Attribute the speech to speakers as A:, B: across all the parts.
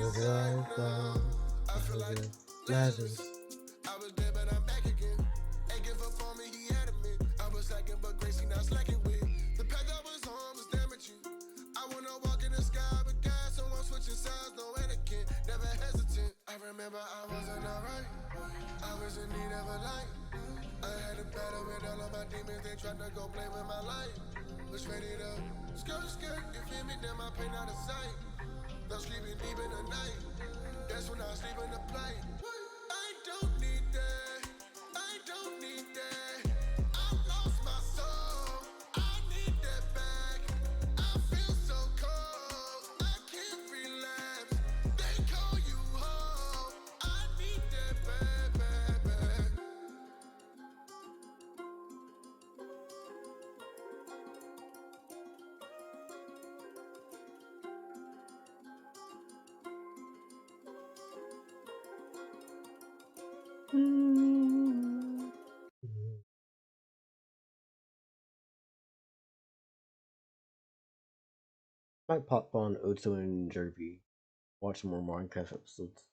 A: Cause life I feel like Lazarus. I was there, but I'm back again. Ain't give up on me, he had me. I was slacking, but Gracie not slacking with. The path I was on was damaging. I wanna walk in the sky, but God, so I'm switching sides, no etiquette, never hesitant. I remember I wasn't alright. I was in need of a light. I had a battle with all of my demons, they tried to go play with my life. Was ready to skirt, you feel me? Then my pain out of sight. No sleeping deep in the night. That's when I sleep in the plane. I don't need that. I don't need that. I lost my soul. I need that back. I feel so cold. I can't relapse. They call you home. I need that back, back, back. Might pop on Otso and Jerby. Watch some more Minecraft episodes.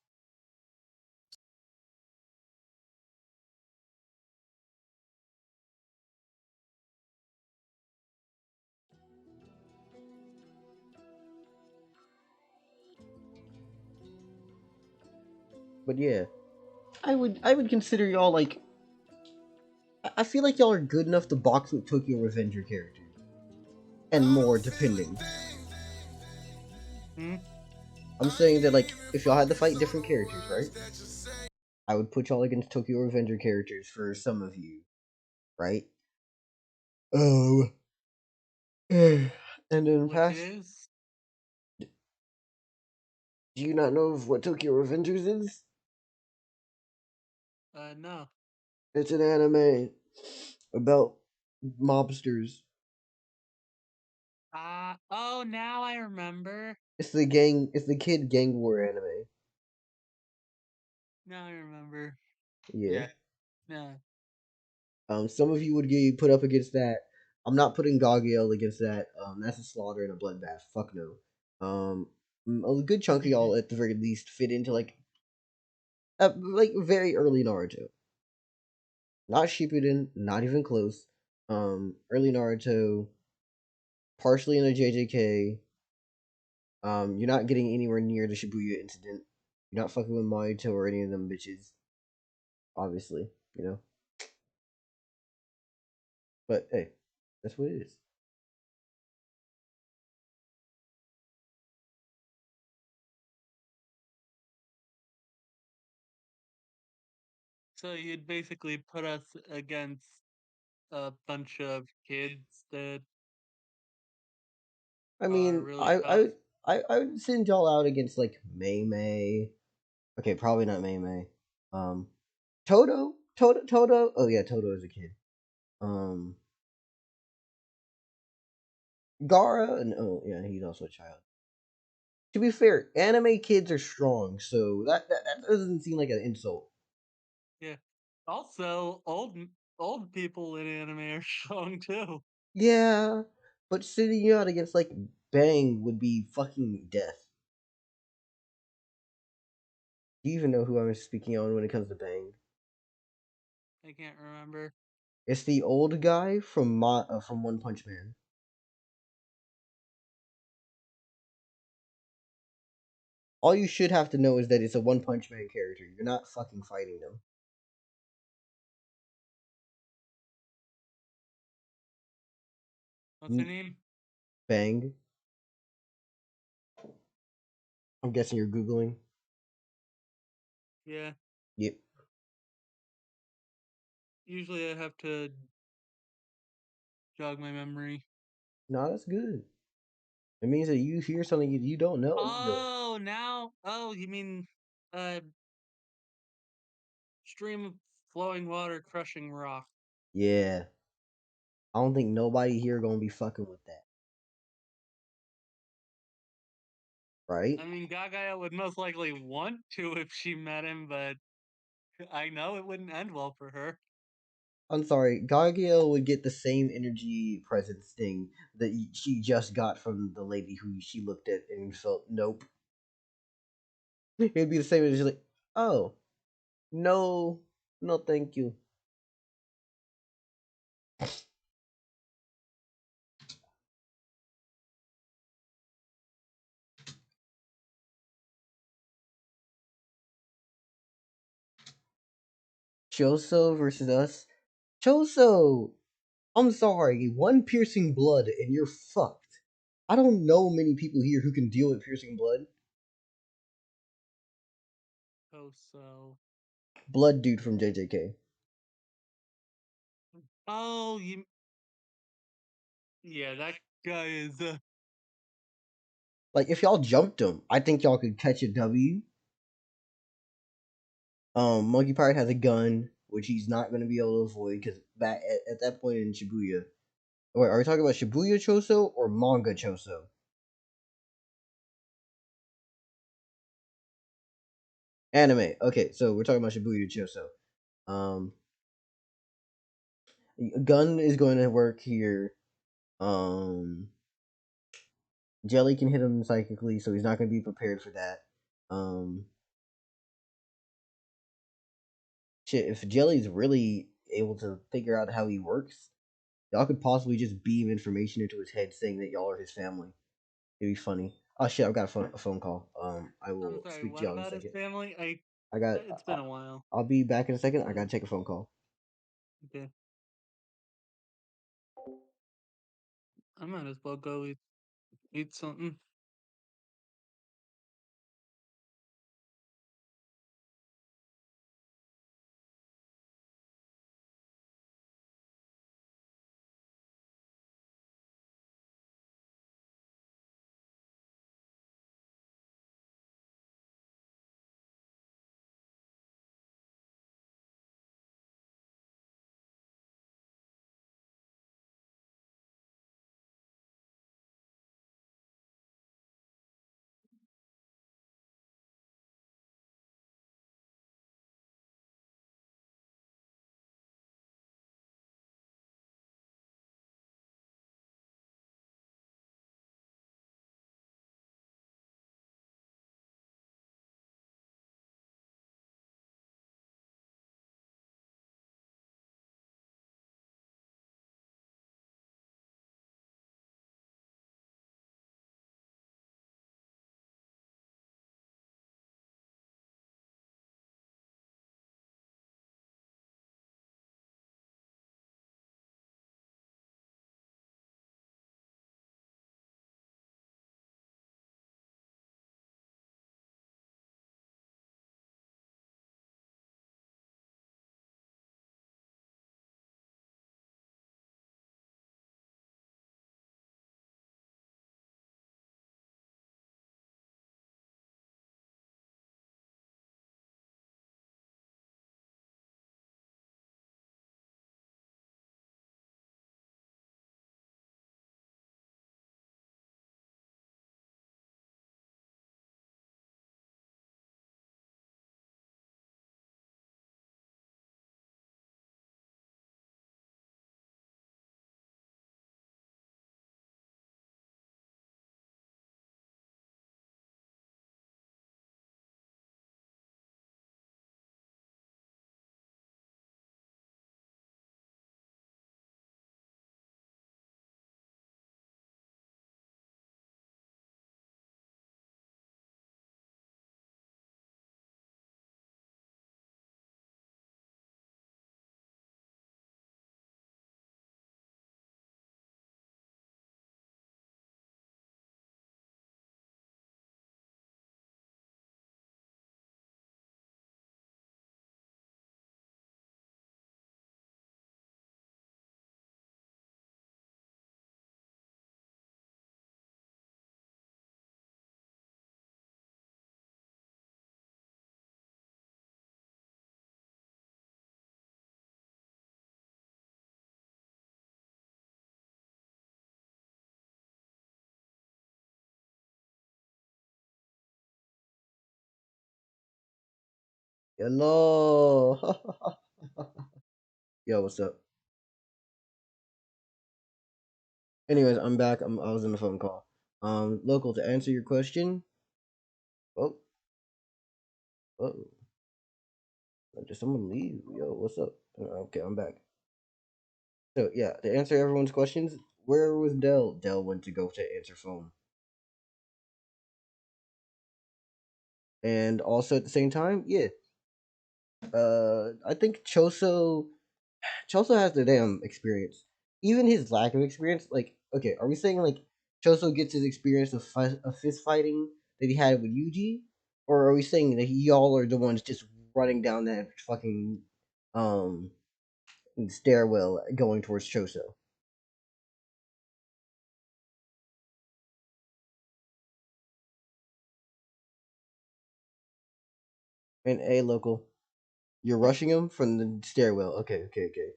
A: But yeah, I would consider y'all like I feel like y'all are good enough to box with Tokyo Revenger characters and more, depending.
B: Hmm?
A: I'm saying that like if y'all had to fight different characters, right? I would put y'all against Tokyo Revenger characters for some of you, right? Oh, and then
B: Which
A: past.
B: is?
A: Do you not know what Tokyo Revengers is?
B: No.
A: It's an anime about mobsters.
B: Oh, now I remember.
A: It's the gang. It's the kid gang war anime.
B: Now I remember.
A: Yeah.
B: Yeah. No.
A: Some of you would get put up against that. I'm not putting Gaugiel against that. That's a slaughter and a bloodbath. Fuck no. A good chunk of y'all at the very least fit into like very early Naruto. Not Shippuden, not even close. Early Naruto, partially in a JJK. You're not getting anywhere near the Shibuya incident. You're not fucking with Mahito or any of them bitches. Obviously, you know. But hey, that's what it is.
B: So you'd basically put us against a bunch of kids that
A: I
B: are
A: mean,
B: really
A: I I
B: tough.
A: would I would send y'all out against like Mei Mei. Okay, probably not Mei Mei. Um, Toto. Oh yeah, Toto is a kid. Um, Gara, and oh yeah, he's also a child. To be fair, anime kids are strong, so that doesn't seem like an insult.
B: Yeah. Also, old people in anime are strong too.
A: Yeah, but sending you out against like Bang would be fucking death. Do you even know who I'm speaking on when it comes to Bang?
B: I can't remember.
A: It's the old guy from One Punch Man. All you should have to know is that it's a One Punch Man character. You're not fucking fighting them.
B: What's her name?
A: Bang. I'm guessing you're googling.
B: Yeah.
A: Yep.
B: Usually I have to jog my memory.
A: No, that's good. It means that you hear something you don't know, and you go,
B: Oh, now. Oh, you mean uh, stream of flowing water crushing rock.
A: yeah. I don't think nobody here gonna be fucking with that, right?
B: I mean, Gaga would most likely want to if she met him, but I know it wouldn't end well for her.
A: I'm sorry, Gargiel would get the same energy presence thing that she just got from the lady who she looked at and felt, nope.
C: It'd be the same as just like, oh, no, no, thank you. Choso versus us. Choso, I'm sorry, one piercing blood and you're fucked. I don't know many people here who can deal with piercing blood.
B: Oh, so.
C: Blood dude from JJK.
B: Oh, you. Yeah, that guy is.
C: Like if y'all jumped him, I think y'all could catch a W. Monkey Pirate has a gun, which he's not going to be able to avoid because back at that point in Shibuya. Wait, are we talking about Shibuya Choso or manga Choso? Anime. Okay, so we're talking about Shibuya Choso. Um, gun is going to work here. Um, Jelly can hit him psychically, so he's not going to be prepared for that. Um, shit, if Jelly's really able to figure out how he works, y'all could possibly just beam information into his head saying that y'all are his family. It'd be funny. Oh shit, I've got a phone call. I
B: I'm
C: will
B: sorry,
C: speak to
B: what
C: y'all in a
B: about his
C: second.
B: family?
C: I got.
B: It's been a while.
C: I'll be back in a second. I gotta take a phone call.
B: Okay. I might as well go eat something.
C: Hello. Yo, what's up? Anyways, I'm back. I was in the phone call. Local, to answer your question. Oh, Oh, did someone leave? Yo, what's up? Okay, I'm back. So yeah, to answer everyone's questions, where was Dell? Dell went to go to answer phone, and also at the same time, yeah. I think Choso has the damn experience. Even his lack of experience, like, okay, are we saying like Choso gets his experience of fist fighting that he had with Yuji, or are we saying that y'all are the ones just running down that fucking um stairwell going towards Choso? And a local, you're rushing him from the stairwell. Okay, okay, okay.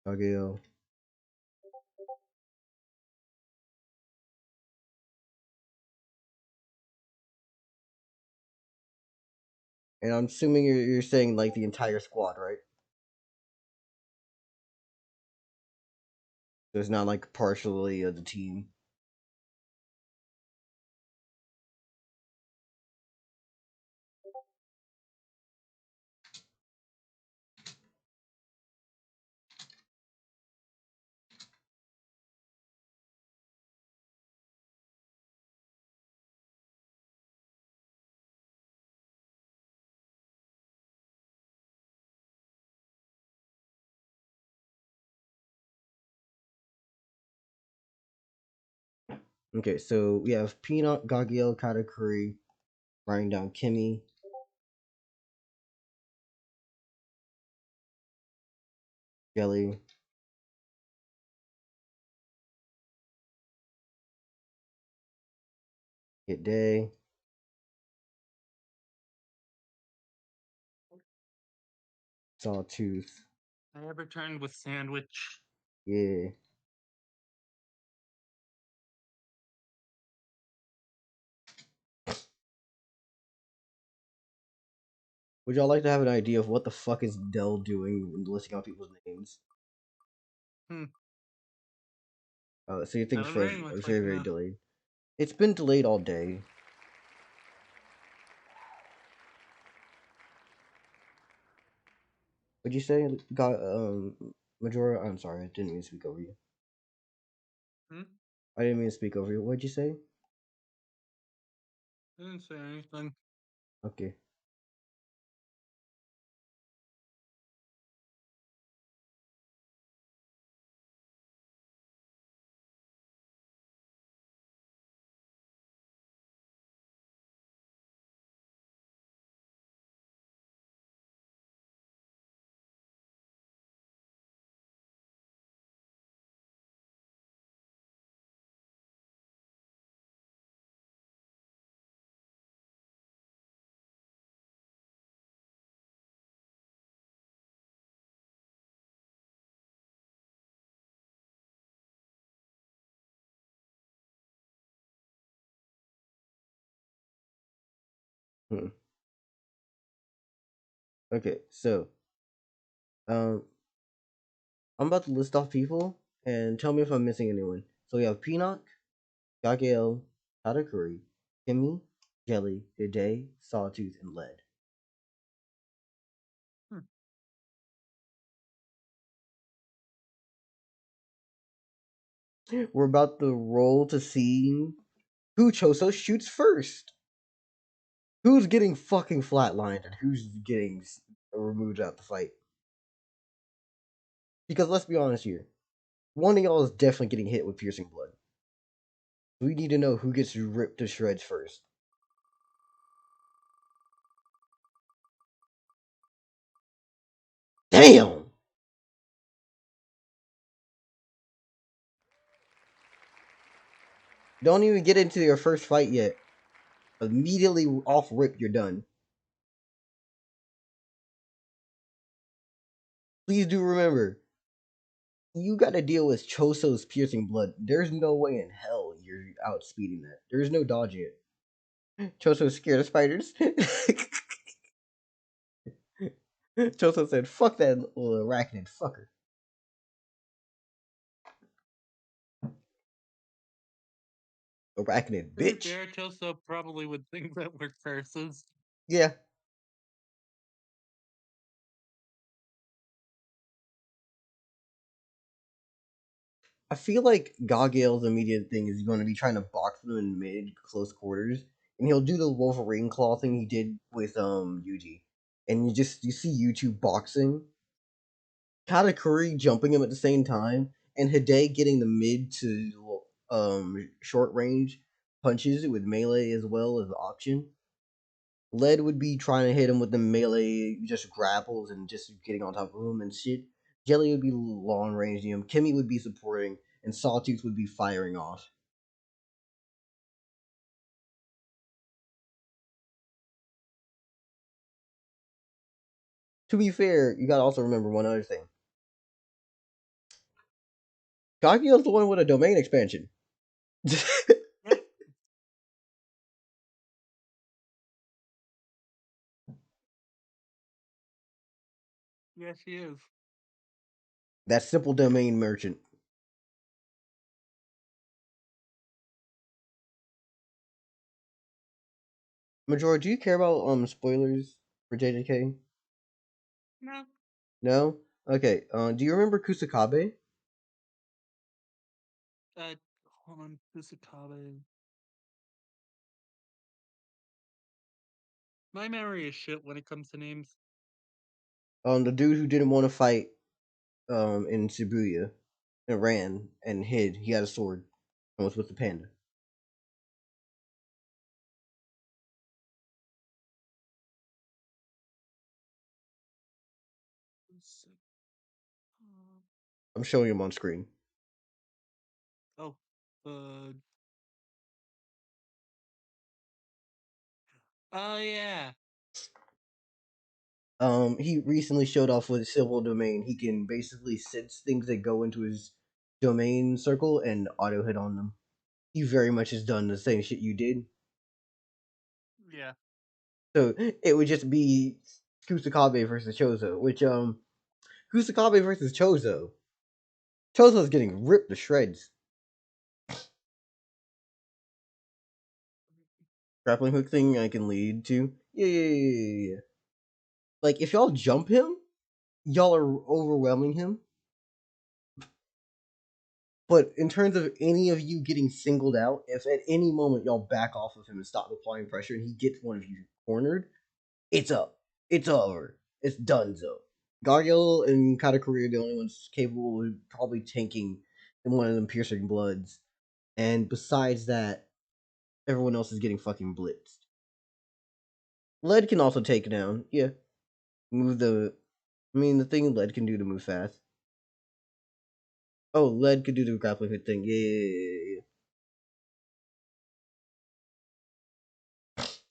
C: Okay, yo. And I'm assuming you're saying like the entire squad, right? So it's not like partially of the team. Okay, so we have Peanut, Gagiel, Katakuri, writing down Kimmy, Jelly, Hit Day, Sawtooth.
B: I have returned with sandwich.
C: Yeah. Would y'all like to have an idea of what the fuck is Dell doing when listing out people's names?
B: Hmm.
C: So you think it's
B: Elden Ring looks like
C: very, very
B: no.
C: delayed. It's been delayed all day. What'd you say? Got Majora? I'm sorry, I didn't mean to speak over you.
B: Hmm?
C: I didn't mean to speak over you. What'd you say?
B: I didn't say anything.
C: Okay. Hmm. Okay, so um, I'm about to list off people and tell me if I'm missing anyone. So we have Peanut, Gagiel, Katakuri, Kimmy, Jelly, Day, Sawtooth, and Lead.
B: Hmm.
C: We're about to roll to see who Choso shoots first. Who's getting fucking flatlined and who's getting removed out the fight? Because let's be honest here, one of y'all is definitely getting hit with piercing blood. We need to know who gets ripped to shreds first. Damn! Don't even get into your first fight yet. Immediately off rip, you're done. Please do remember, you gotta deal with Choso's piercing blood. There's no way in hell you're outspeeding that. There's no dodging it. Choso's scared of spiders. Choso said, "Fuck that little arachnid fucker." Arachnid
B: To be
C: bitch.
B: fair, Choso probably would think that we're curses.
C: Yeah. I feel like Gogale's immediate thing is going to be trying to box them in mid close quarters, and he'll do the Wolverine claw thing he did with Yuji, and you see you two boxing, Katakuri jumping him at the same time, and Hide getting the mid to short range punches with melee as well as option. Led would be trying to hit him with the melee, just grapples and just getting on top of him and shit. Jelly would be long ranging him. Kimmy would be supporting, and Sawtooth would be firing off. To be fair, you gotta also remember one other thing. Kaguya's the one with a domain expansion.
B: Yep. Yeah, she is.
C: That simple domain merchant. Majora, do you care about spoilers for JJK?
B: No.
C: No? Okay, do you remember Kusakabe?
B: Hold on. Kusakabe. My memory is shit when it comes to names.
C: The dude who didn't want to fight in Shibuya and ran and hid. He had a sword and was with the panda. I'm showing him on screen.
B: Oh. Oh, yeah.
C: He recently showed off with Civil Domain. He can basically sense things that go into his domain circle and auto hit on them. He very much has done the same shit you did.
B: Yeah.
C: So it would just be Kusakabe versus Chozo, which Kusakabe versus Chozo. Chozo's getting ripped to shreds. Grappling hook thing I can lead to. Yeah. Like if y'all jump him, y'all are overwhelming him. But in terms of any of you getting singled out, if at any moment y'all back off of him and stop applying pressure and he gets one of you cornered, it's up. It's over. It's donezo. Gargiel and Katakuri are the only ones capable of probably tanking in one of them piercing bloods. And besides that, everyone else is getting fucking blitzed. Lead can also take down. Yeah. Move the. I mean, the thing Lead can do to move fast. Oh, Lead could do the grappling hook thing. Yeah.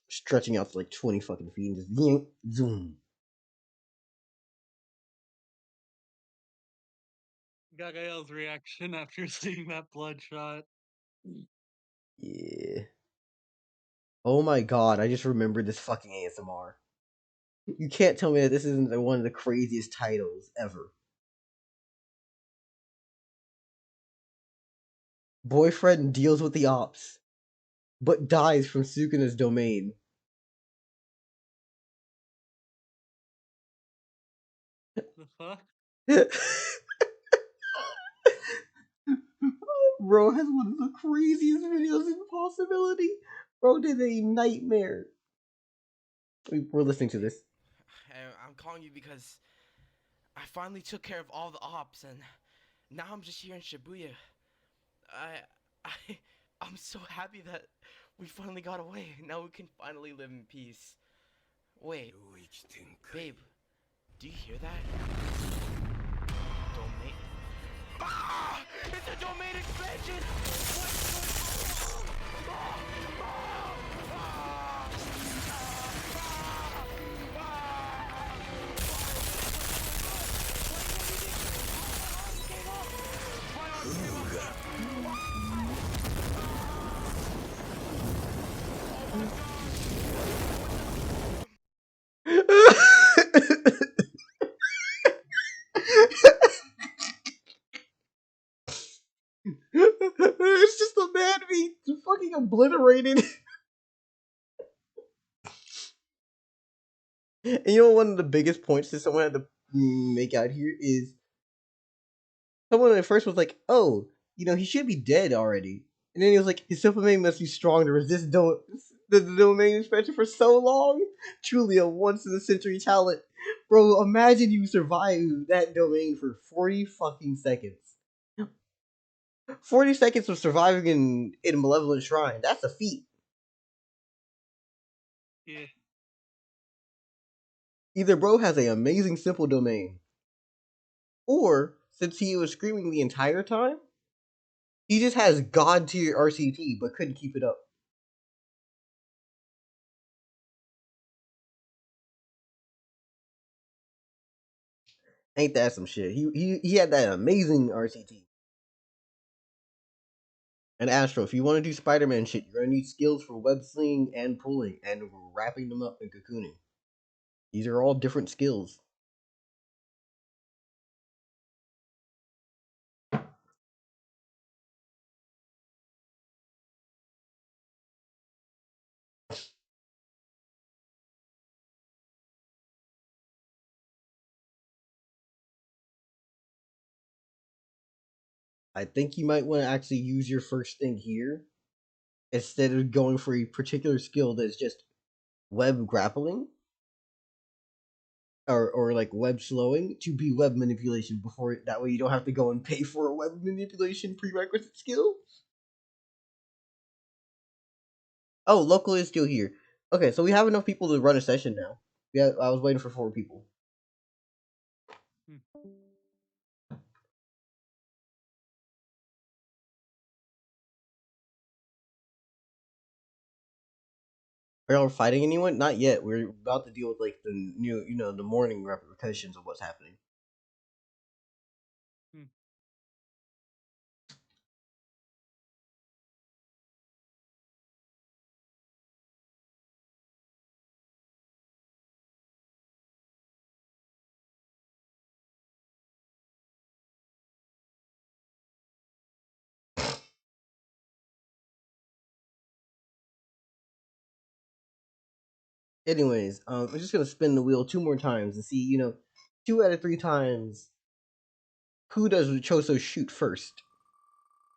C: Stretching out to like 20 fucking feet and just zoom.
B: Gagael's reaction after seeing that bloodshot.
C: Yeah. Oh my god, I just remembered this fucking ASMR. You can't tell me that this isn't one of the craziest titles ever. Boyfriend deals with the ops, but dies from Sukuna's domain.
B: The fuck?
C: Bro has one of the craziest videos in possibility. Bro did a nightmare. We're listening to this.
D: I'm calling you because I finally took care of all the ops, and now I'm just here in Shibuya. I, I'm so happy that we finally got away. Now we can finally live in peace. Wait, babe, do you hear that? Domain. Ah! It's a domain expansion!
C: obliterated. And you know, one of the biggest points that someone had to make out here is someone at first was like, "Oh, he should be dead already," and then he was like, "His domain must be strong to resist the domain expansion for so long. Truly a once in a century talent, bro. Imagine you survive that domain for 40 fucking seconds. 40 seconds of surviving in Malevolent Shrine. That's a feat.
B: Yeah.
C: Either bro has an amazing simple domain, or since he was screaming the entire time, he just has god tier RCT but couldn't keep it up. Ain't that some shit? He had that amazing RCT. And Astro, if you want to do Spider-Man shit, you're gonna need skills for web slinging and pulling and wrapping them up and cocooning. These are all different skills. I think you might want to actually use your first thing here instead of going for a particular skill that's just web grappling or like web slowing to be web manipulation before that way you don't have to go and pay for a web manipulation prerequisite skill. Oh, local is still here. Okay, so we have enough people to run a session now. Yeah, I was waiting for 4 people.
B: Hmm.
C: Are y'all fighting anyone? Not yet. We're about to deal with like the new, the morning repercussions of what's happening.
B: Hmm.
C: Anyways, I'm just gonna spin the wheel 2 more times and see, 2 out of 3 times, who does Choso shoot first?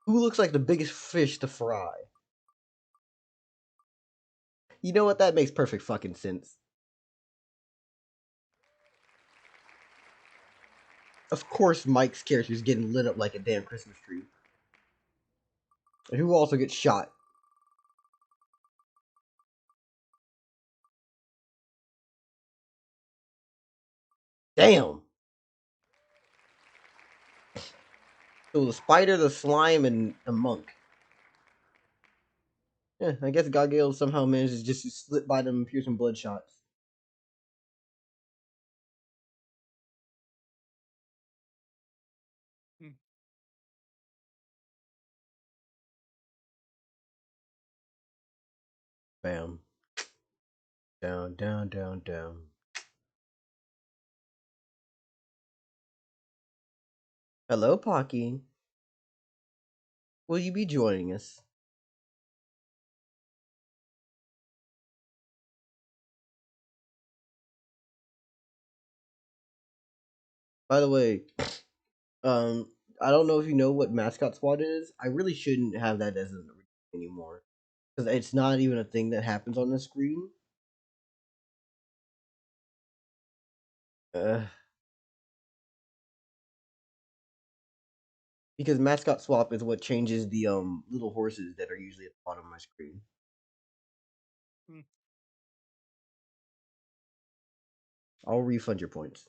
C: Who looks like the biggest fish to fry? You know what? That makes perfect fucking sense. Of course, Mike's character is getting lit up like a damn Christmas tree. And who also gets shot? Damn! So the spider, the slime, and the monk. Yeah, I guess Gargale somehow manages just to slip by them and pierce some blood shots.
B: Hmm.
C: Bam. Down, down, down, down. Hello, Pocky. Will you be joining us? By the way, um, I don't know if you know what mascot squad is. I really shouldn't have that as an anymore because it's not even a thing that happens on the screen. Uh, because mascot swap is what changes the little horses that are usually at the bottom of my screen.
B: Hmm.
C: I'll refund your points.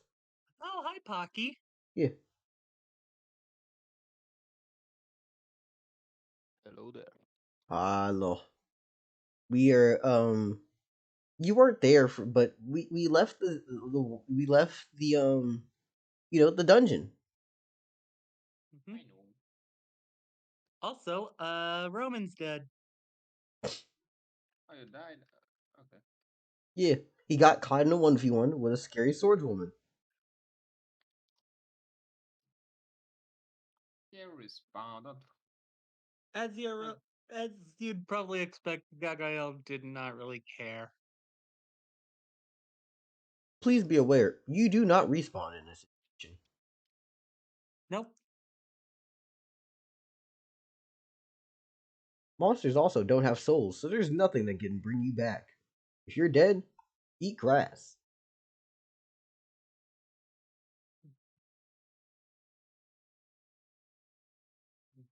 B: Oh, hi, Pocky.
C: Yeah.
E: Hello there.
C: Hello. We are you weren't there for, but we left we left the the dungeon.
B: Hmm.
E: I know.
B: Also, Roman's dead.
E: Oh, you died. Okay.
C: Yeah, he got caught in a 1v1 with a scary swordswoman.
E: Yeah, respawn. Don't.
B: As you're As you'd probably expect, Gagael did not really care.
C: Please be aware, you do not respawn in this situation.
B: Nope.
C: Monsters also don't have souls, so there's nothing that can bring you back. If you're dead, eat grass.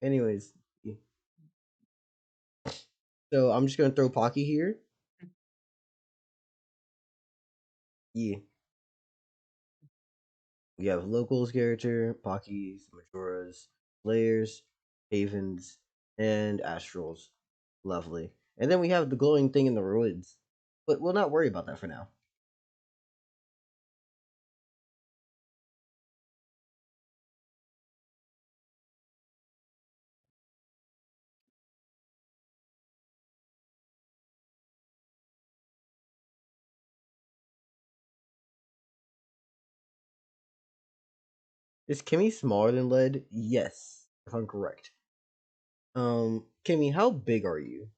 C: Anyways, so I'm just gonna throw Pocky here. Yeah. We have locals character, Pockies, Majoras, Slayers, Havens, and Astrals. Lovely. And then we have the glowing thing in the woods. But we'll not worry about that for now. Is Kimmy smaller than Lead? Yes, if I'm correct. Kimmy, how big are you?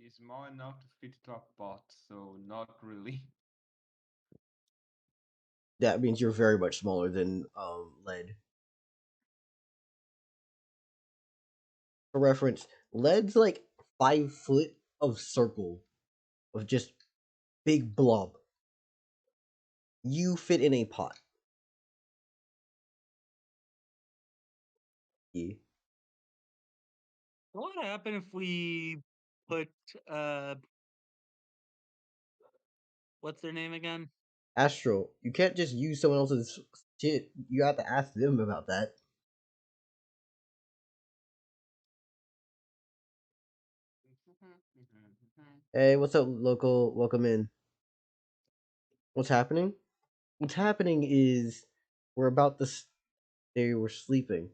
E: She's small enough to fit into a pot, so not really.
C: That means you're very much smaller than Lead. For reference, Lead's like 5 foot of circle of just big blob. You fit in a pot. Yeah.
B: What would happen if we put what's their name again?
C: Astro, you can't just use someone else's shit. You have to ask them about that. Hey, what's up, local? Welcome in. What's happening? What's happening is we're about to. They were sleeping.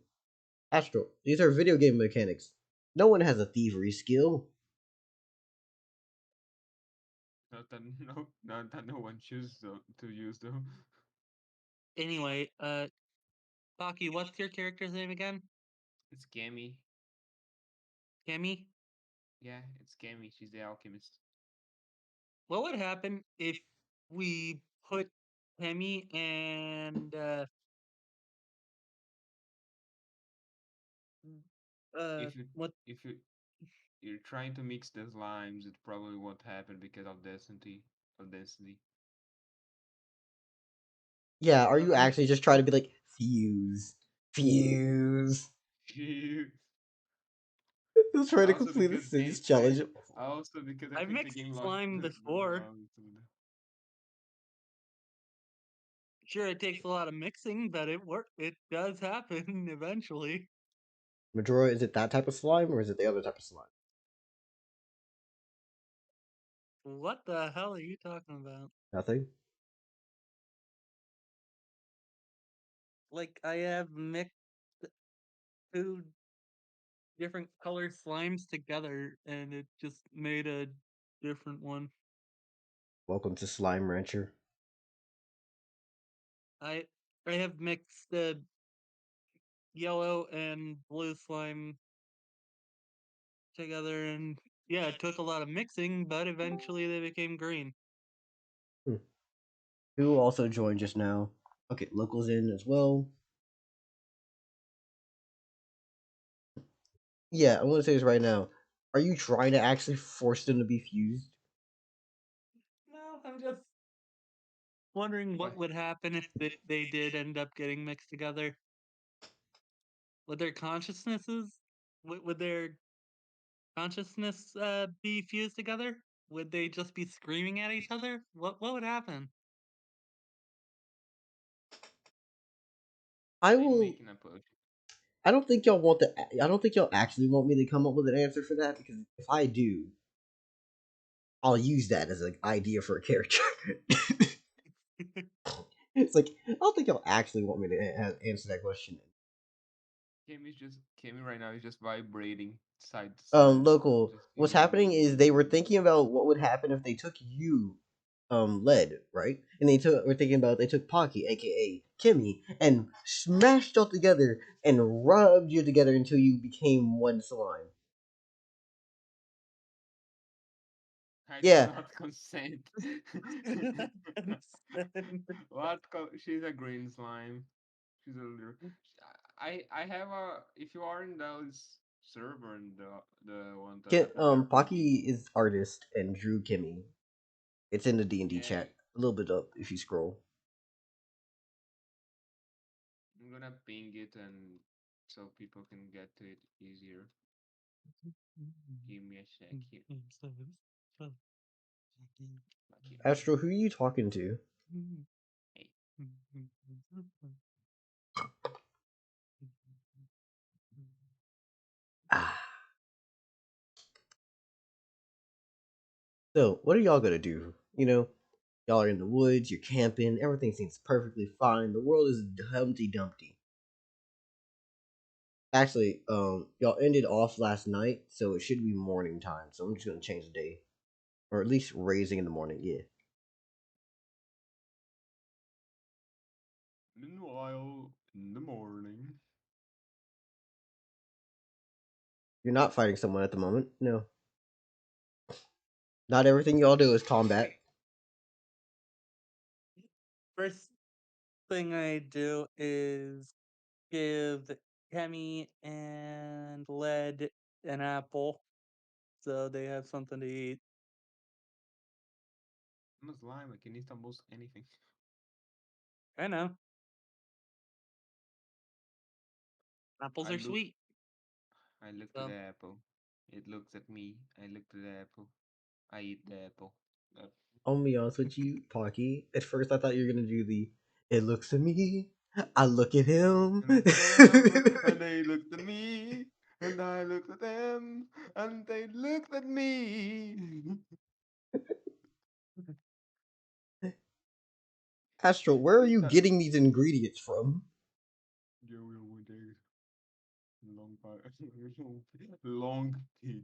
C: Astro, these are video game mechanics. No one has a thievery skill.
E: Not that no one chooses to use them.
B: Anyway, Baki, what's your character's name again?
E: It's Cammy.
B: Cammy?
E: Yeah, it's Cammy. She's the alchemist.
B: What would happen if we put Cammy and
E: If you
B: what
E: if you're trying to mix the slimes, it probably won't happen because of density. Of density.
C: Yeah, are you actually just trying to be like fuse, fuse? Just trying to
E: Also
C: complete a
E: because
C: Sims challenge.
E: I
B: I've
E: think the
B: mixed
E: game logic
B: slime
E: doesn't
B: before.
E: allow you to do that.
B: Sure, it takes a lot of mixing, but it does happen eventually.
C: Majora, is it that type of slime or is it the other type of slime?
B: What the hell are you talking about?
C: Nothing.
B: Like I have mixed two different color slimes together and it just made a different one.
C: Welcome to Slime Rancher.
B: I I have mixed yellow and blue slime together and yeah, it took a lot of mixing, but eventually they became green.
C: Hmm. Who also joined just now? Okay, locals in as well. Yeah, I'm gonna say this right now. Are you trying to actually force them to be fused?
B: No, I'm just wondering what
E: Why?
B: would happen if they did end up getting mixed together. Would their consciousnesses would their consciousness be fused together? Would they just be screaming at each other? What would happen?
C: I
E: I'm
C: will.
E: making a potion.
C: I don't think y'all want the. I don't think y'all actually want me to come up with an answer for that because if I do, I'll use that as an idea for a character. It's like I don't think y'all actually want me to answer that question.
E: Cammy right now is just vibrating side to side.
C: Local.
E: Just
C: What's happening is they were thinking about what would happen if they took you, lead, right? And were thinking about they took Pocky, aka Kimmy and smashed y'all together and rubbed you together until you became one slime.
E: I do
C: Yeah,
E: not consent.
B: Consent.
E: She's a green slime. She's a little. I have a. If you are in those server and the one that they're putting.
C: Pocky is artist and drew Kimmy. It's in the D&D
E: Yeah,
C: chat. A little bit up if you scroll.
E: I'm gonna ping it and so people can get to it easier. Give me a sec here. Like here.
C: Astro, who are you talking to?
E: Hey.
C: Ah. So, what are y'all gonna do? Y'all are in the woods, you're camping, everything seems perfectly fine. The world is Humpty Dumpty. Actually, y'all ended off last night, so it should be morning time. So I'm just gonna change the day, or at least raising in the morning. Yeah,
E: Meanwhile, in the morning.
C: you're not fighting someone at the moment. No, not everything y'all do is combat.
B: First thing I do is give Kemi and Led an apple so they have something to eat.
E: I'm a slime. I can eat almost anything.
B: I know. Apples
E: I
B: are
E: look.
B: sweet.
E: I look to
B: So
E: the apple. It looks at me. I look to the apple. I eat the apple. Uh,
C: I'll be honest with you, Pocky. At first, I thought you were gonna do the. It looks at me. I look at him.
E: and look at them, and they looked at me, and I looked at them, and they looked at me.
C: Astro, where are you
E: That
C: getting these ingredients from?
E: Joey would long long pig.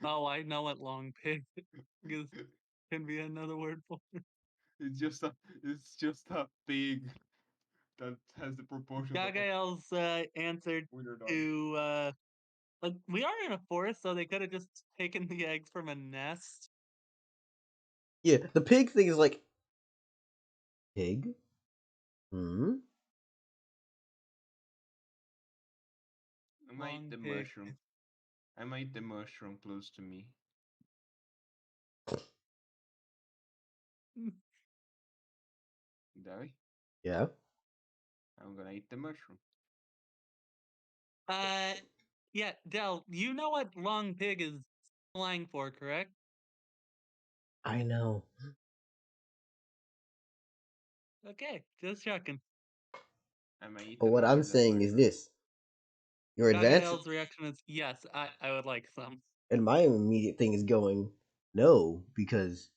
B: oh, I know what long pig is can be another word for.
E: It's just a pig that has the proportions of a
B: Gagael's answered
E: wiener dog.
B: to like we are in a forest, so they could have just taken the eggs from a nest.
C: Yeah, the pig thing is like pig. Hmm.
E: I might eat
B: Long
E: the
B: pig.
E: mushroom. I might eat the mushroom close to me. Die.
C: Yeah.
E: I'm gonna eat the mushroom.
B: Uh, yeah, Del, you know what long pig is slang for, correct?
C: I know.
B: Okay, just checking.
E: I might eat
C: But
E: a
C: what
E: lot
C: I'm
E: of that
C: saying is
E: mushroom.
C: this: your advance,
B: Gagael's reaction is yes, I would like some.
C: and my immediate thing is going no because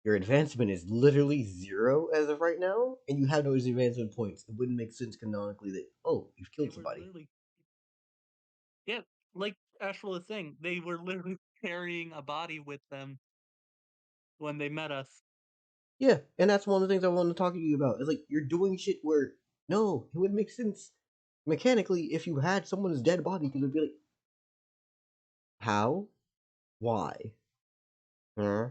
C: your advancement is literally 0 as of right now, and you have no advancement points. It wouldn't make sense canonically that you've
B: They
C: killed
B: were
C: somebody.
B: literally, yeah, like Ashwell was saying, they were literally carrying a body with them when they met us.
C: Yeah, and that's one of the things I wanted to talk to you about. It's like you're doing shit where no, it would make sense mechanically if you had someone's dead body because it'd be like, how, why, huh?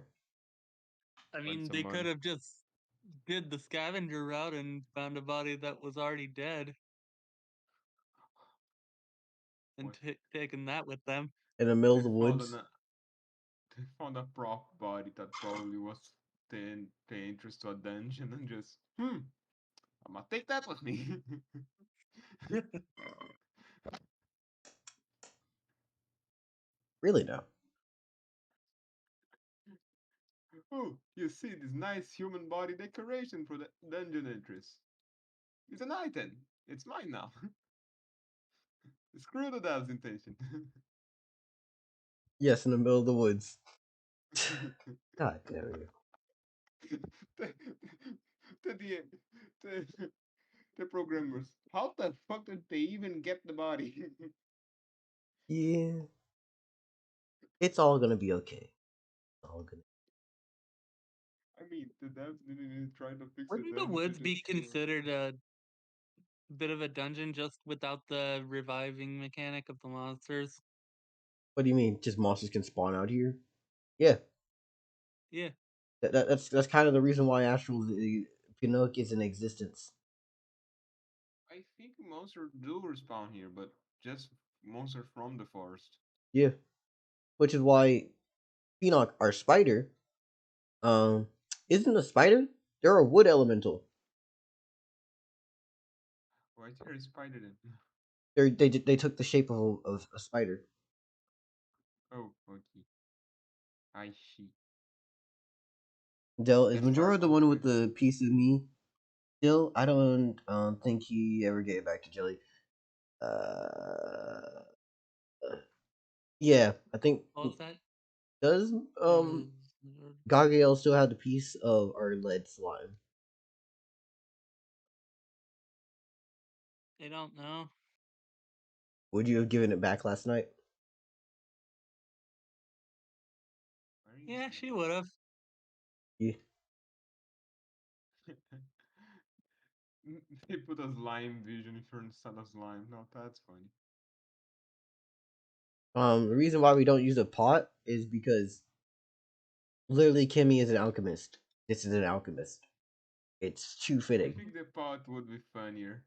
B: I
E: When
B: mean, they could
E: someone
B: have just did the scavenger route and found a body that was already dead and
E: what
B: taken that with them.
C: In the middle
E: they
C: of the
E: found
C: woods.
E: they found a prop body that probably was the entrance to a dungeon and just I'm gonna take that with me.
C: Really, no.
E: Oh, you see this nice human body decoration for the dungeon entrance. It's an item. It's mine now. Screw the dev's intention.
C: Yes, in the middle of the woods. God damn it.
E: the, the, the, the programmers. How the fuck did they even get the body?
C: Yeah, it's all gonna be okay. All gonna.
E: mean. The devs didn't try to fix the
B: Wouldn't the
E: damage they
B: woods
E: did
B: be
E: before.
B: considered a bit of a dungeon just without the reviving mechanic of the monsters?
C: What do you mean? Just monsters can spawn out here? Yeah,
B: Yeah.
C: that's kind of the reason why Astral Pinnock is in existence.
E: I think monsters do respawn here, but just monsters from the forest.
C: Yeah, which is why Pinnock, our spider, um, isn't a spider. They're a wood elemental.
E: Why is there a spider then?
C: They took the shape of a spider.
E: Oh, okay. I see.
C: Del, is
E: That's
C: Majora the
E: fireball
C: one with
E: effect.
C: the piece of me? Still, I don't think he ever gave it back to Jelly. Uh, yeah, I think
B: What was that?
C: does Gagael still have the piece of our lead slime?
B: I don't know.
C: Would you have given it back last night?
E: Where is
B: Yeah,
E: my
B: she would have.
C: Yeah.
E: They put a slime vision if you're inside a slime. No, that's funny.
C: The reason why we don't use a pot is because literally Kimmy is an alchemist. This is an alchemist. It's too
E: I
C: fitting.
E: think the pot would be funnier.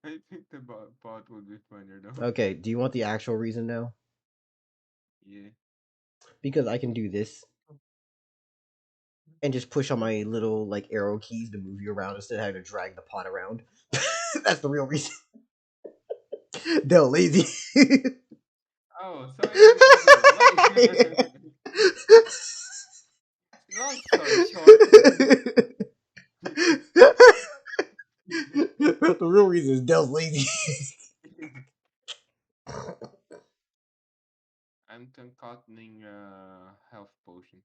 E: I think the pot would be funnier though.
C: Okay, do you want the actual reason now?
E: Yeah.
C: Because I can do this and just push on my little like arrow keys to move you around instead of having to drag the pot around. That's the real reason. They're lazy.
E: Oh, so it's because of long story short.
C: But the real reason is Dell's lazy.
E: I'm concocting a health potion.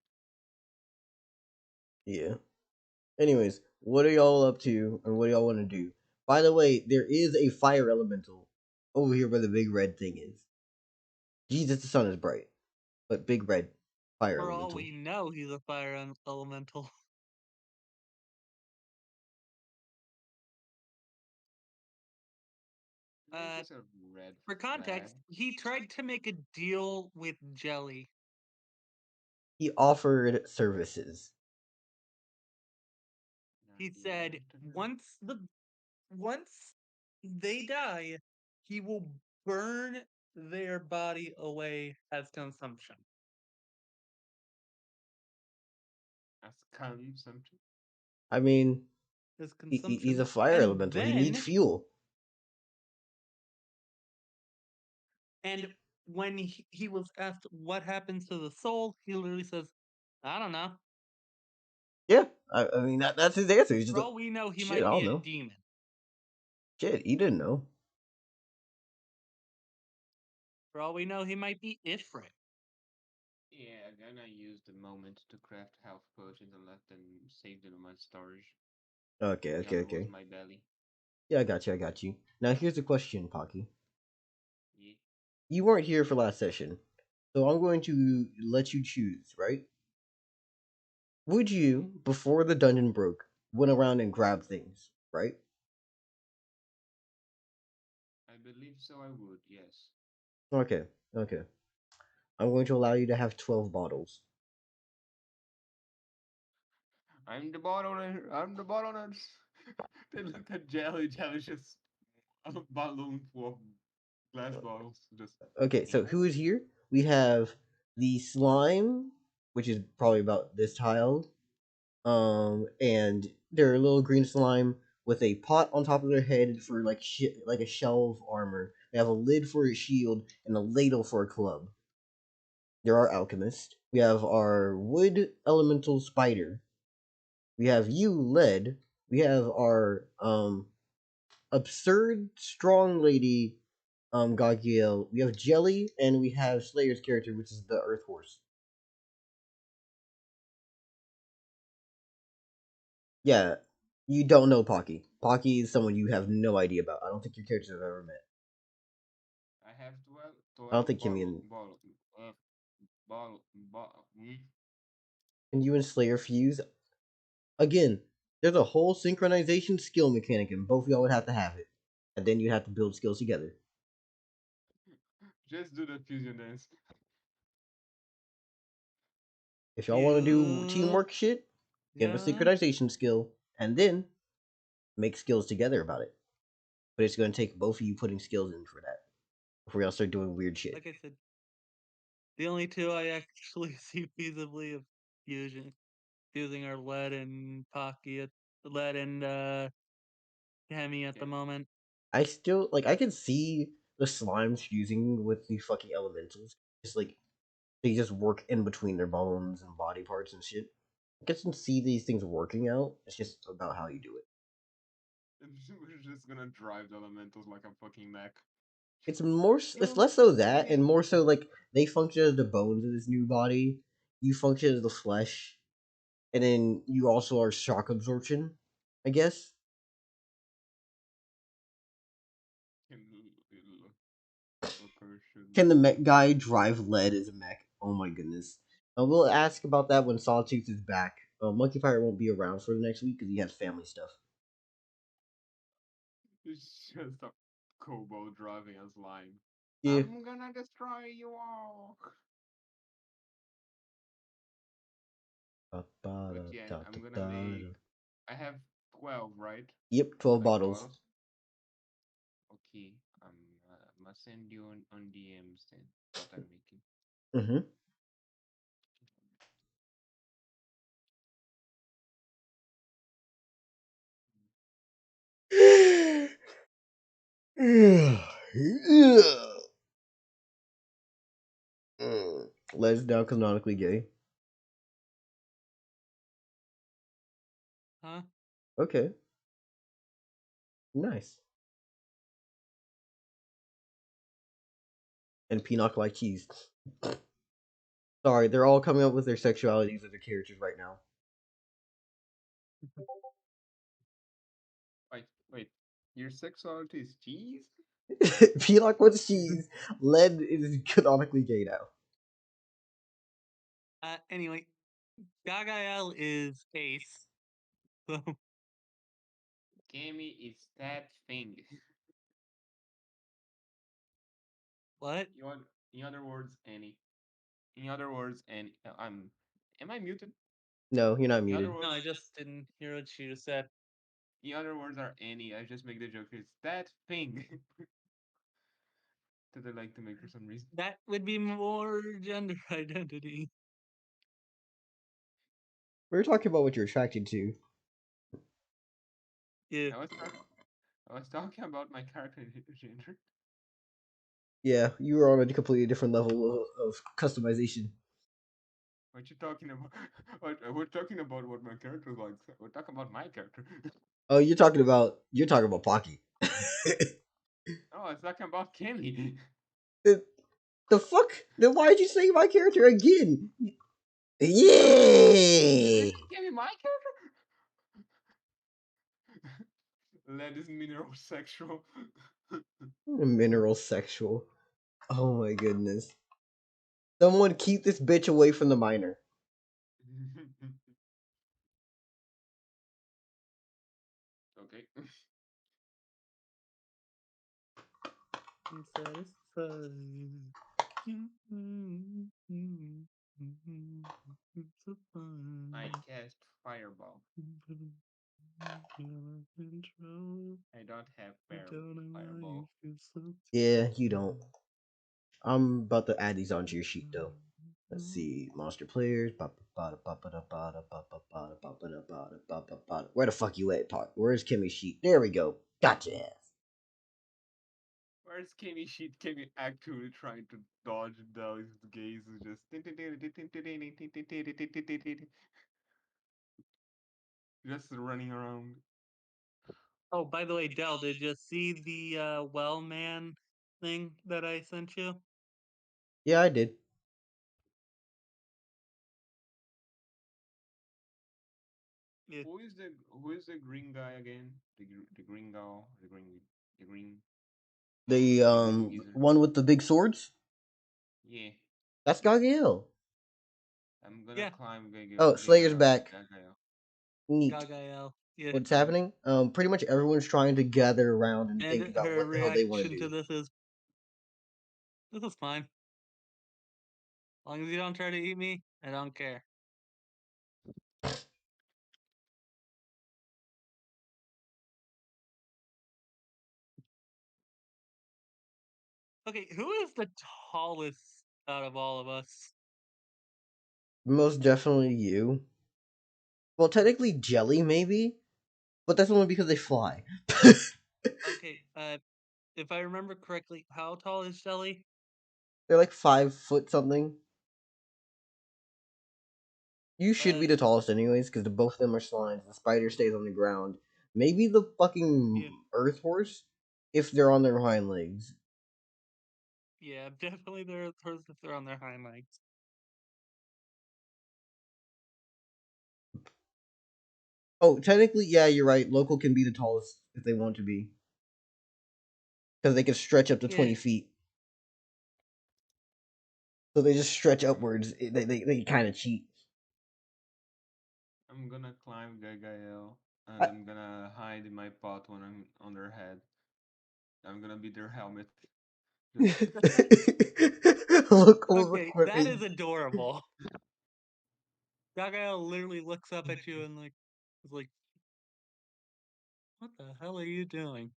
C: Yeah. Anyways, what are y'all up to and what do y'all want to do? By the way, there is a fire elemental over here where the big red thing is. Jesus, the sun is bright, but big red fire
B: For all
C: elemental.
B: we know, he's a fire elemental.
E: Just a red
B: For
E: flag.
B: context, he tried to make a deal with Jelly.
C: He offered services.
B: He said once they die, he will burn their body away as consumption.
E: As consumption.
C: I mean,
B: As
C: he's
B: consumption.
C: a fire
B: And
C: elemental. He needs
B: then
C: fuel.
B: and when he was asked what happens to the soul, he literally says, I don't know.
C: Yeah, I mean that's his answer. He's just
B: For
C: like,
B: all we know, he
C: shit, I
B: might be
C: don't
B: a
C: know.
B: demon.
C: Shit, he didn't know.
B: For all we know, he might be Ifrit.
E: Yeah, I'm gonna use the moment to craft health potions and let them save them in my storage.
C: Okay,
E: The
C: okay,
E: other was
C: okay.
E: my belly.
C: Yeah, I got you. Now here's the question, Pocky.
E: Yeah.
C: You weren't here for last session, so I'm going to let you choose, right? Would you, before the dungeon broke, went around and grabbed things, right?
E: I believe so I would, yes.
C: Okay, okay. I'm going to allow you to have 12 bottles.
E: I'm the bottleneck. I'm the bottleneck. They look at Jelly. Jelly's just a balloon full of glass bottles. Just
C: Okay, so who is here? We have the slime, which is probably about this tile. And they're a little green slime with a pot on top of their head for like like a shell of armor. They have a lid for a shield and a ladle for a club. There are alchemists. We have our wood elemental spider. We have you, lead. We have our absurd strong lady, Gagiel. We have Jelly, and we have Slayer's character, which is the Earth Horse. Yeah, you don't know Pocky. Pocky is someone you have no idea about. I don't think your characters have ever met.
E: I have 12,
C: I don't
E: 12
C: think Kimmy and
E: bottle,
C: and you and Slayer fuse again. There's a whole synchronization skill mechanic, and both of y'all would have to have it, and then you'd have to build skills together.
E: Just do the fusion dance.
C: If y'all want to do
B: You,
C: teamwork shit, get a
B: yeah.
C: synchronization skill, and then make skills together about it. But it's going to take both of you putting skills in for that before y'all start doing weird shit.
B: Like I said, the only two I actually see feasibly of fusing are lead and lead and Hemi at the moment.
C: I still like. I can see the slimes fusing with the fucking elementals. It's like they just work in between their bones and body parts and shit. I can see these things working out. It's just about how you do it.
E: We're just gonna drive the elementals like a fucking mech.
C: It's more. It's
E: You
C: less so that,
E: idiot.
C: and more so like they function as the bones of this new body. You function as the flesh, and then you also are shock absorption. I guess. Can the mech guy drive lead as a mech? Oh my goodness. We'll ask about that when Sawtooth is back. Monkey Pirate won't be around for the next week because he has family stuff.
E: It's just a kobold driving a slime.
C: Yeah.
E: I'm gonna destroy you all. But yeah, I'm gonna make. I have 12, right?
C: Yep, 12
E: Like
C: bottles.
E: bottles. Okay, I'm gonna send you on DMs then what I'm making.
C: Mm-hmm. Les now canonically gay.
B: Huh?
C: Okay. Nice. And Peanut like cheese. Sorry, they're all coming up with their sexualities as their characters right now.
E: Wait. Your sexuality is cheese?
C: Peanut wants cheese. Led is canonically gay now.
B: Anyway, Gagael is Ace. So
E: Cammy is that thing.
B: what?
E: In other words, Annie. In other words, and I'm. Am I muted?
C: No, you're not
E: In other
C: muted.
B: No, I
E: words,
B: just didn't hear what she just said.
E: in other words are Annie. I just make the joke. It's that thing that I like to make for some reason.
B: That would be more gender identity.
C: We were talking about what you're attracted to.
B: Yeah.
E: I was talking about my character gender.
C: Yeah, you were on a completely different level of customization.
E: What you talking about? We're talking about what my character likes. We're talking about my character.
C: Oh, you're talking about Pocky.
E: Oh, it's talking about Kimmy.
C: The fuck? Then why'd you say my character again? Yeah.
E: Kimmy, my character. Lead is mineral sexual.
C: Mineral sexual. Oh my goodness. Someone keep this bitch away from the miner.
E: Okay.
B: I'm satisfied. So
E: I
B: fine.
E: cast fireball. I don't have fireball.
C: Yeah, you don't. I'm about to add these onto your sheet though. Let's see. Monster players. Where the fuck you at, Pot? Where's Kimmy's sheet? There we go. Gotcha ass.
E: Where's Kimmy Sheet? Kimmy actually trying to dodge those gaze just just running around.
B: Oh, by the way, Dell, did you see the well man thing that I sent you?
C: Yeah, I did.
B: Yeah.
E: Who is the green guy again? The green guy, the green
C: The
E: the green
C: one with the big swords?
E: yeah.
C: That's Gagael.
E: I'm
B: Yeah, Yeah,
E: climb
C: Oh, Slayer's back.
E: Gagayo.
C: Neat.
B: Gagael. Yeah.
C: What's happening? Pretty much everyone's trying to gather around and
B: And
C: think about
B: her
C: what the hell they want to
B: reaction to
C: do.
B: this is fine. As long as you don't try to eat me, I don't care. Okay, who is the tallest out of all of us?
C: Most definitely you. Well, technically Jelly, maybe, but that's only because they fly.
B: Okay, if I remember correctly, how tall is Jelly?
C: They're like 5 foot something. You should
B: Uh,
C: be the tallest, anyways, because both of them are slimes. The spider stays on the ground. Maybe the fucking
B: yeah,
C: earth horse, if they're on their hind legs.
B: yeah, definitely they're if they're on their hind legs.
C: Oh, technically, yeah, you're right. Local can be the tallest if they want to be, because they can stretch up to
B: Yeah,
C: 20 feet. So they just stretch upwards. They kind of cheat.
E: I'm gonna climb Gagayo and
C: I,
E: I'm gonna hide in my pot when I'm on their head. I'm gonna be their helmet. Just
C: local
B: okay, that
C: equipping.
B: is adorable. Gagael literally looks up at you and is like, "What the hell are you doing?"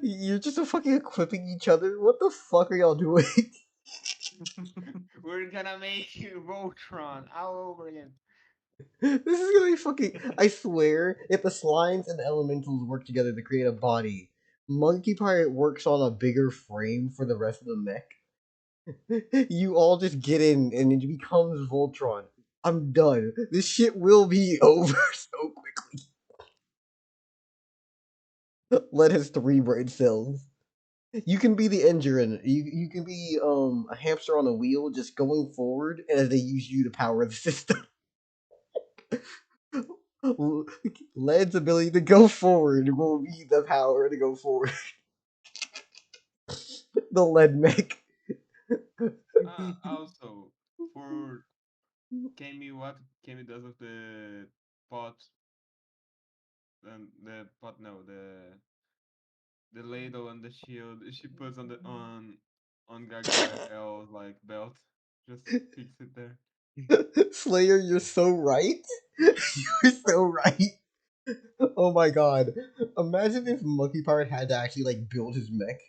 C: You're just fucking equipping each other. What the fuck are y'all doing?
E: we're gonna make you Voltron all over again.
C: This is gonna be fucking. I swear, if the slimes and the elementals work together to create a body, Monkey Pirate works on a bigger frame for the rest of the mech. You all just get in and it becomes Voltron. I'm done. This shit will be over so quickly. Let his 3 brain cells. You can be the engine. You can be a hamster on a wheel just going forward as they use you to power the system. Led's ability to go forward will be the power to go forward. The lead mech.
E: Also, for Kami, what Kami does with the pot and the pot, no, the ladle and the shield she puts on Gagael's like belt. Just fix it there.
C: Slayer, you're so right. You're so right. Oh my god. Imagine if Monkey Pirate had to actually like build his mech.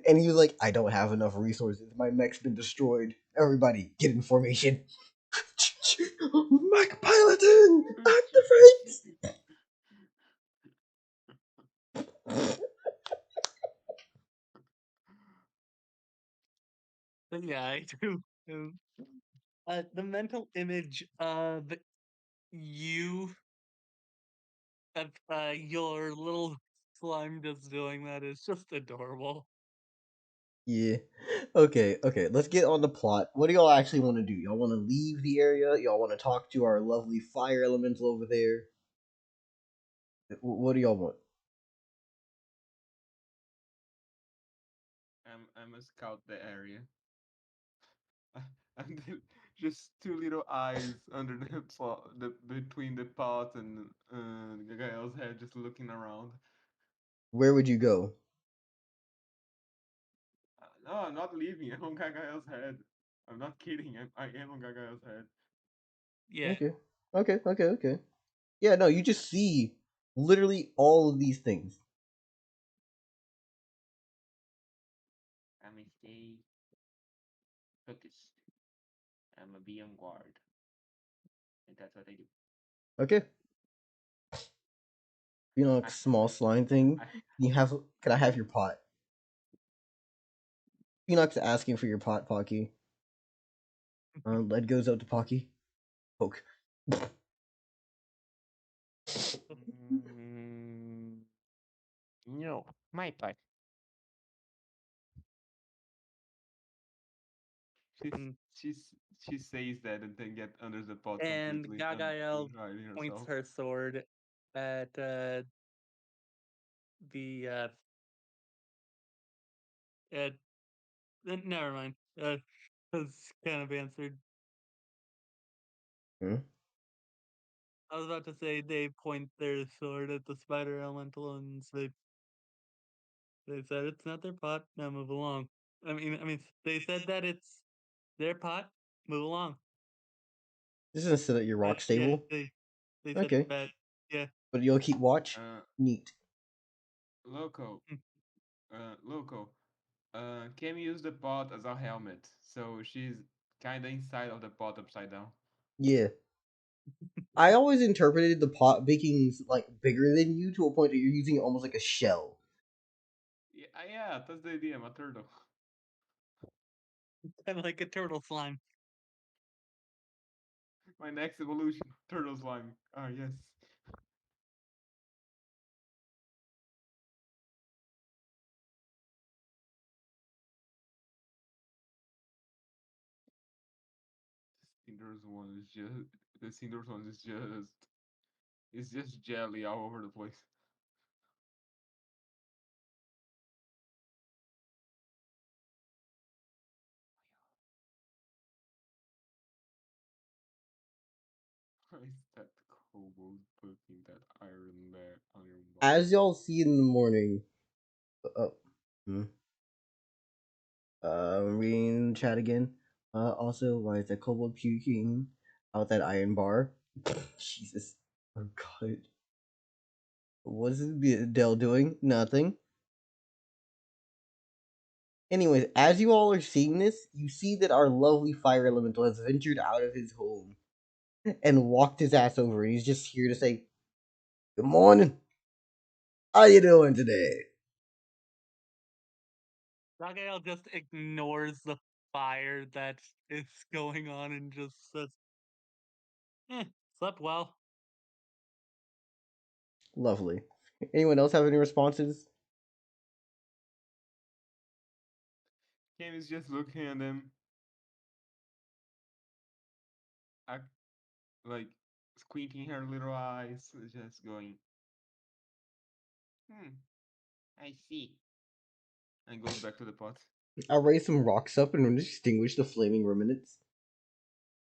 C: And he was like, I don't have enough resources. My mech's been destroyed. Everybody, get in formation. Mech piloting! Activate!
B: But yeah, I do. The mental image of you, of your little slime just doing that is just adorable.
C: Yeah. Okay. Let's get on the plot. What do y'all actually want to do? Y'all want to leave the area? Y'all want to talk to our lovely fire elemental over there? What do y'all want?
E: I'm a scout the area. And just two little eyes under the plot, between the pot and Gagael's head, just looking around.
C: Where would you go?
E: No, I'm not leaving. I'm on Gagael's head. I'm not kidding. I am on Gagael's head.
B: Yeah.
C: Okay. Yeah, no, you just see literally all of these things.
E: I'm a stay focused. I'm a be on guard. And that's what I do.
C: Okay. You know, like
E: I,
C: a small slime thing.
E: I,
C: Can I have your pot? Phoenix asking for your pot, Pocky. Lead goes out to Pocky. Poke.
E: mm, no, my part. She
B: Mm.
E: she's she says that and then get under the pot
B: And
E: completely and
B: Gagael
E: hiding
B: points
E: herself.
B: her sword at the at never mind. Has kind of answered.
C: Hmm?
B: I was about to say they point their sword at the spider elemental and they said it's not their pot. Now move along. I mean, they said that it's their pot. Move along.
C: This is instead at your rock
B: Yeah,
C: stable.
B: they said
C: Okay,
B: bet. Yeah.
C: but you'll keep watch.
E: Uh,
C: Neat.
E: Loco,
B: Hmm.
E: Loco. Cammy used the pot as a helmet, so she's kinda inside of the pot upside down.
C: Yeah. I always interpreted the pot being like bigger than you to a point that you're using it almost like a shell.
E: Yeah, yeah, that's the idea. I'm a turtle.
B: Kind of like a turtle slime.
E: My next evolution, turtle slime. Ah, yes. Cinder's one is just the Cinder's one is just it's just jelly all over the place. Why is that kobold poking that iron bar?
C: As y'all see in the morning, oh, hmm, reading the chat again. Also, why is that kobold puking out that iron bar? Jesus, oh god, what is Dell doing? Nothing. Anyways, as you all are seeing this, you see that our lovely fire elemental has ventured out of his home and walked his ass over. He's just here to say, "Good morning. How you doing today?"
B: Ragael just ignores the fire that is going on and just says, slept well.
C: Lovely. Anyone else have any responses?
E: Cammy's just looking at them, act, like squinting her little eyes, just going, hmm, I see. And goes back to the pot.
C: I'll raise some rocks up and extinguish the flaming remnants.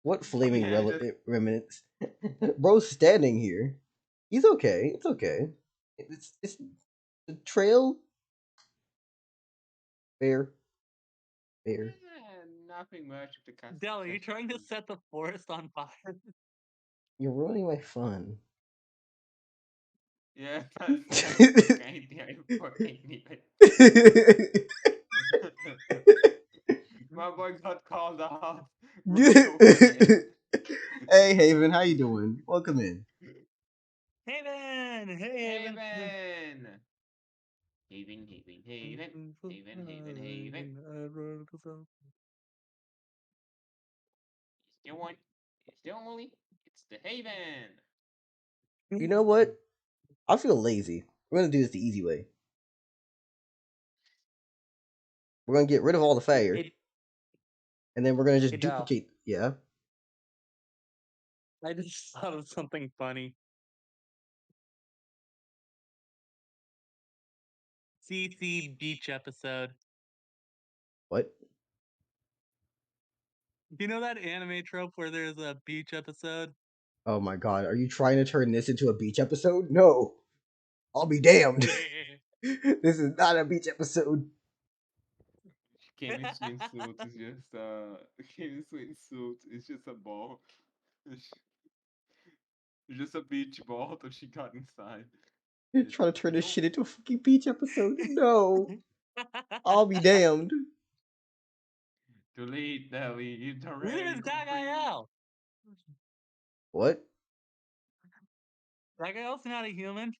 C: What flaming
E: Yeah, just
C: remnants? Bro's standing here. He's okay. It's okay. It's the trail. Fair. Fair.
E: nothing much of the
B: Dell, are you
E: catch
B: trying to set the forest on fire?
C: You're ruining my fun.
E: Yeah, that's the kind of thing I fucking need. My boy got called out right over the edge.
C: Hey Haven, how you doing? Welcome in.
B: Haven! Hey, Haven!
E: Haven! Haven, Haven, Haven. Haven, Haven, Haven. It's the one. It's the only. It's the Haven.
C: You know what? I feel lazy. We're gonna do this the easy way. We're gonna get rid of all the fire,
B: Hey,
C: and then we're gonna just
B: hey, Dell.
C: duplicate. Yeah.
B: I just thought of something funny. CC Beach episode.
C: What?
B: Do you know that anime trope where there's a beach episode?
C: Oh my god, are you trying to turn this into a beach episode? No. I'll be damned. This is not a beach episode.
E: Came in swimsuit is just came in swimsuit is just a ball. It's just a beach ball that she got inside.
C: You're
E: Just,
C: trying to turn this
E: nope.
C: shit into a fucking beach episode. No. I'll be damned.
E: Too late, Nelly. It's
B: His name
E: already
B: is
E: complete.
B: Gagael.
C: What?
B: Gagael's not a human.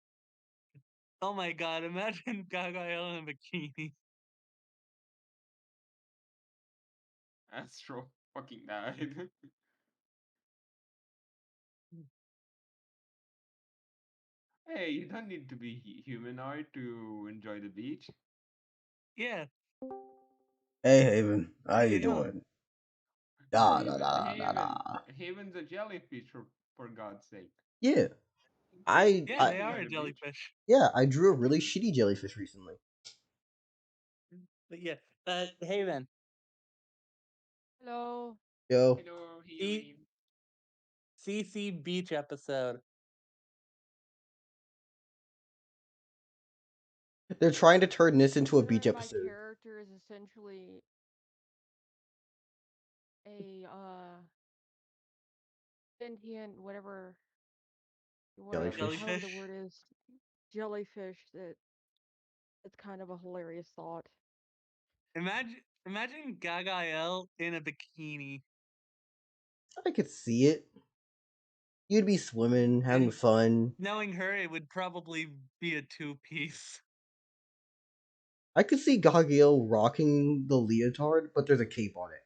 B: Oh my god, imagine Gagael in a bikini.
E: Astro fucking died. Hey, you don't need to be humanoid to enjoy the beach.
B: Yeah,
C: Hey Haven, how you
B: yeah.
C: doing? Da da
E: Haven,
C: da da
E: Haven,
C: da.
E: Haven's a jellyfish for God's sake.
C: Yeah. I
B: Yeah,
C: I
B: they are
E: Enjoy
B: a
E: the beach.
B: jellyfish.
C: yeah, I drew a really shitty jellyfish recently.
B: But yeah, Haven,
D: Hello.
C: Yo.
E: Hello,
B: C-
E: Haven.
B: CC Beach episode.
C: They're trying to turn this into a beach
F: Wherein
C: episode.
F: My character is essentially a sentient whatever
C: Jellyfish.
F: however the
B: Jellyfish.
F: word is, jellyfish. It's kind of a hilarious thought.
B: Imagine Gaga in a bikini.
C: I could see it. You'd be swimming, having
B: And
C: fun.
B: knowing her, it would probably be a two-piece.
C: I could see Gagael rocking the leotard, but there's a cape on it.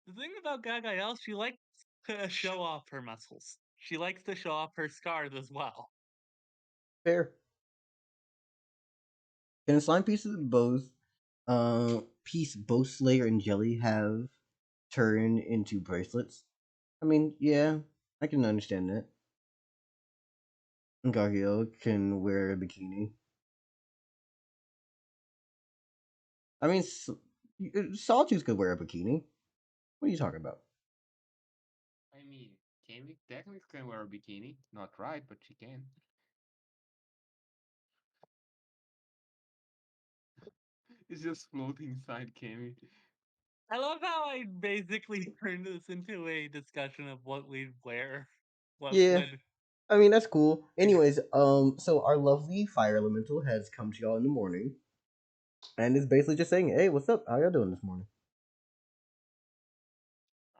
B: The thing about Gaga, she likes to show off her muscles. She likes to show off her scars as well.
C: Fair. Can slime pieces both both Slayer and Jelly have turned into bracelets? I mean, yeah, I can understand that. Gagael can wear a bikini. I mean, Sawtooth could wear a bikini. What are you talking about?
E: I mean, Cammy technically can wear a bikini. Not right, but she can. It's just floating inside Cammy.
B: I love how I basically turned this into a discussion of what we'd wear. What
C: Yeah,
B: would.
C: I mean that's cool. Anyways, so our lovely fire elemental has come to y'all in the morning, and is basically just saying, "Hey, what's up? How y'all doing this morning?"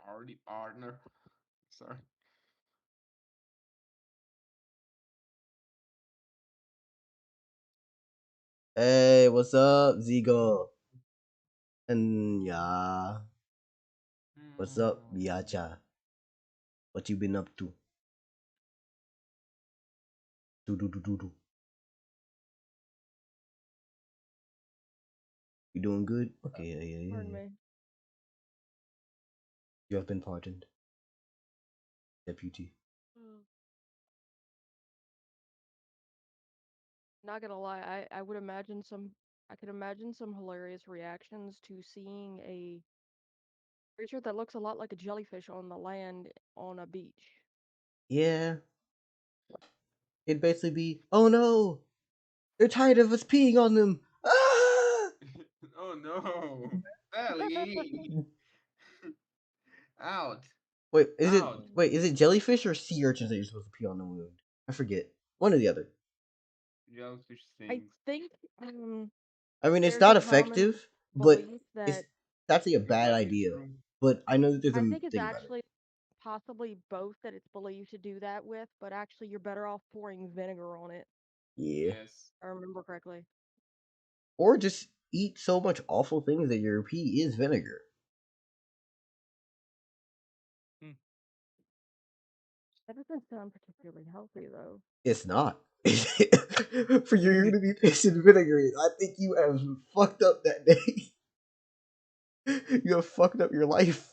E: Already partner. Sorry.
C: Hey, what's up, Zigo? And yeah, what's up, Yacha? What you been up to? Do do do do do. You doing good? Okay, yeah.
F: Pardon me.
C: You have been pardoned, deputy.
F: Not gonna lie, I would imagine some. I could imagine some hilarious reactions to seeing a creature that looks a lot like a jellyfish on the land on a beach.
C: Yeah, it'd basically be, oh no, they're tired of us peeing on them. Ah!
E: Oh no! Ellie! Out!
C: Wait, is it
E: Out!
C: jellyfish or sea urchins that you're supposed to pee on the wound? I forget. One or the other.
E: Jellyfish
F: I
E: stings.
F: think
C: I mean, it's
F: there's a
C: not
F: common
C: effective, but
F: belief
C: it's
F: that
C: actually a
E: It's
C: bad
E: actually
C: idea.
E: true.
C: But I know that there's
F: I
C: a
F: think it's
C: thing about it.
F: actually possibly both that it's believed to do that with, but actually you're better off pouring vinegar on it.
C: Yeah.
E: Yes.
F: If I remember correctly.
C: Or just eat so much awful things that your pee is vinegar.
F: That doesn't sound particularly healthy though.
C: It's not. For you to be pissing vinegar, I think you have fucked up that day. You have fucked up your life.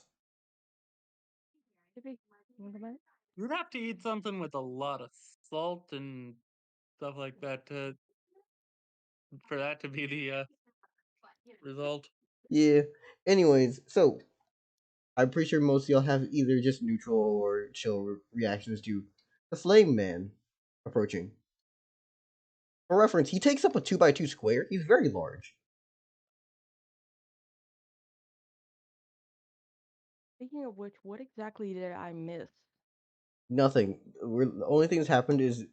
F: Maybe. Wait a minute.
B: You'd have to eat something with a lot of salt and stuff like that for that to be the result.
C: Yeah. Anyways, so I'm pretty sure most of y'all have either just neutral or chill reactions to the Flame Man approaching. For reference, he takes up a 2x2 square. He's very large.
F: Speaking of which, what exactly did I miss?
C: Nothing. The only thing that's happened is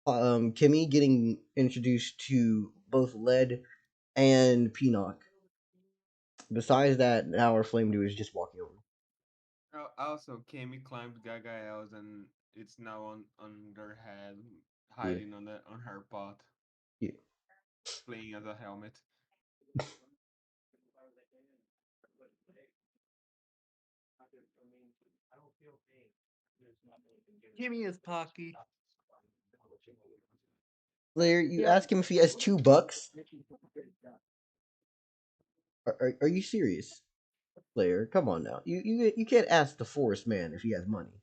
C: Kimmy getting introduced to both Lead and Peanut. Besides that, now our Flame Dude is just walking over.
E: Also, Cammy climbed Gagael's and it's now on their head,
C: Yeah.
E: hiding on her pot,
C: Yeah.
E: playing as a helmet.
B: Gimme his Pocky.
C: Slayer, you
F: Yep.
C: ask him if he has $2. Are you serious? Slayer, come on now. You can't ask the Forest Man if he has money.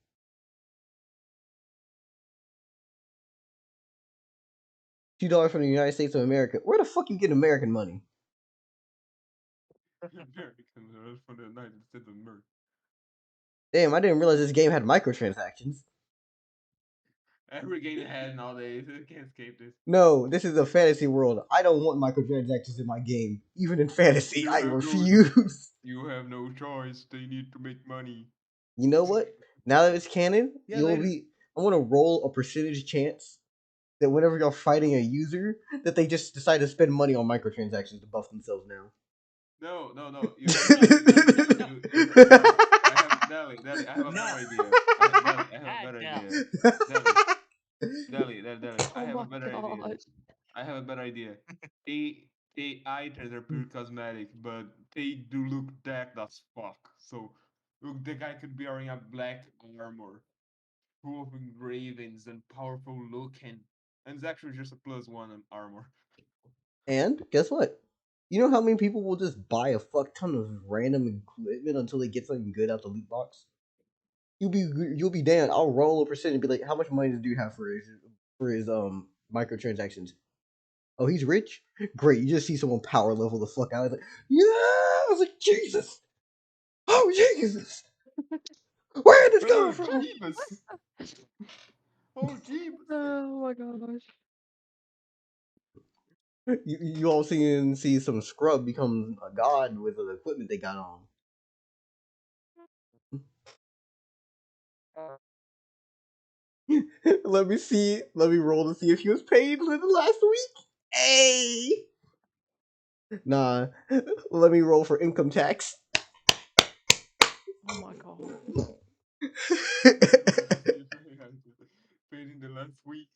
C: $2 from the United States of America. Where the fuck you get American money?
E: Americans are from the United States of America.
C: Damn, I didn't realize this game had microtransactions.
E: Every game has nowadays. You can't escape this.
C: No, this is a fantasy world. I don't want microtransactions in my game. Even in fantasy,
E: You
C: I
E: have no
C: refuse.
E: you have no choice. They need to make money.
C: You know what? Now that it's canon,
B: Yeah,
C: you'll
B: they
C: be. I want to roll a percentage chance that whenever you're fighting a user, that they just decide to spend money on microtransactions to buff themselves now.
E: No. You have Deli. No. I have Deli. I have a
B: no.
E: better idea. Deli. I have a
B: God
E: better
B: no.
E: idea. Deli. Deli. I
F: Oh
E: have a
F: my
E: better idea.
F: gosh.
E: I have a better idea. They items are pure cosmetic, but they do look decked as fuck. So look, the guy could be wearing a black armor, full of engravings and powerful looking, and it's actually just a +1 on armor.
C: And guess what? You know how many people will just buy a fuck ton of random equipment until they get something good out the loot box? You'll be damned. I'll roll a percentage and be like, how much money does dude have for his microtransactions? Oh, he's rich? Great. You just see someone power level the fuck out. It's like, yeah! I was like, Jesus! Oh, Jesus! Where did this come
E: Oh,
C: from?
E: Jeebus! Oh, Jeebus!
F: Oh my gosh.
C: You all see some scrub become a god with the equipment they got on. Let me see. Let me roll to see if he was paid last week. Hey! Nah. Let me roll for income tax.
F: Oh my god.
E: Paid in the last week.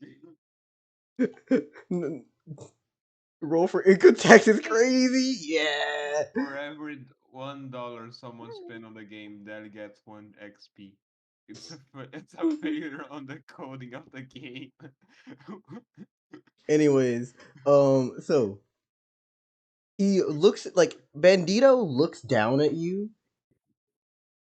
C: Roll for income tax is crazy. Yeah.
E: For every $1 someone spent on the game, that gets 1 XP. It's a failure on the coding of the game.
C: Anyways, so he looks like Bandito looks down at you,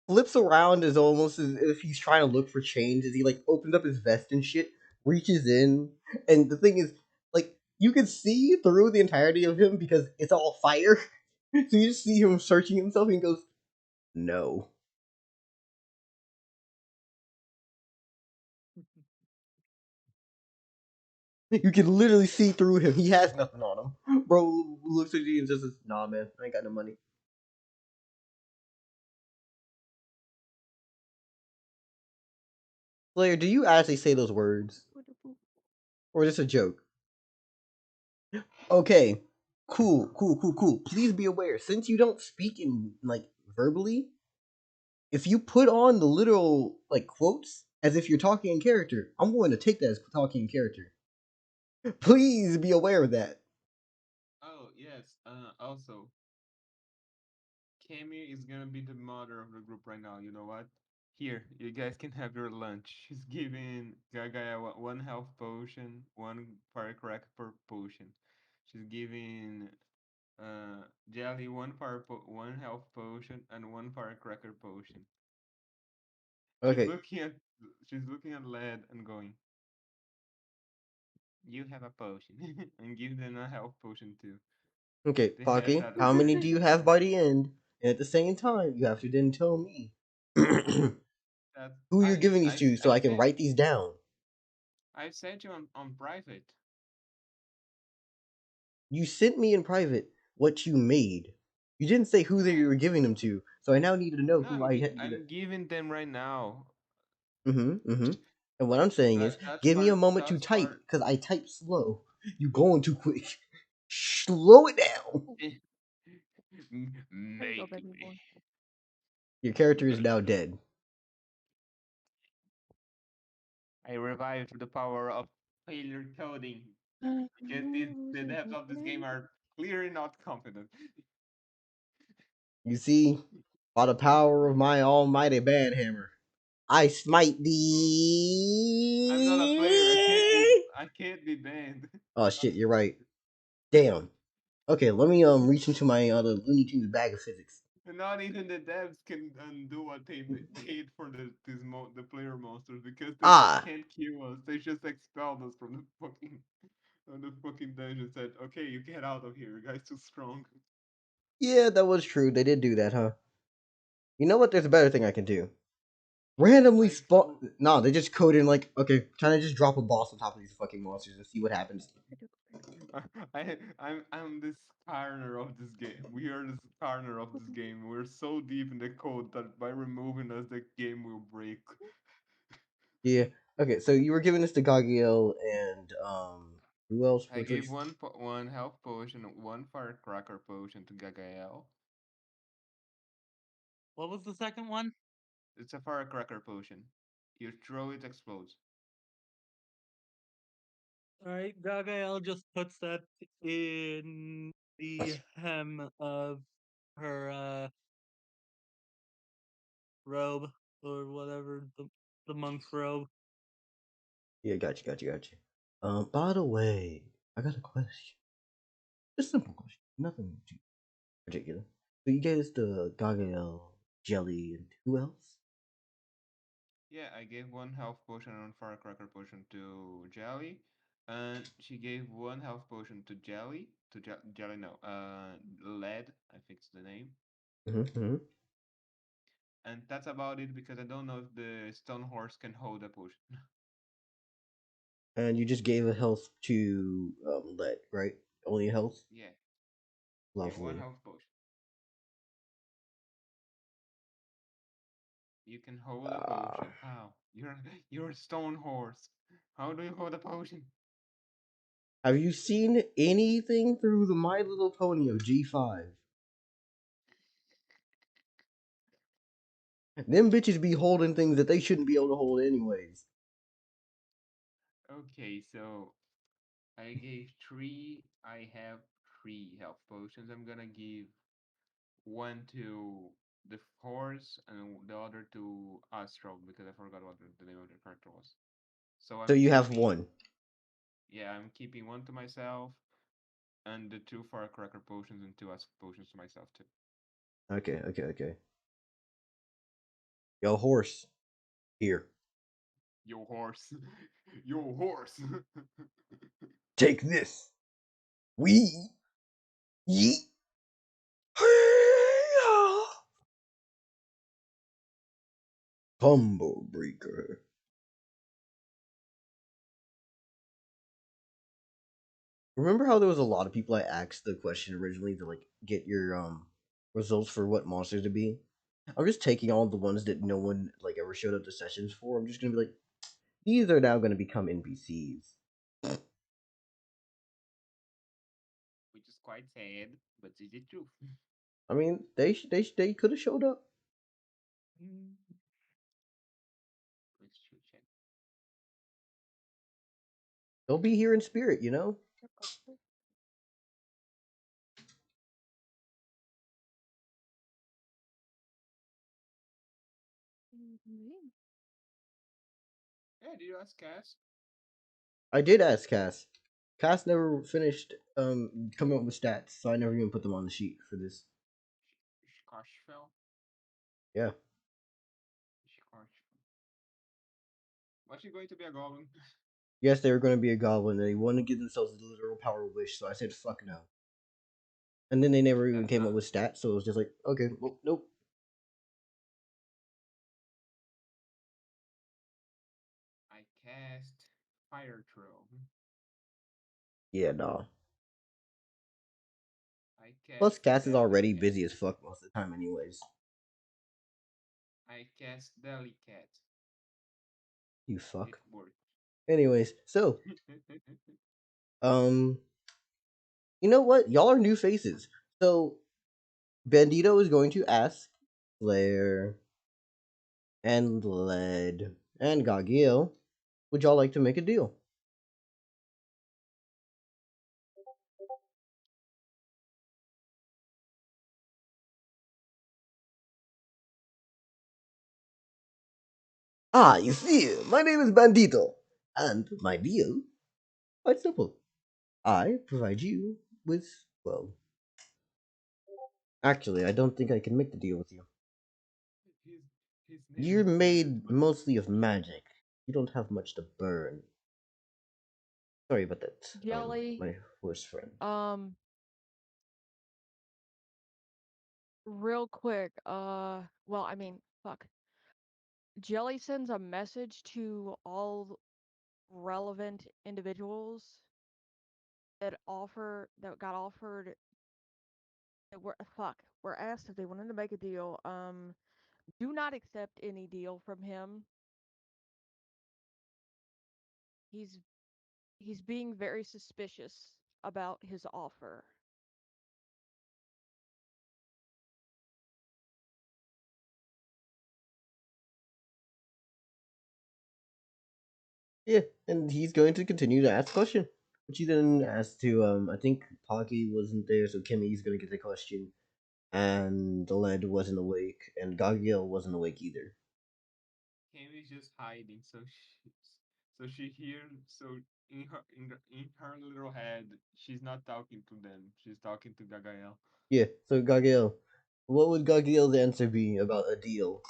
C: flips around as almost as if he's trying to look for change as he like opens up his vest and shit, reaches in, and the thing is, like, you can see through the entirety of him because it's all fire. So you just see him searching himself and he goes, no. You can literally see through him. He has nothing on him. Bro looks at you and just says, nah man, I ain't got no money. Slayer, do you actually say those words? Or is this a joke? Okay. Cool. Please be aware, since you don't speak in like verbally, if you put on the literal like quotes as if you're talking in character, I'm going to take that as talking in character. Please be aware of that.
E: Oh, yes. Also, Cammy is gonna be the mother of the group right now. You know what? Here, you guys can have your lunch. She's giving Gaga one health potion, one firecracker potion. She's giving Jelly one health potion and one firecracker potion. She's
C: Okay.
E: looking at she's looking at Led and going, "You have a potion," and give them a health potion too.
C: Okay,
E: They had
C: Pocky,
E: that
C: how many do
E: agreement.
C: you have by the end? And at the same time, you have to then tell me
E: That
C: who you're giving these to so I can write these down.
E: I sent you on private.
C: You sent me in private what you made. You didn't say who they were giving them to, so I now need to know
E: No,
C: who I need to.
E: I'm giving them right now.
C: Mm-hmm. And what I'm saying is,
E: That's
C: give me a
E: part.
C: moment to
E: That's
C: type,
E: part.
C: because I type slow. You going too quick. Slow it down.
F: There you go,
E: Make
F: baby
E: me.
F: boy.
C: Your character is now dead.
E: I revived the power of failure coding because the devs of this game are clearly not confident.
C: You see, by the power of my almighty banhammer, I smite
E: I'm not a player.
C: thee.
E: I can't be banned.
C: Oh shit, you're right. Damn. Okay, let me reach into my other Looney Tunes bag of physics.
E: Not even the devs can undo what they paid for the player monsters because they just
C: Ah,
E: can't kill us. They just expelled us from the fucking dungeon. Said, okay, you get out of here. You guys too strong.
C: Yeah, that was true. They did do that, huh? You know what? There's a better thing I can do. Randomly
E: Like
C: spawn. No, they just code in like, okay, can I just drop a boss on top of these fucking monsters and see what happens?
E: I'm this partner of this game. We are this partner of this game. We're so deep in the code that by removing us, the game will break.
C: Yeah. Okay, so you were giving this to Gagiel and who else?
E: I
C: Which
E: gave
C: was
E: one health potion, one firecracker potion to Gagael.
B: What was the second one?
E: It's a firecracker potion. You throw it, explodes.
B: Alright, Gagael just puts that in the hem of her robe or whatever, the monk's robe.
C: yeah, got you. By the way, I got a question. Just a simple question, nothing too particular. So you gave this to Gagiel, Jelly, and who else?
E: Yeah, I gave one health potion and one firecracker potion to Jelly, and she gave one health potion to Jelly. To Jelly, no, Lead, I think it's the name.
C: Mm-hmm.
E: And that's about it because I don't know if the stone horse can hold a potion.
C: And you just gave a health to Let, right? Only a health?
E: Yeah, yeah, one
C: Lovely.
E: health potion. You can hold a
C: Ah.
E: potion. How? You're a stone horse. How do you hold a potion?
C: Have you seen anything through the My Little Pony of G5? Them bitches be holding things that they shouldn't be able to hold anyways.
E: Okay, so I gave three. I have three health potions. I'm gonna give one to the horse and the other to Astro because I forgot what the name of the character was. So
C: So
E: I'm
C: you have
E: keeping,
C: one.
E: yeah, I'm keeping one to myself and the two firecracker potions and two acid potions to myself too.
C: Okay. Yo, horse. Here.
E: Yo horse, yo horse.
C: Take this. We yeet. Combo breaker. Remember how there was a lot of people I asked the question originally to like get your results for what monsters to be? I'm just taking all the ones that no one like ever showed up to sessions for. I'm just gonna be like, these are now gonna become NPCs.
E: Which is quite sad, but is the truth.
C: I mean, they could have showed up.
E: Let's check.
C: They'll be here in spirit, you know.
E: Yeah, did you ask Cass?
C: I did ask Cass. Cass never finished coming up with stats, so I never even put them on the sheet for this.
E: Shkashfell?
C: Yeah.
E: Shkashfell. Was she going to be a goblin?
C: Yes, they were going to be a goblin. And they wanted to give themselves a literal power wish, so I said fuck no. And then they never even
E: That's
C: came up
E: not.
C: with stats, so it was just like, okay, well, nope.
E: I cast Fire Throw.
C: Yeah, no.
E: I
C: Plus,
E: cast
C: Cass is already
E: Delicate.
C: busy as fuck most of the time, anyways.
E: I cast Delicate.
C: You
E: It
C: fuck.
E: worked.
C: Anyways, so um, you know what? Y'all are new faces. So Bandito is going to ask Slayer and Led and Gagiel, would y'all like to make a deal? Ah, you see, my name is Bandito, and my deal, quite simple. I provide you with, well, actually, I don't think I can make the deal with you.
E: his, his name
C: You're
E: is weird,
C: made
E: but
C: mostly of magic. You don't have much to burn. Sorry about that,
F: Jelly,
C: my horse friend.
F: um, Real quick, well, I mean, fuck. Jelly sends a message to all relevant individuals that got offered that were asked if they wanted to make a deal. Do not accept any deal from him. He's he's being very suspicious about his offer.
C: Yeah, and he's going to continue to ask question, which he then asked to. I think Pocky wasn't there, so Kimmy's going to get the question, and the lead wasn't awake, and Gagiel wasn't awake either.
E: Cammy's just hiding, so she hears. So in her little head, she's not talking to them. She's talking to Gagael.
C: Yeah, so Gagiel, what would Gagiel's answer be about a deal?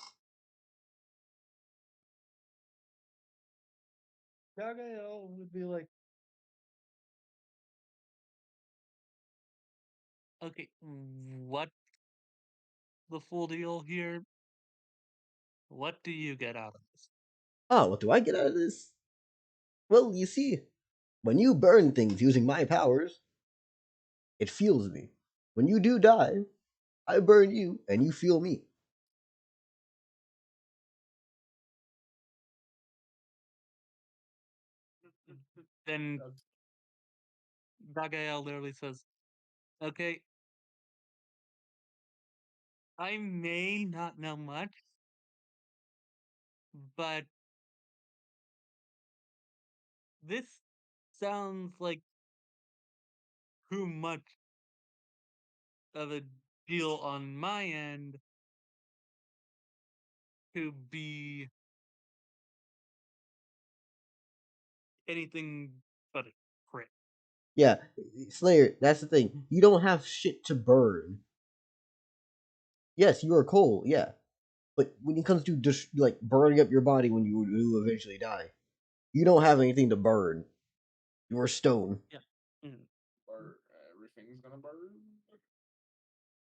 B: Gagael would be like, okay, what the full deal here? What do you get out of this?
C: Ah, what do I get out of this? Well, you see, when you burn things using my powers, it fuels me. When you do die, I burn you, and you feel me.
B: Then
E: That's
B: Gagael literally says, okay, I may not know much, but this sounds like too much of a deal on my end to be anything but a crit.
C: Yeah, Slayer, that's the thing. You don't have shit to burn. Yes, you are coal, yeah. But when it comes to just like burning up your body when you eventually die, you don't have anything to burn. You're stone.
B: Yeah. Mm.
E: everything's gonna burn.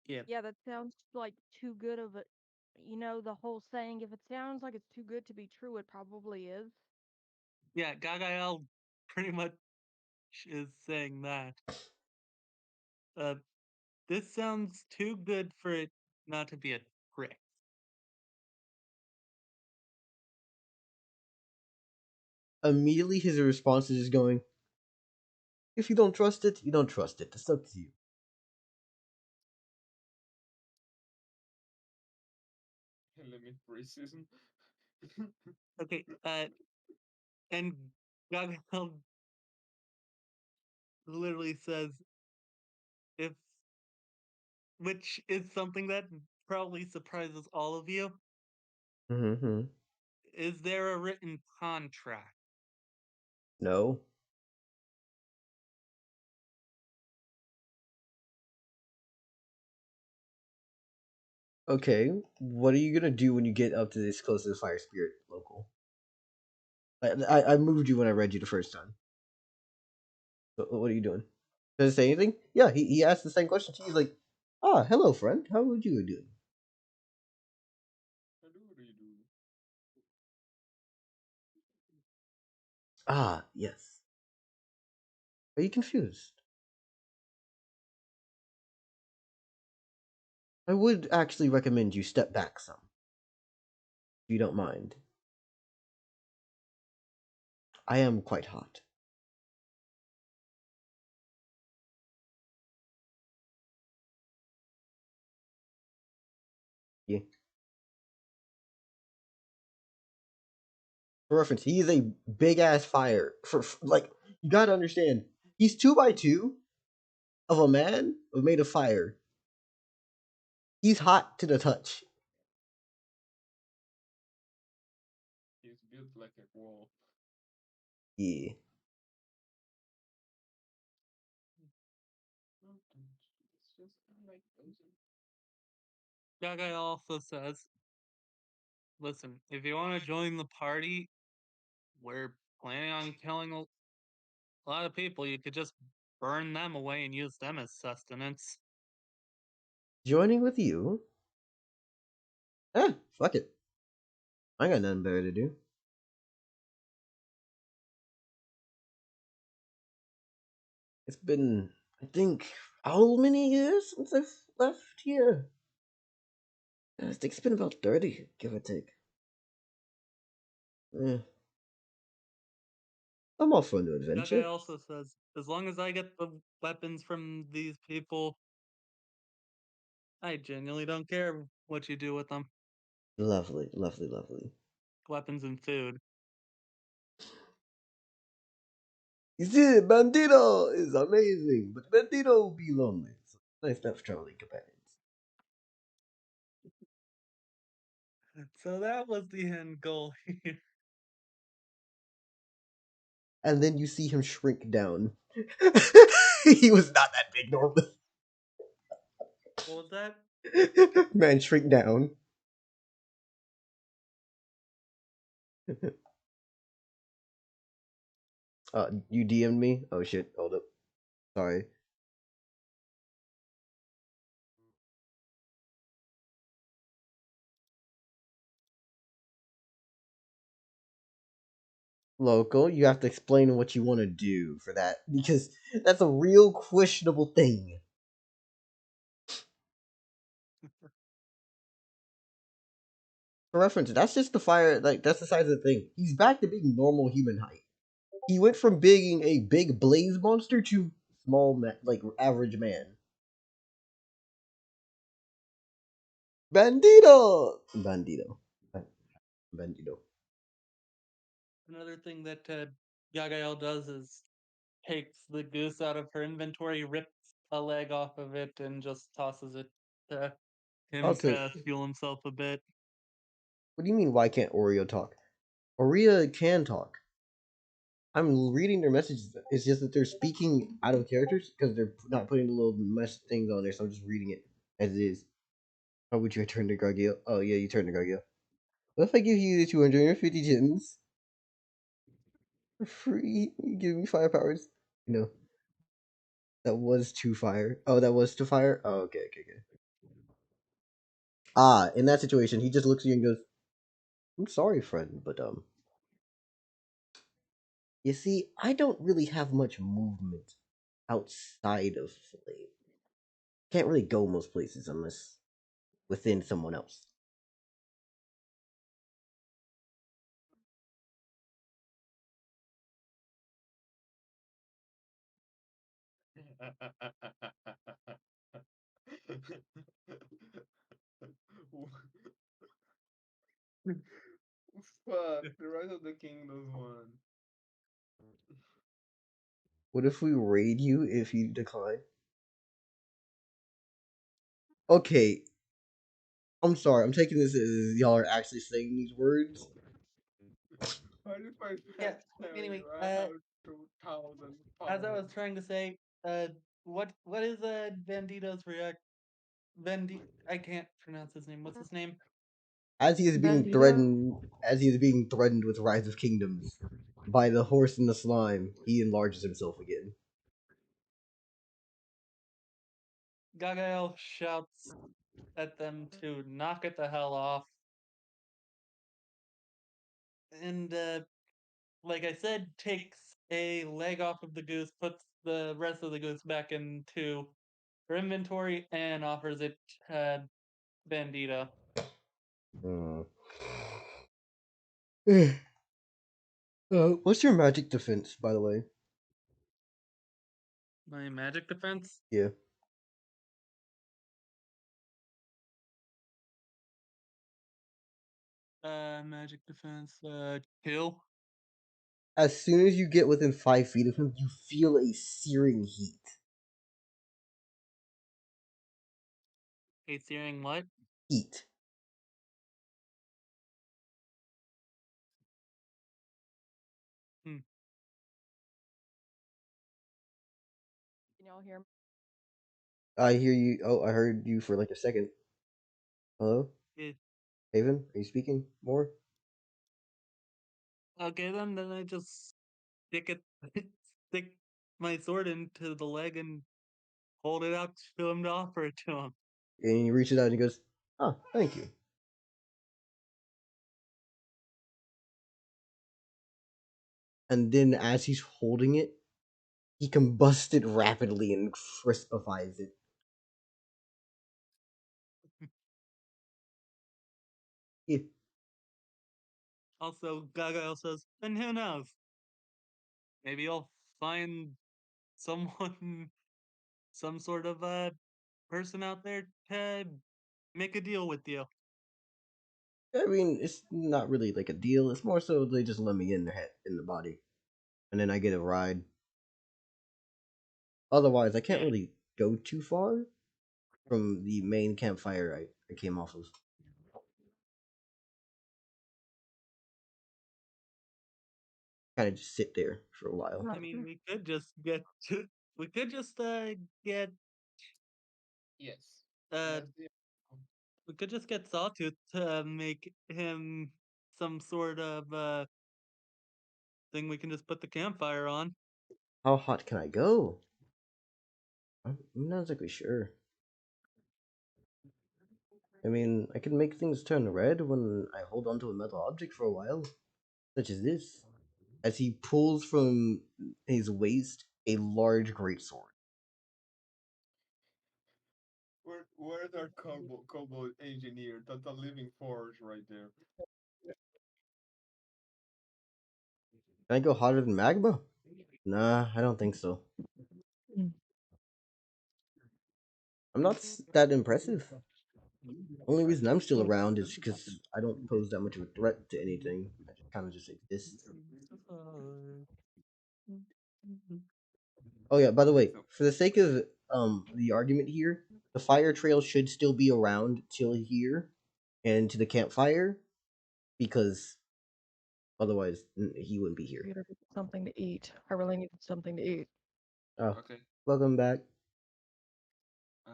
B: Yeah.
F: Yeah, that sounds like too good of a, the whole saying, if it sounds like it's too good to be true, it probably is.
B: Yeah, Gagael pretty much is saying that. Uh, this sounds too good for it not to be a trick.
C: Immediately, his response is just going, "If you don't trust it, you don't trust it. It's up to you."
E: Limit racism.
B: Okay, and Gagael literally says, if, which is something that probably surprises all of you,
C: Mm-hmm.
B: is there a written contract?
C: No. Okay. What are you gonna do when you get up to this close to the fire spirit local? I moved you when I read you the first time. So what are you doing? Does it say anything? Yeah, he asked the same question to you. He's like, "Ah, hello, friend. How would you do?"
E: What do you do?
C: Ah, yes. Are you confused? I would actually recommend you step back some, if you don't mind. I am quite hot. Yeah. For reference, he is a big ass fire. Like you gotta understand, he's 2x2 of a man made of fire. He's hot to the touch.
E: He's built like a wall.
C: Yeah.
E: It's just like those.
B: Gagai also says, listen, if you want to join the party, we're planning on killing a lot of people. You could just burn them away and use them as sustenance.
C: Joining with you? Eh, fuck it. I got nothing better to do. It's been, I think, how many years since I've left here? I think it's been about 30, give or take. Yeah. I'm off for a new
B: That guy
C: adventure.
B: also says, as long as I get the weapons from these people, I genuinely don't care what you do with them.
C: Lovely, lovely, lovely.
B: Weapons and food.
C: You see, Bandito is amazing, but Bandito will be lonely. So nice to have traveling companions.
B: So that was the end goal here.
C: And then you see him shrink down. He was not that big normally.
B: What was that?
C: Man, shrink down. You DM'd me? Oh shit, hold up. Sorry. Local, you have to explain what you want to do for that because that's a real questionable thing. For reference, that's just the fire. Like that's the size of the thing. He's back to being normal human height. He went from being a big blaze monster to small, like average man. Bandito, bandito, bandito.
B: Another thing that Yagael does is takes the goose out of her inventory, rips a leg off of it, and just tosses it to him
C: Also,
B: to fuel himself a bit.
C: what do you mean? Why can't Oreo talk? Oreo can talk. I'm reading their messages. It's just that they're speaking out of characters because they're not putting the little mesh things on there. So I'm just reading it as it is. How would you turn to Gargiel? Oh yeah, you turn to Gargiel. What if I give you the 250 gems for free? You give me fire powers. No, that was two fire. Oh, that was two fire. Oh, okay, okay, okay. Ah, in that situation, he just looks at you and goes, "I'm sorry, friend, but you see, I don't really have much movement outside of Flame. Can't really go most places unless within someone else."
E: Fuck, the Rise of the Kingdoms one.
C: What if we raid you if you decline? Okay, I'm sorry. I'm taking this as y'all are actually saying these words.
E: What if I
B: Yeah.
E: tell you
B: Anyway,
E: I have 2,000
B: as I
E: pounds?
B: was trying to say, what is Bandito's react? I can't pronounce his name. What's his name?
C: As he is being
F: Bandito?
C: threatened, as he is being threatened with Rise of Kingdoms by the horse and the slime, he enlarges himself again.
B: Gagael shouts at them to knock it the hell off, and like I said, takes a leg off of the goose, puts the rest of the goose back into her inventory, and offers it to Bandito.
C: Hmm. What's your magic defense, by the way?
B: My magic defense?
C: Yeah.
B: Magic defense, kill.
C: As soon as you get within 5 feet of him, you feel a searing heat.
B: A searing what?
C: Heat.
B: Hmm.
F: Can y'all hear me?
C: I hear you. Oh, I heard you for like a second. Hello,
B: Yeah.
C: Haven. Are you speaking more?
B: Okay, then I just stick it, stick my sword into the leg and hold it out to him to offer it to him.
C: And he reaches out and he goes, "Oh, thank you." And then as he's holding it, he combusts it rapidly and crispifies it. Yeah.
B: Also, Gaga says, and who knows? Maybe you'll find someone, some sort of person out there to make a deal with you.
C: I mean, it's not really like a deal. It's more so they just let me in the head, in the body, and then I get a ride. Otherwise, I can't
B: Yeah.
C: really go too far from the main campfire I came off of. Kind of just sit there for a while.
B: I mean, we could just get to, we could just get
E: Yes.
B: uh
E: That's the
B: we could just get Sawtooth to make him some sort of thing we can just put the campfire on.
C: How hot can I go? I'm not exactly sure. I mean, I can make things turn red when I hold onto a metal object for a while, such as this. As he pulls from his waist a large greatsword.
E: where's our cobalt engineer? That's a living forge right there.
C: Can I go hotter than magma? Nah, I don't think so. I'm not that impressive. Only reason I'm still around is because I don't pose that much of a threat to anything. I just kind of just exist. Oh yeah, by the way,
E: So
C: for the sake of the argument here, the fire trail should still be around till here and to the campfire because otherwise he wouldn't be here.
F: Computer, get something to eat. I really need something to eat.
C: Oh,
E: okay.
C: welcome back.
E: Uh,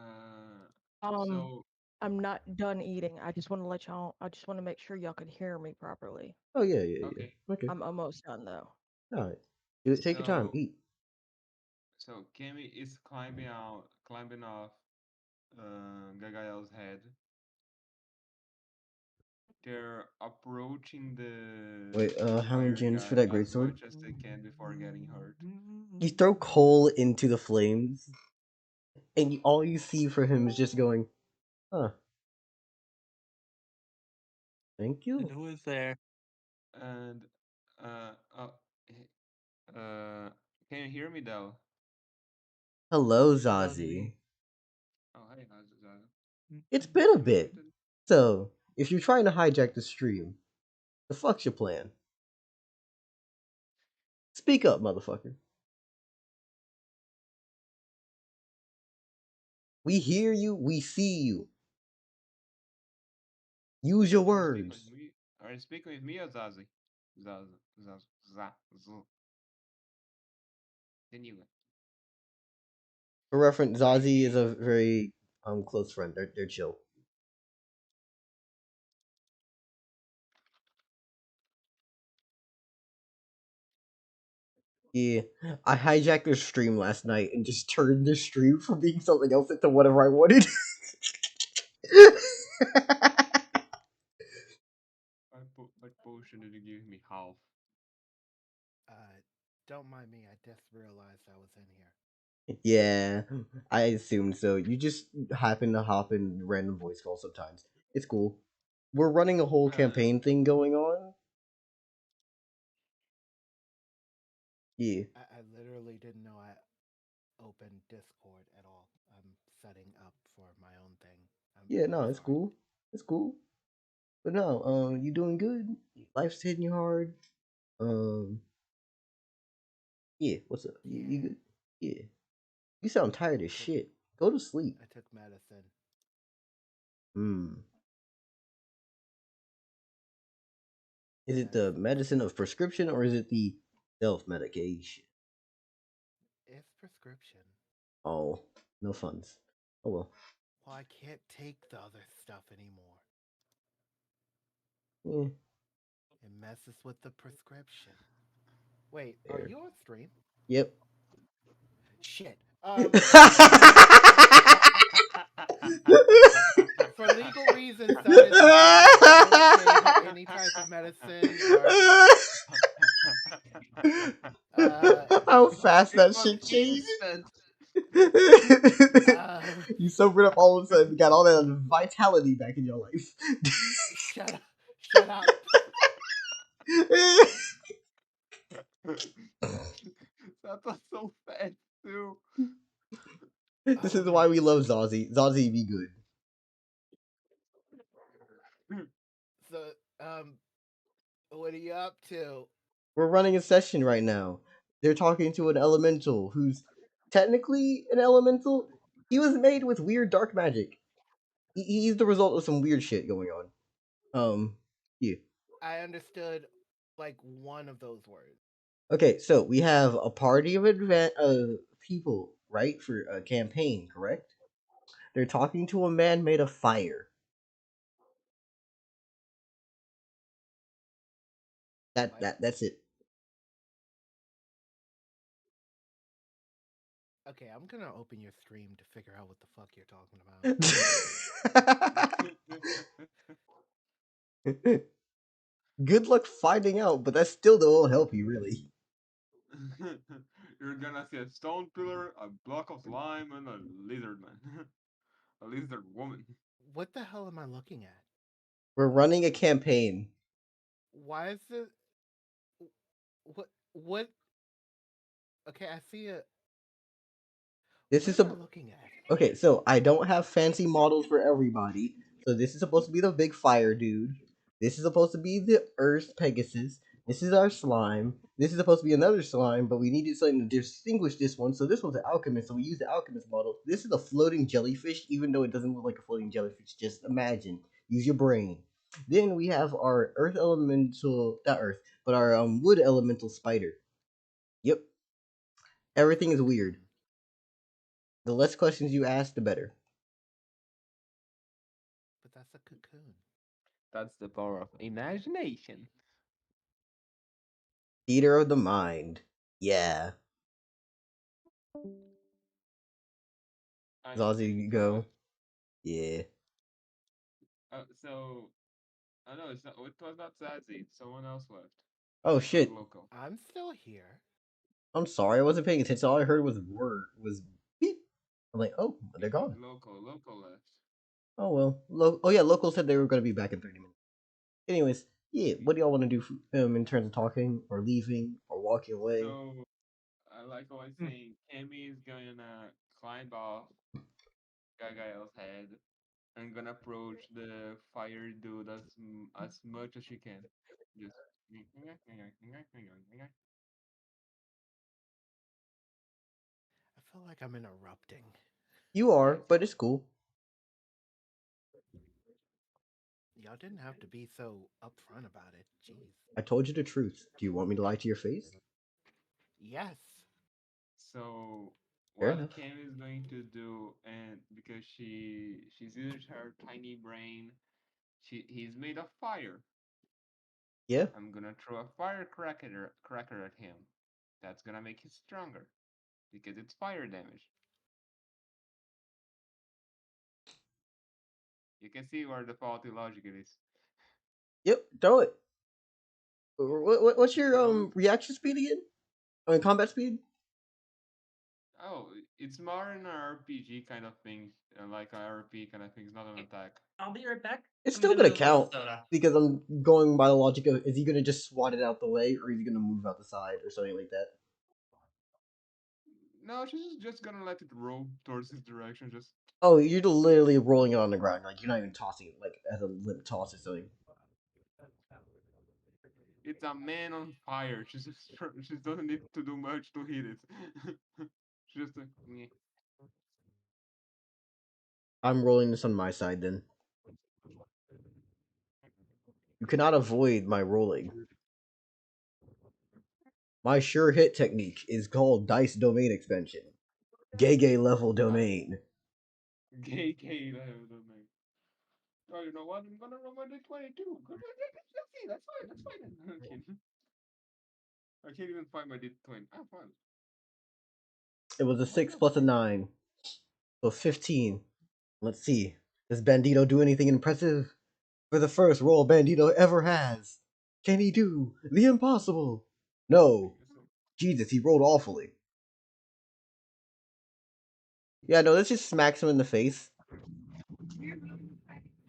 F: Um,
E: so
F: I'm not done eating. I just want to let y'all. I just want to make sure y'all can hear me properly.
C: Oh yeah, yeah,
E: okay.
C: yeah. Okay.
F: I'm almost done though.
C: All right. Do it. Take your time.
E: So
C: Eat.
E: so Kemi is climbing off Gagael's head. They're approaching
C: Wait.
E: the
C: How many
E: fire
C: gens for
E: guy
C: that
E: as
C: greatsword?
E: much as they can before getting hurt.
C: You throw coal into the flames, and all you see for him is just going, "Huh. Thank
B: And
C: you.
B: who is there?
E: And uh, uh, h- can you hear me though?
C: Hello,
B: Zazie.
C: Zazie.
E: Oh, hey, how's it going?
C: It's been a
E: You
C: bit.
E: muted?
C: So, if you're trying to hijack the stream, the fuck's your plan? Speak up, motherfucker. We hear you. We see you. Use your
E: Are you speaking with
C: words.
E: me? Are you speaking with me or Zazie? Zaz, Zaz, Zaz, Zaz. Continue.
C: For reference,
E: I
C: Zazie is
E: hear.
C: a very close friend. They're chill. Yeah, I hijacked their stream last night and just turned their stream from being something else into whatever I wanted.
E: What potion did you give me? Half.
A: Don't mind me. I just realized I was in here.
C: Yeah, I assumed so. You just happen to hop in random voice calls sometimes. It's cool. We're running a whole
E: Uh,
C: campaign thing going on. Yeah,
A: I literally didn't know I opened Discord at all. I'm setting up for my own thing.
C: yeah,
A: I'm
C: no, it's
A: sorry.
C: cool. It's cool. But no, you doing good? Life's hitting you hard. Um, yeah, what's up? You
A: Yeah,
C: good? Yeah. You sound tired
A: I
C: as
A: took
C: shit. Go to sleep.
A: I took medicine.
C: Hmm. Is it the
A: Medicine's
C: medicine of prescription or is it the self medication?
A: it's prescription.
C: Oh, no funds. Oh well.
A: Well, I can't take the other stuff anymore.
C: Yeah,
A: It messes with the prescription. Wait, are
C: fair.
A: you on stream?
C: Yep.
A: Shit.
G: For legal reasons, that is not okay for any type of medicine or
C: How fast
E: It
C: that
E: was
C: shit changed.
E: instant.
G: um,
C: You sobered up all of a sudden, got all that vitality back in your life.
G: shut up, shut up.
E: That was so fast too.
C: This is why we love Zazie. Zazie be good.
G: So, what are you up to?
C: We're running a session right now. They're talking to an elemental who's technically an elemental. He was made with weird dark magic. He's the result of some weird shit going on. Yeah.
G: I understood like one of those words.
C: Okay, so we have a party of people, right, for a campaign, correct? They're talking to a man made of fire.
G: What?
C: That's it.
G: Okay, I'm gonna open your stream to figure out what the fuck you're talking about.
C: Good luck finding out, but that still won't help you really.
E: You're gonna see a stone pillar, a block of slime, and a lizard man. A lizard woman.
G: What the hell am I looking at?
C: We're running a campaign.
G: Why is it? What? What? Okay, I see a.
C: This
G: What
C: is
G: am I
C: a
G: looking at?
C: Okay, so I don't have fancy models for everybody. So this is supposed to be the big fire dude. This is supposed to be the Earth Pegasus. This is our slime. This is supposed to be another slime, but we needed something to distinguish this one. So this one's an alchemist, so we use the alchemist model. This is a floating jellyfish, even though it doesn't look like a floating jellyfish. Just imagine. Use your brain. Then we have our Earth elemental, not Earth, but our wood elemental spider. Yep, everything is weird. The less questions you ask, the better.
G: But that's a cocoon.
E: That's the power of imagination.
C: Theater of the mind. Yeah.
E: I know.
C: Zazie, you
E: So what?
C: go. Yeah.
E: So I know it's not. It was not Zazie. Someone else left.
C: Oh
E: It was
C: shit.
E: local.
G: I'm still here.
C: I'm sorry, I wasn't paying attention. All I heard was beep. I'm like, oh, they're gone.
E: Local left.
C: Oh well. Oh yeah, local said they were gonna be back in 30 minutes. Anyways, yeah. What do y'all want to do in terms of talking or leaving or walking away?
E: So like I was saying, Cammy is gonna climb off Gagael's head and gonna approach the fire dude as much as she can. Just
G: I feel like I'm interrupting.
C: You are,
E: yes.
C: but it's cool.
G: Y'all didn't have to be so upfront about it. Jeez.
C: I told you the truth. Do you want me to lie to your face?
G: Yes.
E: So
C: Fair
E: what
C: enough.
E: Cam is going to do, and because she's used her tiny brain, he's made of fire.
C: Yeah.
E: I'm gonna throw a firecracker at him. That's gonna make it stronger because it's fire damage. You can see where the faulty logic is.
C: Yep. Throw it. What's your
E: Throw it.
C: reaction speed again? I mean, combat speed.
E: Oh, it's more an RPG kind of thing, like an RP kind of thing. It's not an attack.
B: I'll be right back.
C: It's
B: I'm
C: still
B: gonna
C: gonna
B: get a
C: count
B: soda.
C: because I'm going by the logic of is he gonna just swat it out the way or is he gonna move out the side or something like that?
E: No, she's just gonna let it roll towards his direction. Just
C: Oh, you're literally rolling it on the ground, like you're not even tossing it like as a limp toss or something.
E: it's a man on fire. She doesn't need to do much to hit it. She just meh.
C: I'm rolling this on my side then. You cannot avoid my rolling. My sure hit technique is called Dice Domain Expansion. Gay level domain.
E: Gay level domain. Oh, you know what? I'm gonna roll my d20 too. Let's see. That's fine. That's fine. I'm kidding. I can't even find my d20. Ah, fine.
C: It was a 6 plus a 9. So 15. Let's see. Does Bandito do anything impressive? For the first role Bandito ever has. Can he do the impossible? No. Jesus, he rolled awfully. Yeah, no, this just smacks him in the face.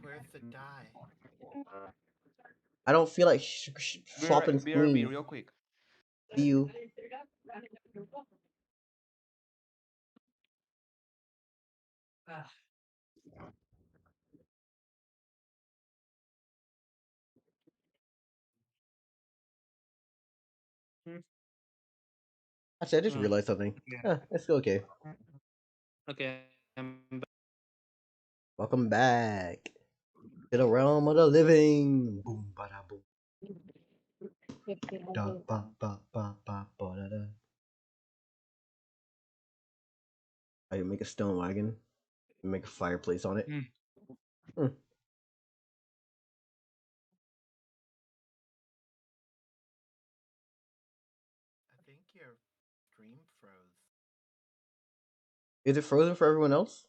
G: Where's the die?
C: I don't feel like swapping
E: BRB,
C: screens.
E: real quick.
C: See you. Actually, I just
B: Oh,
C: realized something.
B: okay.
C: It's still okay.
B: Okay. I'm back.
C: Welcome back to the realm of the living. Boom, ba da boom. Da ba ba ba ba ba da da. I make a stone wagon. Make a fireplace on it.
B: Mm.
C: Hmm.
G: I think your stream froze.
C: Is it frozen for everyone else?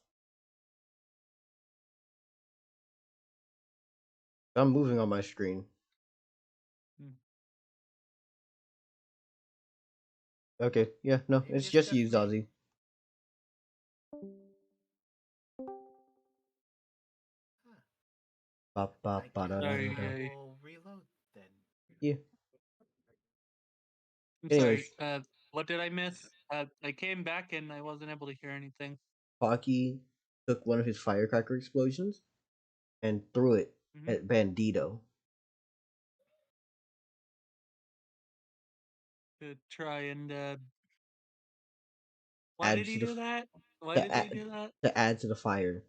C: I'm moving on my screen.
B: Mm.
C: Okay, yeah, no,
G: Maybe
C: it's
G: it's
C: just
G: just
C: you,
G: me.
C: Zazie.
G: Huh.
C: Ba ba
G: I
C: ba
G: guess
C: da da da
B: Sorry,
C: da.
G: I
B: I,
G: will reload then.
C: Yeah.
B: I'm sorry.
C: Anyways,
B: What did I miss? I came back and I wasn't able to hear anything.
C: Pocky took one of his firecracker explosions and threw it
B: Mm-hmm.
C: at Bandito.
B: To try and why
C: Add
B: did
C: to
B: he
C: the
B: do that? Why
C: to
B: did they
C: add,
B: do that?
C: to add to the fire.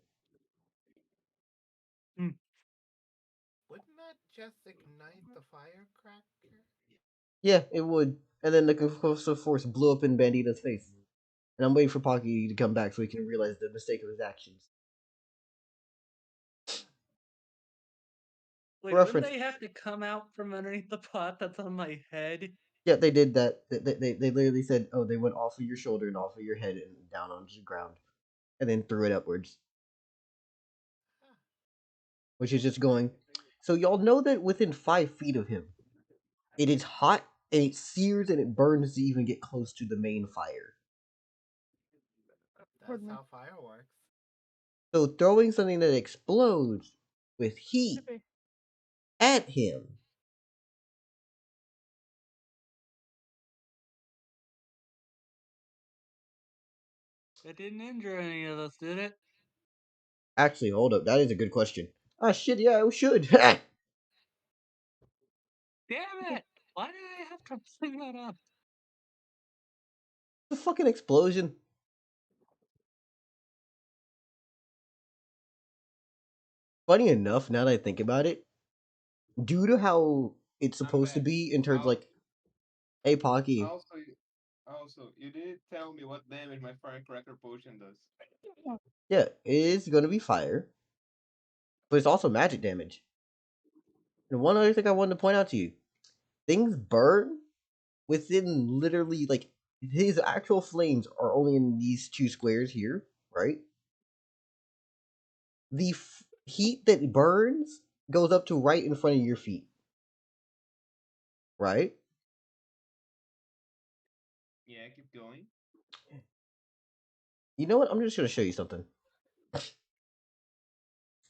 B: Mm.
G: Wouldn't that just ignite the firecracker?
C: Yeah, it would. And then the concussive force blew up in Bandito's face. And I'm waiting for Pocky to come back so he can realize the mistake of his actions. For
B: Wait, wouldn't
C: reference,
B: they have to come out from underneath the pot that's on my head?
C: yeah, they did that. They literally said, "Oh, they went off of your shoulder and off of your head and down onto the ground, and then threw it upwards,"
G: Huh.
C: which is just going. So y'all know that within 5 feet of him, it is hot and it sears and it burns to even get close to the main fire.
G: That's how fire works.
C: So throwing something that explodes with heat at him.
B: It didn't injure any of us, did it?
C: Actually, hold up. That is a good question. Ah, shit. Yeah, it should. The
B: Damn it! Why did I have to bring that up?
C: fucking explosion. Funny enough, now that I think about it, due to how it's
E: I'm
C: supposed to
E: back.
C: be in terms like, hey, Pocky,
E: Also, you didn't tell me what damage my firecracker potion does.
C: yeah, it is going to be fire, but it's also magic damage. And one other thing I wanted to point out to you, things burn within literally, like, his actual flames are only in these two squares here, right? The heat that burns goes up to right in front of your feet, right?
E: Yeah, keep going.
C: You know what? I'm just going to show you something.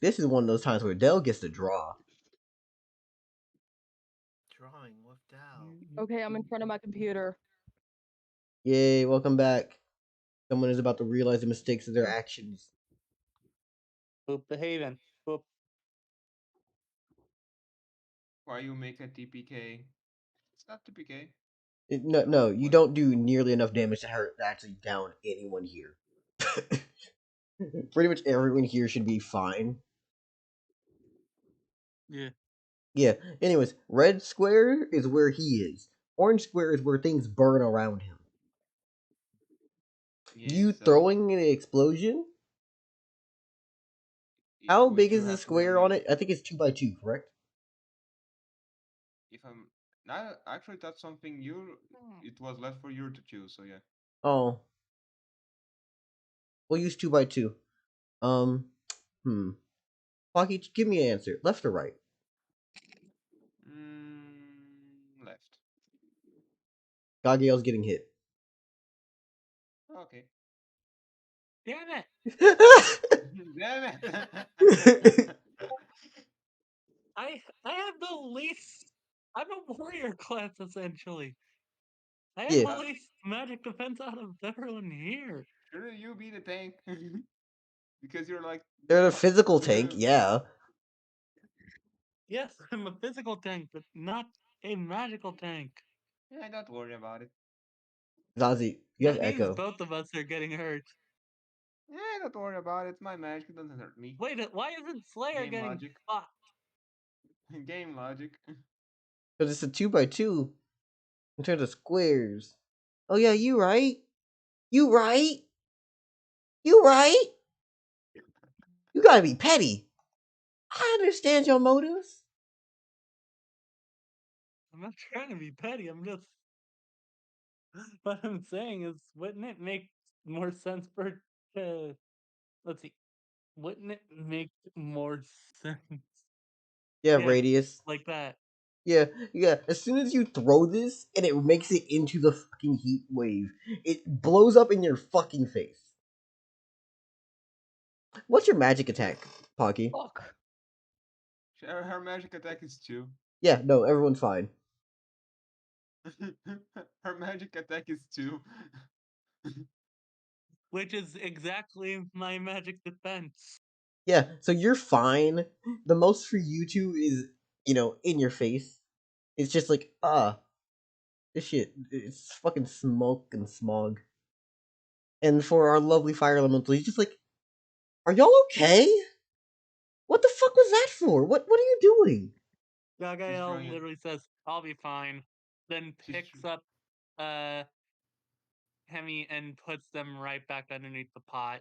C: This is one of those times where Dell gets to draw.
G: Drawing with Dal.
F: Okay, I'm in front of my computer.
C: Yay, welcome back. Someone is about to realize the mistakes of their actions.
B: Boop the Haven. Boop.
E: Why you make a TPK? It's not TPK.
C: No, you
E: What?
C: don't do nearly enough damage to hurt to actually down anyone here. Pretty much everyone here should be fine.
B: Yeah.
C: Yeah. Anyways, red square is where he is. Orange square is where things burn around him.
E: Yeah,
C: You
E: so
C: throwing an explosion? How
E: would
C: big
E: you
C: is the
E: have
C: square on
E: to?
C: it? I think it's 2x2, correct?
E: If I'm not actually, that's something you. It was left for you to choose. So yeah.
C: Oh, we'll use 2x2. Um, Pocky, give me an answer. Left or right?
E: Left.
C: Gagiel's getting hit.
E: Okay.
B: Damn it!
E: Damn it!
B: I have the least. I'm a warrior class essentially. I have
C: Yeah.
B: the least magic defense out of everyone here.
E: Shouldn't you be the tank? Because you're like
C: They're the physical tank,
E: you're
C: yeah.
B: Yes, I'm a physical tank, but not a magical tank.
E: yeah, don't worry about it.
C: Zazie, you have
B: That means
C: Echo.
B: both of us are getting hurt.
E: Yeah, don't worry about it. My magic doesn't hurt me.
B: Wait, why isn't Slayer
E: Game
B: getting
E: logic.
B: fucked?
E: Game logic.
C: Because it's a 2x2 in terms of squares. Oh yeah, you right. You right. You right. You gotta be petty. I understand your motives.
B: I'm not trying to be petty. I'm just. What I'm saying is, wouldn't it make more sense for? Let's see. Wouldn't it make more sense?
C: Yeah,
B: Yeah,
C: Radius.
B: like that.
C: Yeah, yeah. As soon as you throw this and it makes it into the fucking heat wave, it blows up in your fucking face. What's your magic attack, Pocky?
F: Fuck.
E: Her magic attack is 2.
C: Yeah, no, everyone's fine.
E: Her magic attack is 2.
B: Which is exactly my magic defense.
C: Yeah, so you're fine. The most for you two is, in your face. It's just like, this shit, it's fucking smoke and smog. And for our lovely fire elemental, he's just like, are y'all okay? What the fuck was that for? What are you doing?
B: Gagael
E: trying-
B: literally says, "I'll be fine," then
E: She's
B: picks
E: tr-
B: up Hemi and puts them right back underneath the pot.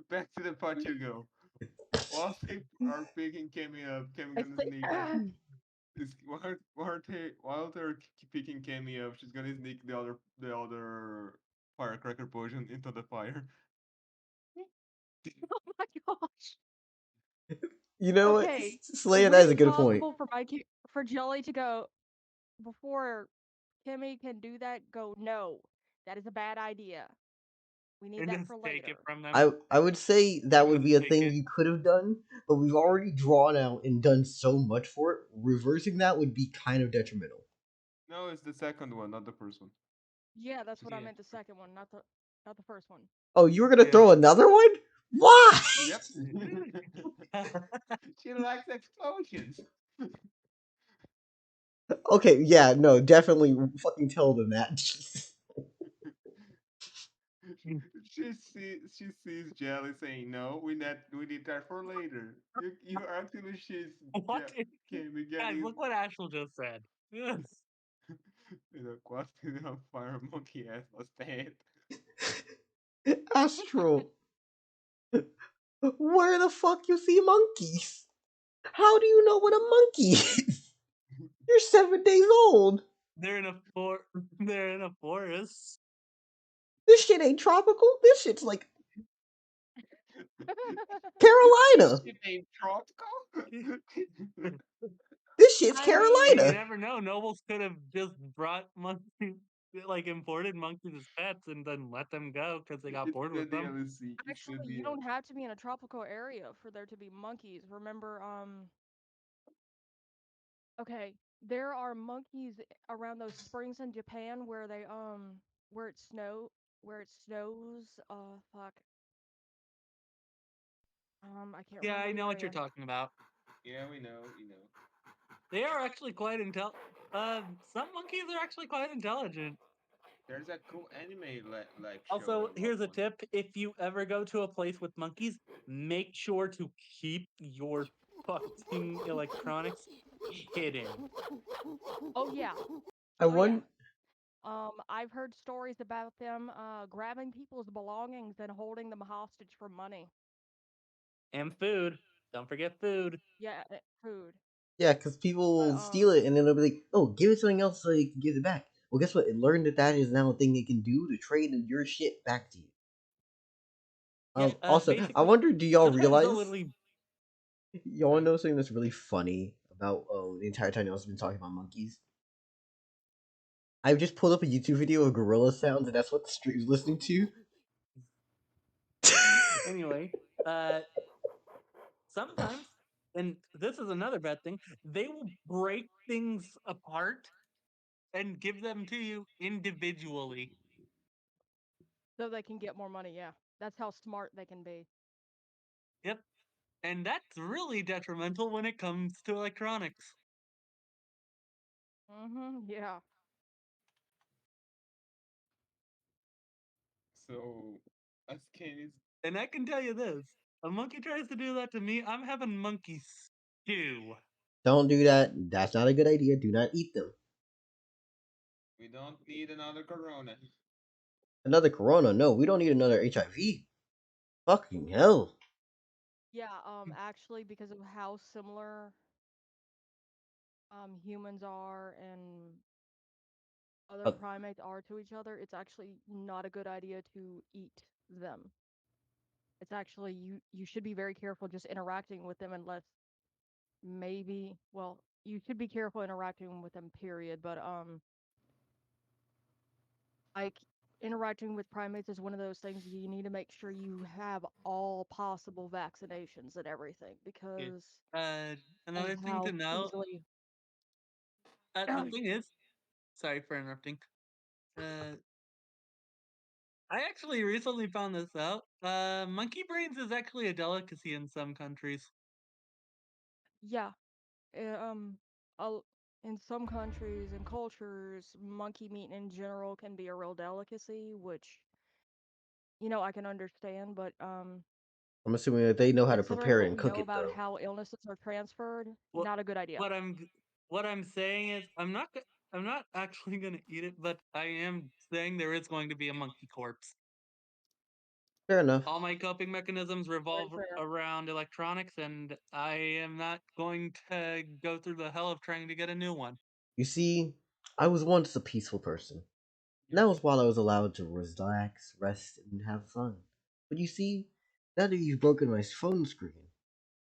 E: Back to the pot you go. While they are picking Kemi up, Kemi
F: I
E: gonna
F: think.
E: sneak. While they're picking Kemi up, she's gonna sneak the other firecracker potion into the fire.
F: Oh my gosh.
C: You know what?
F: Okay.
C: Slayer, that
F: Would
C: is
F: it
C: a
F: be
C: good point.
F: possible for Jelly to go before Kimmy can do that? Go no. That is a bad idea. We need
B: And
F: that
B: just
F: for
B: take
F: later.
B: it from them.
C: I would say that
B: I'm
C: would
B: gonna
C: be a
B: take
C: thing
B: it.
C: you could have done, but we've already drawn out and done so much for it. Reversing that would be kind of detrimental.
E: No, it's the second one, not the first one.
F: Yeah, that's what I
B: Yeah.
F: meant. The second one, not the first one.
C: Oh, you were gonna
B: Yeah.
C: throw another one? Why?
E: Yep. She likes explosions.
C: Okay, yeah, no, definitely fucking tell them that. Jesus.
E: She sees Jelly saying no. We need that for later. You actually she's
B: What?
E: Kemi
B: Guys,
E: getting
B: look what Ashel just said. Yes.
E: quasi on fire monkey ass was dead.
C: Astral, where the fuck you see monkeys? How do you know what a monkey is? You're 7 days old.
B: They're in a They're in a forest.
C: This shit ain't tropical. This shit's like
E: This
C: Carolina.
E: shit ain't tropical.
C: This shit's
F: I
B: You
F: mean,
C: Carolina.
B: never know. Nobles could have just brought monkeys, like imported monkeys as pets, and then let them go because they got
E: It's
B: bored
E: the
B: with them.
E: DLC. It's the
F: actually, you
E: DLC.
F: don't have to be in a tropical area for there to be monkeys. Remember, okay, there are monkeys around those springs in Japan where they where it snows. Fuck. I can't
B: Yeah,
F: remember
B: I
F: the
B: know what you're
F: area.
B: talking about.
E: Yeah, we know.
B: They are actually quite some monkeys are actually quite intelligent.
E: There's a cool anime like show
B: Also,
E: about
B: here's a
E: one.
B: tip: if you ever go to a place with monkeys, make sure to keep your fucking electronics hidden.
F: Oh yeah.
C: I
F: Oh yeah.
C: won.
F: I've heard stories about them grabbing people's belongings and holding them hostage for money.
B: And food. Don't forget food.
F: Yeah, food.
C: Yeah, because people
F: But
C: will steal it and then they'll be like, "Oh, give it something else so you can give it back." Well, guess what? It learned that is now a thing it can do to trade your shit back to you.
B: Yeah,
C: Also, I
B: basically,
C: wonder, do y'all
B: sometimes they'll
C: realize?
B: literally.
C: Y'all wanna
B: Sorry.
C: know something that's really funny about the entire time y'all's been talking about monkeys? I've just pulled up a YouTube video of gorilla sounds, and that's what the stream's listening to.
B: Anyway, sometimes, and this is another bad thing, they will break things apart and give them to you individually.
F: So they can get more money, yeah. That's how smart they can be.
B: Yep. And that's really detrimental when it comes to electronics.
F: Yeah.
E: So, as Ken is
B: And I can tell you this, a monkey tries to do that to me, I'm having monkey stew.
C: Don't do that. That's not a good idea. Do not eat them.
E: we don't need another corona.
C: Another corona? No, we don't need another HIV. Fucking hell.
F: Yeah, actually because of how similar humans are and other
C: Uh,
F: primates are to each other, it's actually not a good idea to eat them. It's actually you should be very careful just interacting with them unless maybe well, you should be careful interacting with them period, but like interacting with primates is one of those things you need to make sure you have all possible vaccinations and everything
B: Yeah.
F: because of
B: Another thing to
F: how
B: know,
F: easily
B: the thing is, sorry for interrupting. Uh, I actually recently found this out. Monkey brains is actually a delicacy in some countries.
F: yeah, eh, I'll, in some countries and cultures, monkey meat in general can be a real delicacy, which I can understand, but
C: I'm assuming that they know how to
F: considering
C: prepare it
F: what
C: and
F: we
C: cook
F: know
C: it,
F: about
C: though.
F: how illnesses are transferred,
B: What
F: not a good idea.
B: what what I'm saying is I'm not actually gonna eat it, but I am saying there is going to be a monkey corpse.
C: Fair enough.
B: All my coping mechanisms
F: Very
B: revolve
F: fair.
B: around electronics, and I am not going to go through the hell of trying to get a new one.
C: You see, I was once a peaceful person. And that was while I was allowed to relax, rest, and have fun. But you see, now that you've broken my phone screen,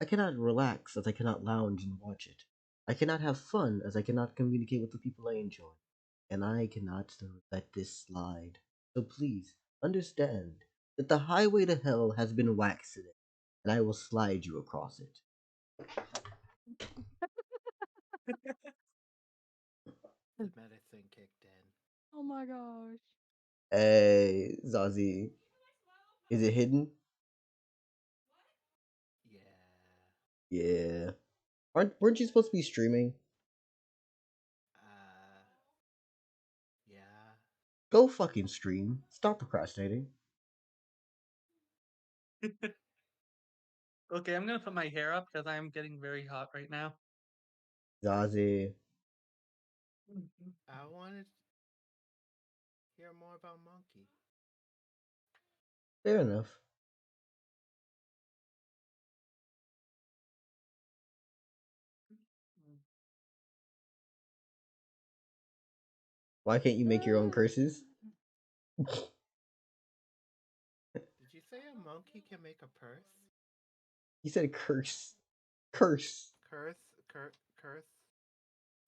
C: I cannot relax as I cannot lounge and watch it. I cannot have fun as I cannot communicate with the people I enjoy. And I cannot let this slide. So please, understand that the highway to hell has been waxed today, and I will slide you across it.
G: The medicine kicked in.
F: Oh my gosh.
C: Hey, Zazie, is it hidden?
G: Yeah.
C: Yeah. Weren't you supposed to be streaming?
G: Uh, yeah.
C: Go fucking stream. Stop procrastinating.
B: Okay, I'm gonna put my hair up because I am getting very hot right now.
C: Zazie.
G: I wanted to hear more about Monkey.
C: Fair enough. Why can't you make your own curses?
G: Did you say a monkey can make a purse?
C: You said curse. Curse.
G: Curse, curse,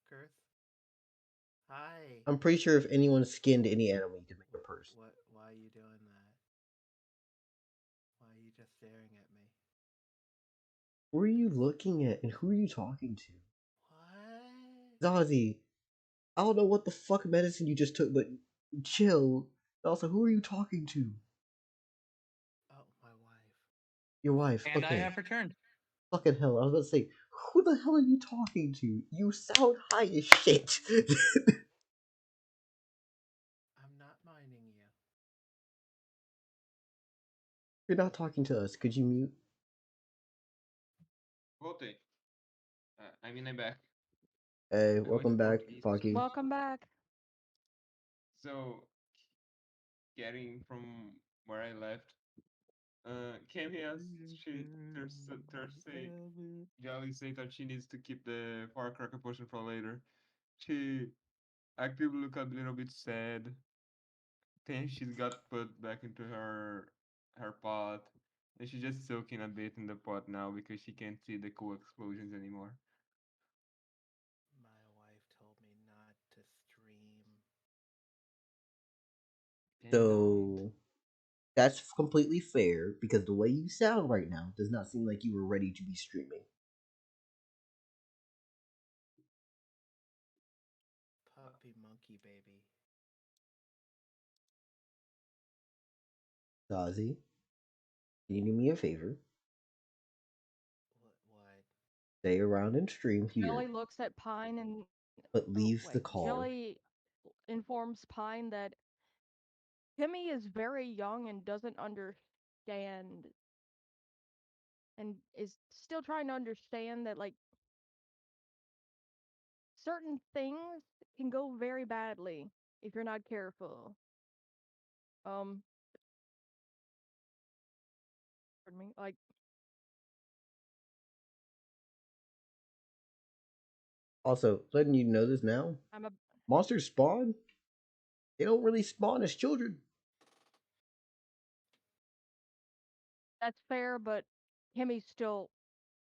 G: curse. Hi.
C: I'm pretty sure if anyone skinned any animal, you could make a purse.
G: What? Why are you doing that? Why are you just staring at me?
C: Who are you looking at and who are you talking to?
G: What?
C: Zazie, I don't know what the fuck medicine you just took, but chill. Also, who are you talking to?
G: Oh, my wife.
C: Your wife.
B: And I
C: Okay.
B: have returned.
C: Fucking hell. I was about to say, who the hell are you talking to? You sound high as shit.
G: I'm not minding you.
C: You're not talking to us. Could you mute?
E: Vote. I'm back.
C: Hey,
E: I went
C: welcome
E: for
C: back,
E: peace.
C: Pocky.
F: Welcome back.
E: So, getting from where I left, came here Thursday. Jolly said that she needs to keep the firecracker potion for later. She actively looked a little bit sad. Then she got put back into her pot. And she's just soaking a bit in the pot now because she can't see the cool explosions anymore.
G: My wife told me not to stream.
E: Then don't.
C: So that's completely fair because the way you sound right now does not seem like you were ready to be streaming.
G: Puppy monkey baby.
C: Zazie, can you do me a favor?
G: What?
C: Stay around and stream here,
F: Jelly looks at Pine and
C: but leave the
F: wait,
C: call.
F: Jelly informs Pine that Timmy is very young and doesn't understand and is still trying to understand that like certain things can go very badly if you're not careful. Um, pardon me, like
C: Also, letting you know this now,
F: I'm a
C: monsters spawn. They don't really spawn as children.
F: that's fair, but Timmy's still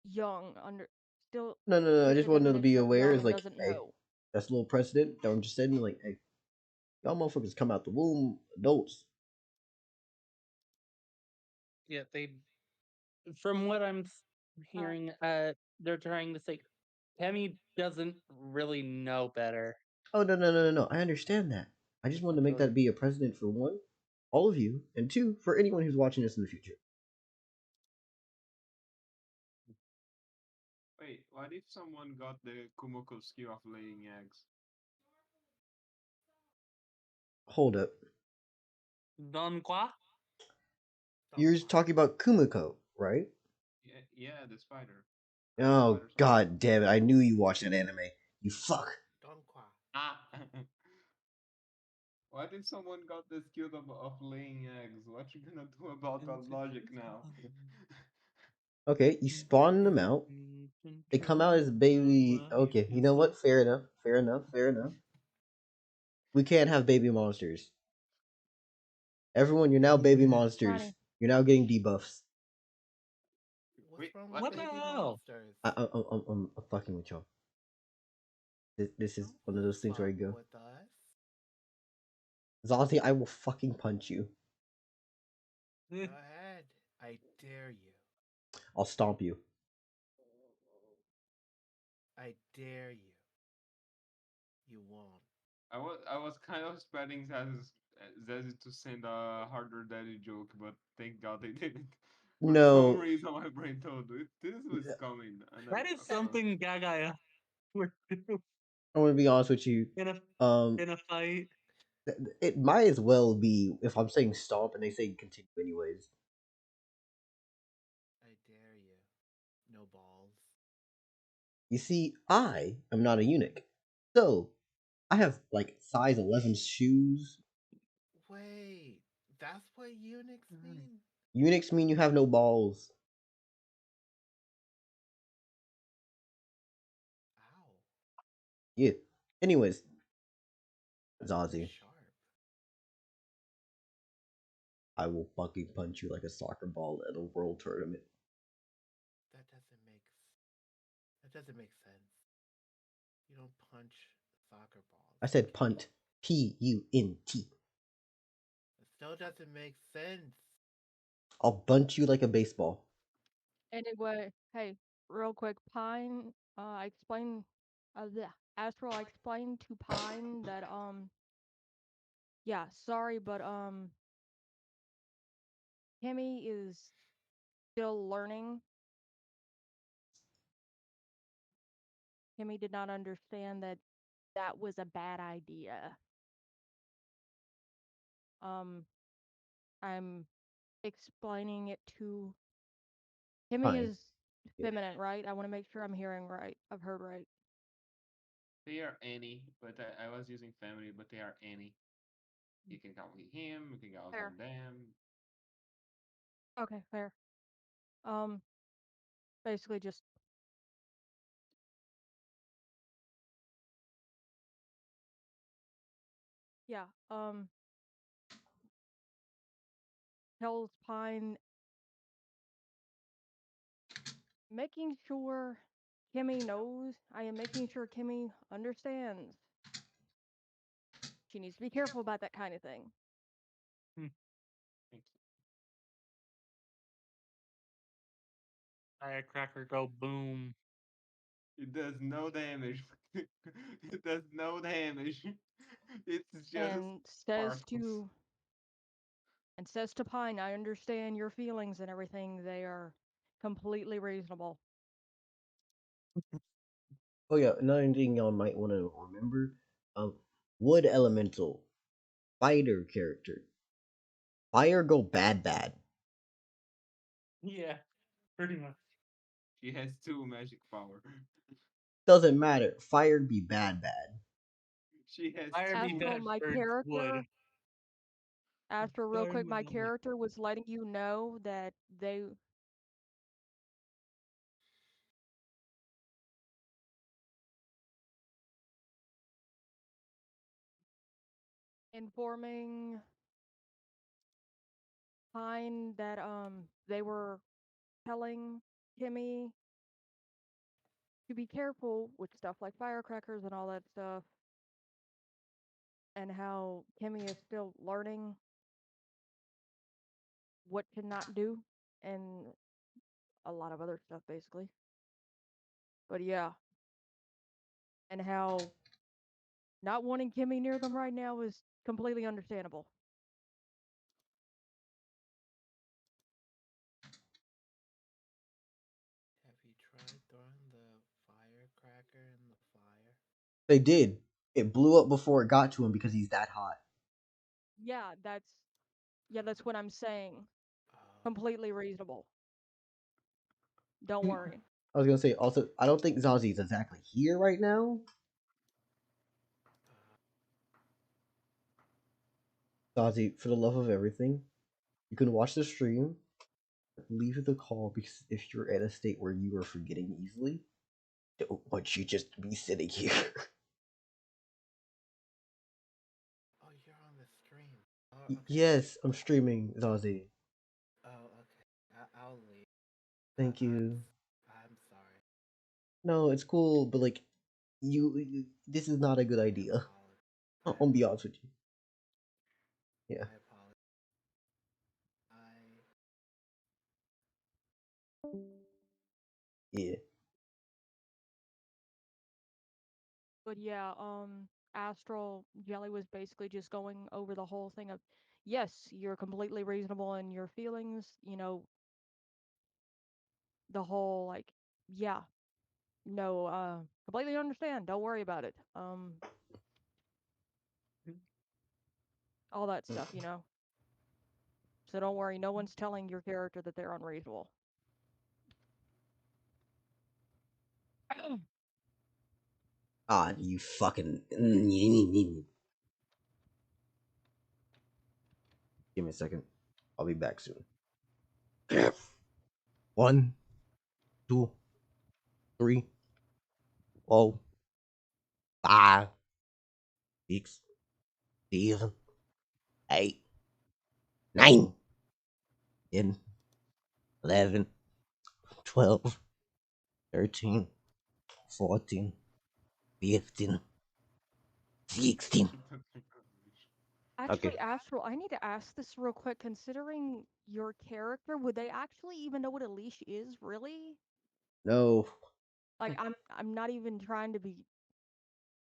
F: young under still
C: No. I
F: Timmy
C: just
F: is
C: wanted to be
F: still
C: aware.
F: young
C: Is
F: and
C: like,
F: doesn't
C: hey,
F: know.
C: that's a little precedent that I'm just saying. Like, hey, y'all motherfuckers come out the womb adults.
B: Yeah, they. From what I'm
F: Uh,
B: hearing, they're trying to say Tammy doesn't really know better.
C: Oh no. I understand that. I just wanted to make
B: Until
C: that be a precedent for one, all of you, and two, for anyone who's watching this in the future.
E: Wait, what if someone got the Kumoko skill of laying eggs?
C: Hold up.
B: Don Qua?
C: You're talking about Kumiko, right?
E: Yeah, the spider. The
C: Oh
E: spider soldier.
C: god damn it! I knew you watched that anime. You fuck.
G: Donqua.
E: Ah! What if someone got the skill of laying eggs? What you gonna do about that logic now?
C: Okay, you spawn them out. They come out as a baby. Okay, you know what? Fair enough. Fair enough. Fair enough. We can't have baby monsters. Everyone, you're now baby monsters.
F: Tiny.
C: You're now getting debuffs.
G: What's
E: Wait,
G: wrong with
E: what?
B: What the
G: baby
B: hell?
G: monsters?
C: I'm fucking with y'all. This is
G: Don't
C: one of those things where I
G: fuck
C: go,
G: with us.
C: Zazie, I will fucking punch you.
G: Go ahead. I dare you.
C: I'll stomp you.
G: I dare you. You won't.
E: I was kind of expecting Zazie to send a harder daddy joke, but thank God they didn't. For some
C: No,
E: reason, my brain told me this was coming, and
B: That is
E: okay, well,
B: something Gaga would do
C: I'm gonna be honest with you.
B: in a
C: Um,
B: in a fight.
C: it might as well be if I'm saying stomp and they say continue anyways.
G: I dare you. No balls.
C: You see, I am not a eunuch, so I have like size 11 shoes.
G: Wait, that's what eunuchs mean?
C: Eunuchs mean you have no balls.
G: Ow.
C: Yeah. Anyways, Zazie,
G: Sharp.
C: I will fucking punch you like a soccer ball at a world tournament.
G: That doesn't make sense. You don't punch soccer balls.
C: I said punt. Punt.
G: It still doesn't make sense.
C: I'll bunt you like a baseball.
F: Anyway, hey, real quick, Pine. I explained. Astral. I explained to Pine that yeah, sorry, but Timmy is still learning. Timmy did not understand that that was a bad idea. Um, I'm explaining it to Timmy
C: Fine.
F: is
C: Yeah.
F: feminine, right? I want to make sure I'm hearing right. I've heard right.
E: they are any, but I was using family, but they are any. You can call me him, you can call
F: Fair.
E: them them.
F: Okay, fair. Um, basically just yeah. Tells Pine Making sure Kimmy knows. I am making sure Kimmy understands. She needs to be careful about that kind of thing.
E: Thank you.
B: Firecracker go boom.
E: It does no damage. It does no damage. It's just
F: And
E: sparkles.
F: says to Pine, I understand your feelings and everything. They are completely reasonable.
C: Oh yeah, another thing y'all might want to remember: um, wood elemental, fighter character, fire go bad.
B: Yeah, pretty much.
E: She has 2 magic power.
C: Doesn't matter. Fire be bad.
E: She has
B: Fire be
E: 2.
F: Astral,
B: bad
F: my
B: for
F: character,
B: wood.
F: Astral, real
B: Fire
F: quick,
B: would
F: my
B: love it.
F: character was letting you know that they informing Pine that they were telling Kimmy to be careful with stuff like firecrackers and all that stuff, and how Kimmy is still learning what to not do, and a lot of other stuff basically. But yeah, and how not wanting Kimmy near them right now is completely understandable.
G: Have you tried throwing the firecracker in the fire?
C: They did. It blew up before it got to him because he's that hot.
F: Yeah, that's what I'm saying.
G: Oh,
F: Completely reasonable. Don't
C: I
F: worry.
C: was gonna say also, I don't think Zazie is exactly here right now. Zazie, for the love of everything, you can watch the stream, leave the call because if you're at a state where you are forgetting easily, don't want you just be sitting here.
G: oh, you're on the stream. Oh, okay.
C: Yes, I'm streaming, Zazie.
G: Oh, okay. I'll leave.
C: Thank you.
G: I'm sorry.
C: No, it's cool, but like, this is not a good
G: I
C: idea.
G: apologize.
C: I'll be honest with you. Yeah,
G: I apologize. I
C: yeah.
F: But yeah, Astral Jelly was basically just going over the whole thing of, yes, you're completely reasonable in your feelings, the whole like, yeah, no, completely understand, don't worry about it. All that stuff. So don't worry, no one's telling your character that they're unreasonable.
C: Ah, you fucking. Give me a second. I'll be back soon. 1, 2, 3, 4, 5, 6, 7, 8, 9, 10, 11, 12, 13, 14, 15, 16. Okay.
F: Actually, Astral, I need to ask this real quick. Considering your character, would they actually even know what a leash is, really?
C: No.
F: Like, I'm not even trying to be,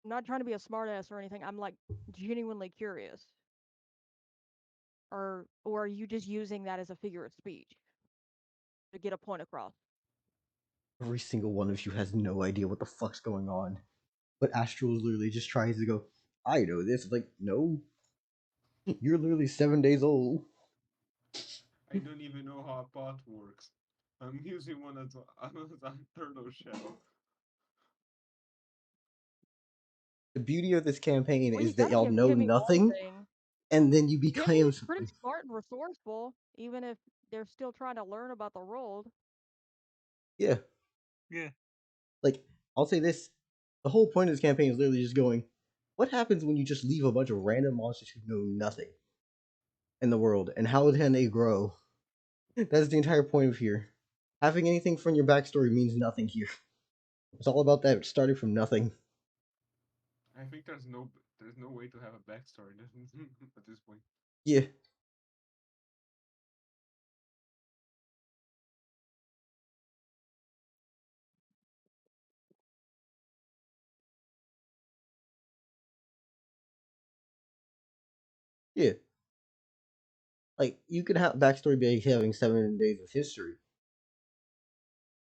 F: I'm not trying to be a smartass or anything. I'm like genuinely curious. Or are you just using that as a figure of speech to get a point across?
C: Every single one of you has no idea what the fuck's going on. But Astral literally just tries to go, I know this. It's like, no. You're literally 7 days old.
E: I don't even know how a pot works. I'm using one as a turtle shell.
C: The beauty of this campaign
F: Well, you
C: is that
F: gotta
C: y'all
F: give
C: know
F: Kimmy one
C: nothing,
F: thing.
C: and then you become
F: Kimmy's pretty
C: something.
F: smart and resourceful, even if they're still trying to learn about the world.
C: Yeah.
B: Yeah.
C: Like, I'll say this. The whole point of this campaign is literally just going, what happens when you just leave a bunch of random monsters who know nothing in the world, and how can they grow? That's the entire point of here. Having anything from your backstory means nothing here. It's all about that starting from nothing.
E: I think there's no way to have a backstory at this point.
C: Yeah. Yeah. Like you could have backstory by having 7 days of history,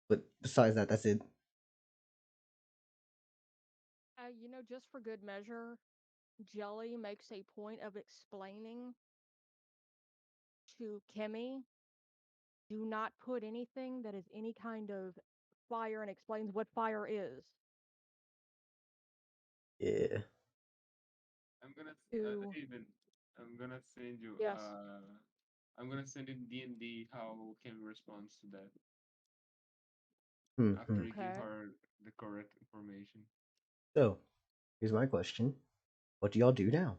C: but besides that, that's it.
F: Just for good measure, Jelly makes a point of explaining to Kimmy, do not put anything that is any kind of fire, and explains what fire is.
C: Yeah.
E: I'm gonna
F: To
E: even I'm gonna send you
F: Yes.
E: I'm gonna send in D&D how Kim responds to that after
C: Hmm.
E: you give
F: Okay.
E: her the correct information.
C: So, here's my question: what do y'all do now?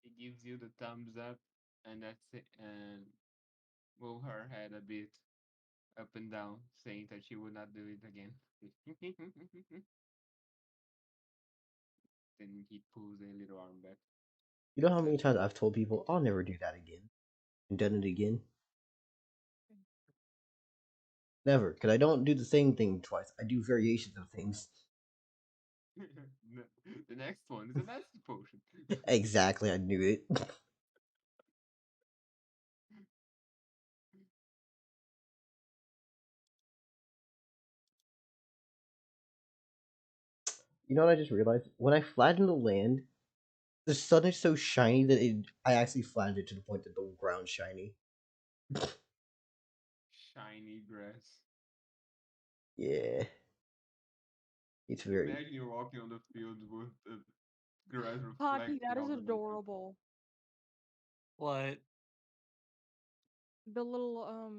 E: She gives you the thumbs up, and that's it, and move her head a bit up and down, saying that she would not do it again. Then he pulls a little arm back.
C: You know how many
E: Says,
C: times I've told people I'll never do that again, and done it again? Never, because I don't do the same thing twice. I do variations of things.
E: the next one is a master potion.
C: Exactly, I knew it. You know what I just realized? When I flatten the land, the sun is so shiny that I actually flattened it to the point that the ground's shiny.
E: Shiny grass.
C: Yeah, it's very.
E: Imagine you're walking on the field with the grass
F: Hockey,
E: reflecting
F: that is
E: all over you.
F: adorable.
B: What?
F: The little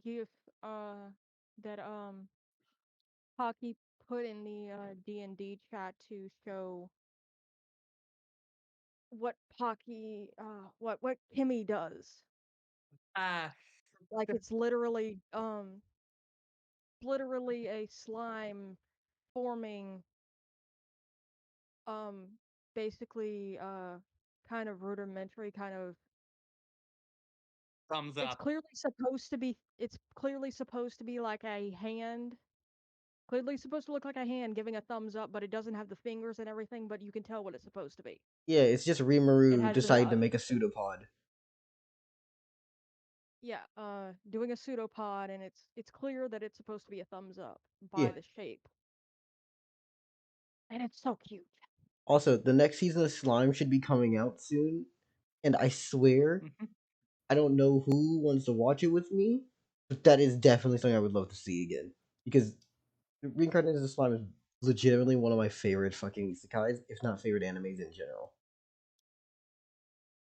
F: gif that Hockey put in the D&D chat to show what what Kimmy does.
B: Ah,
F: Like it's literally a slime forming um basically kind of rudimentary kind of
B: thumbs
F: it's
B: up.
F: clearly supposed to be like a hand, clearly supposed to look like a hand giving a thumbs up, but it doesn't have the fingers and everything, but you can tell what it's supposed to be.
C: Yeah, it's just
F: It
C: Rimuru
F: has
C: decided to make a pseudopod.
F: doing a pseudopod, and it's clear that it's supposed to be a thumbs up
C: Yeah.
F: by the shape. And it's so cute.
C: Also, the next season of Slime should be coming out soon, and I swear I don't know who wants to watch it with me, but that is definitely something I would love to see again because Reincarnated as Slime is legitimately one of my favorite fucking isekais, if not favorite animes in general.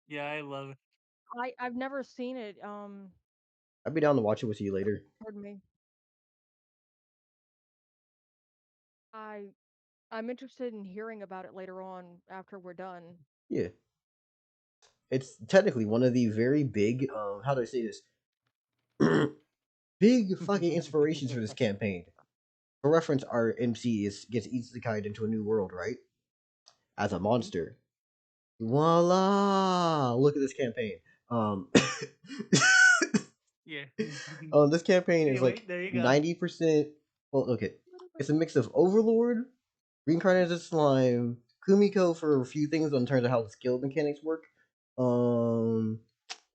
B: Yeah, I love it.
F: I've never seen it.
C: I'd be down to watch it with you later.
F: Pardon me. I I'm interested in hearing about it later on after we're done.
C: Yeah, it's technically one of the very big. How do I say this? Big fucking inspirations for this campaign. For reference, our MC gets isekai'd into a new world, right? As a monster. Voila! Look at this campaign. Um,
B: Yeah.
C: this campaign is
B: Anyway,
C: like
B: there you go.
C: 90%. Well, okay, it's a mix of Overlord, Reincarnated as Slime, Kumiko for a few things in terms of how the skill mechanics work. Um,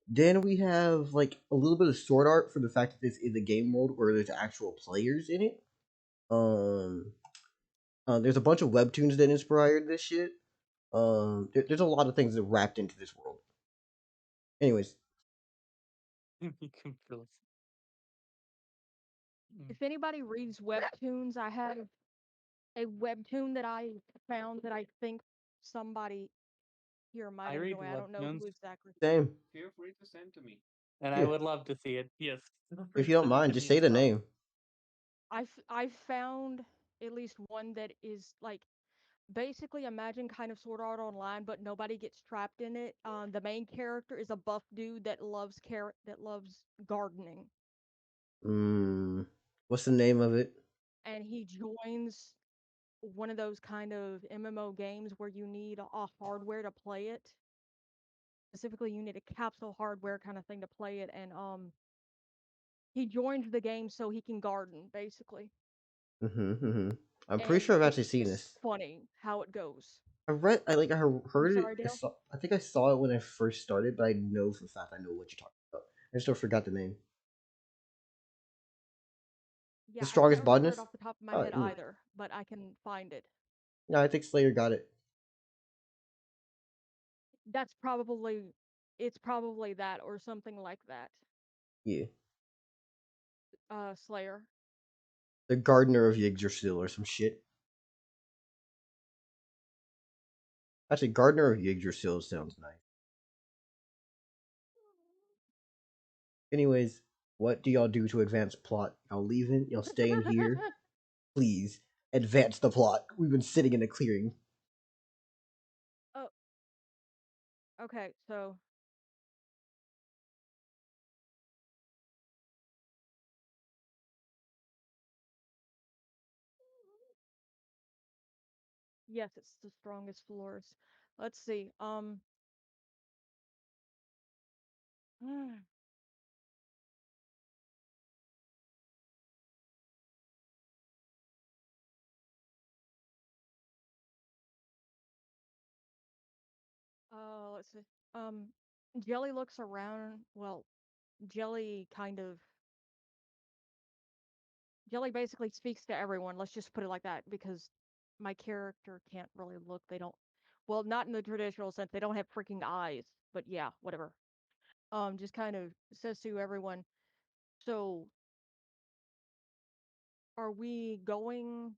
C: then we have like a little bit of sword art for the fact that this is a game world where there's actual players in it. Um, there's a bunch of webtoons that inspired this shit. There's a lot of things that wrapped into this world. Anyways,
B: You can feel it.
F: If anybody reads webtoons, I have a webtoon that I found that I think somebody here might
B: I read
F: enjoy. I don't know
B: webtoons,
F: who exactly.
C: same.
E: Feel free to send to me.
B: and I
C: Yeah,
B: would love to see it. Yes, feel free
C: if
B: to
C: you don't
B: send it
C: mind,
B: to
C: just
B: me
C: say
B: as
C: the
B: well.
C: name.
F: I found at least one that is like basically imagine kind of Sword Art Online, but nobody gets trapped in it. The main character is a buff dude that loves gardening,
C: Mm. What's the name of it?
F: and he joins one of those kind of MMO games where you need a hardware to play it. Specifically, you need a capsule hardware kind of thing to play it, and he joins the game so he can garden, basically.
C: Mm-hmm. I'm pretty
F: And
C: sure I've actually
F: it's
C: seen
F: just
C: this.
F: funny how it goes.
C: I heard it.
F: Sorry, Dale.
C: I think I saw it when I first started, but I know for a fact I know what you're talking about. I just forgot the name. The
F: Yeah, I can't
C: strongest
F: remember it
C: botanist?
F: off the top of my
C: Oh,
F: head either, but I can find it.
C: no, I think Slayer got it.
F: That's probably it's probably that or something like that.
C: Yeah.
F: Slayer.
C: The Gardener of Yggdrasil or some shit. Actually, Gardener of Yggdrasil sounds nice. Anyways, what do y'all do to advance plot? Y'all leaving? Y'all staying here? Please, advance the plot. We've been sitting in a clearing.
F: Oh, okay. So yes, it's the strongest floors. Let's see. Let's see. Um, Jelly looks around. Well, Jelly kind of Jelly basically speaks to everyone. Let's just put it like that because my character can't really look. They don't. Well, not in the traditional sense. They don't have freaking eyes. But yeah, whatever. Just kind of says to everyone. So, are we going?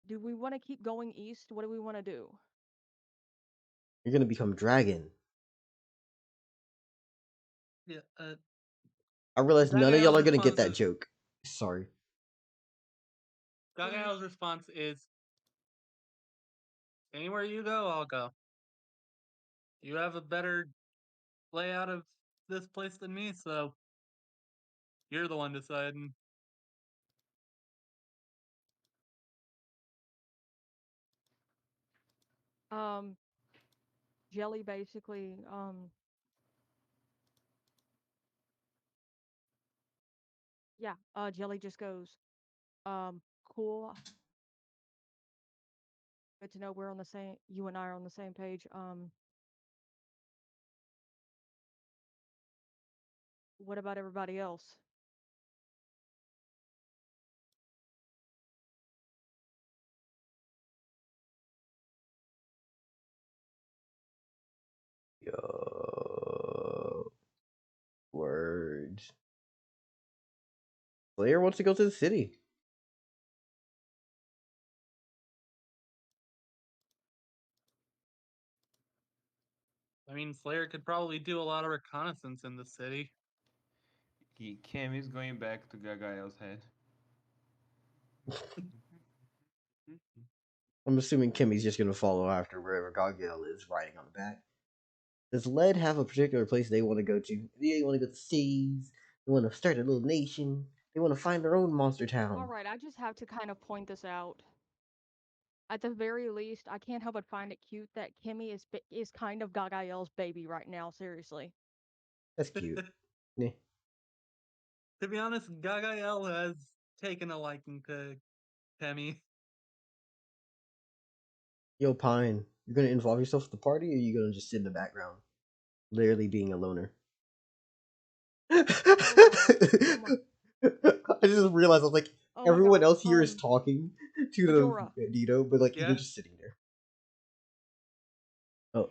F: Do we want to keep going east? What do we want to do?
C: You're gonna become dragon.
B: Yeah.
C: I realize none of y'all
B: Gagael's
C: are gonna get
B: response
C: that
B: is
C: joke. Sorry.
B: Gagael's response is anywhere you go, I'll go. You have a better layout of this place than me, so you're the one deciding.
F: Um, Jelly basically. Yeah. Jelly just goes. Cool. Good to know we're on the same. You and I are on the same page. What about everybody else?
C: Yo, words. Slayer wants to go to the city.
B: I mean, Slayer could probably do a lot of reconnaissance in the city.
E: Cam is going back to Gagael's head.
C: I'm assuming Kimmy's just gonna follow after wherever Gargiel is, riding on the back. Does Led have a particular place they want to go to? They want to go to the seas. They want to start a little nation. They want to find their own monster
F: All
C: town.
F: right, I just have to kind of point this out. At the very least, I can't help but find it cute that Kimmy is kind of Gagael's baby right now. Seriously.
C: That's cute. Yeah.
B: To be honest, Gagael has taken a liking to Temmie.
C: Yo, Pine, you're gonna involve yourself with the party, or are you gonna just sit in the background, literally being a loner?
F: Oh my.
C: I just realized I was like,
F: Oh my
C: everyone
F: God.
C: else here is talking to
F: Majora.
C: the Bandito, but like you're
B: Yeah,
C: just sitting there. Oh,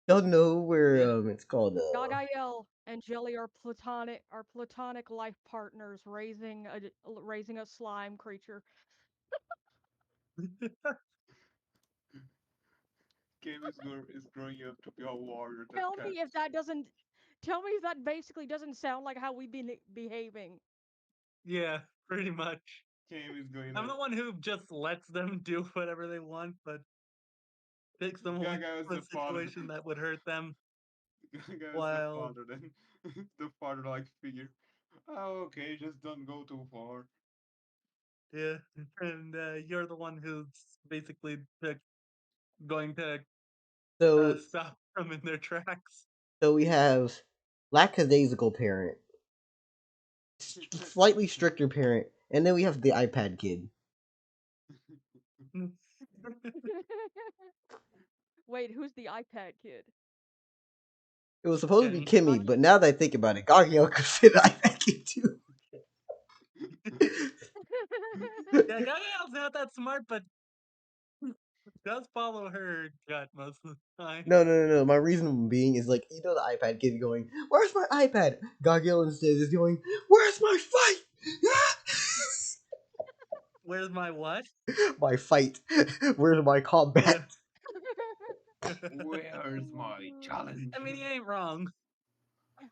C: y'all know where
B: yeah.
C: it's called
F: Gagael and Jelly are platonic life partners raising a slime creature.
E: Cam is growing up to be a warrior that
F: Tell me
E: cats.
F: if that doesn't tell me if that basically doesn't sound like how we've been behaving.
B: Yeah, pretty much.
E: Cam is going
B: I'm the one who just lets them do whatever they want, but picks them away
E: Gaga was
B: from a
E: the father.
B: situation that would hurt them.
E: Gaga was the
B: While
E: father then. The father like figure. Oh, okay, just don't go too far.
B: yeah, and you're the one who's basically going to
C: So
B: stop them in their tracks.
C: so we have lackadaisical parent, slightly stricter parent, and then we have the iPad kid.
F: Wait, who's the iPad kid?
C: It was supposed to be
B: Kenny.
C: Kimmy, but now that I think about it, Gagiel could fit an iPad kid too.
B: Yeah, Gabrielle's not that smart, but does follow her gut most of the time.
C: No. My reason being is like, you know, the iPad kid going, "Where's my iPad?" Gagiel instead is going, "Where's my fight?"
B: Where's my what?
C: My fight. Where's my combat?
E: Where's
F: Oh my
E: my
F: god.
E: challenge?
B: I mean, he ain't wrong.
F: Oh,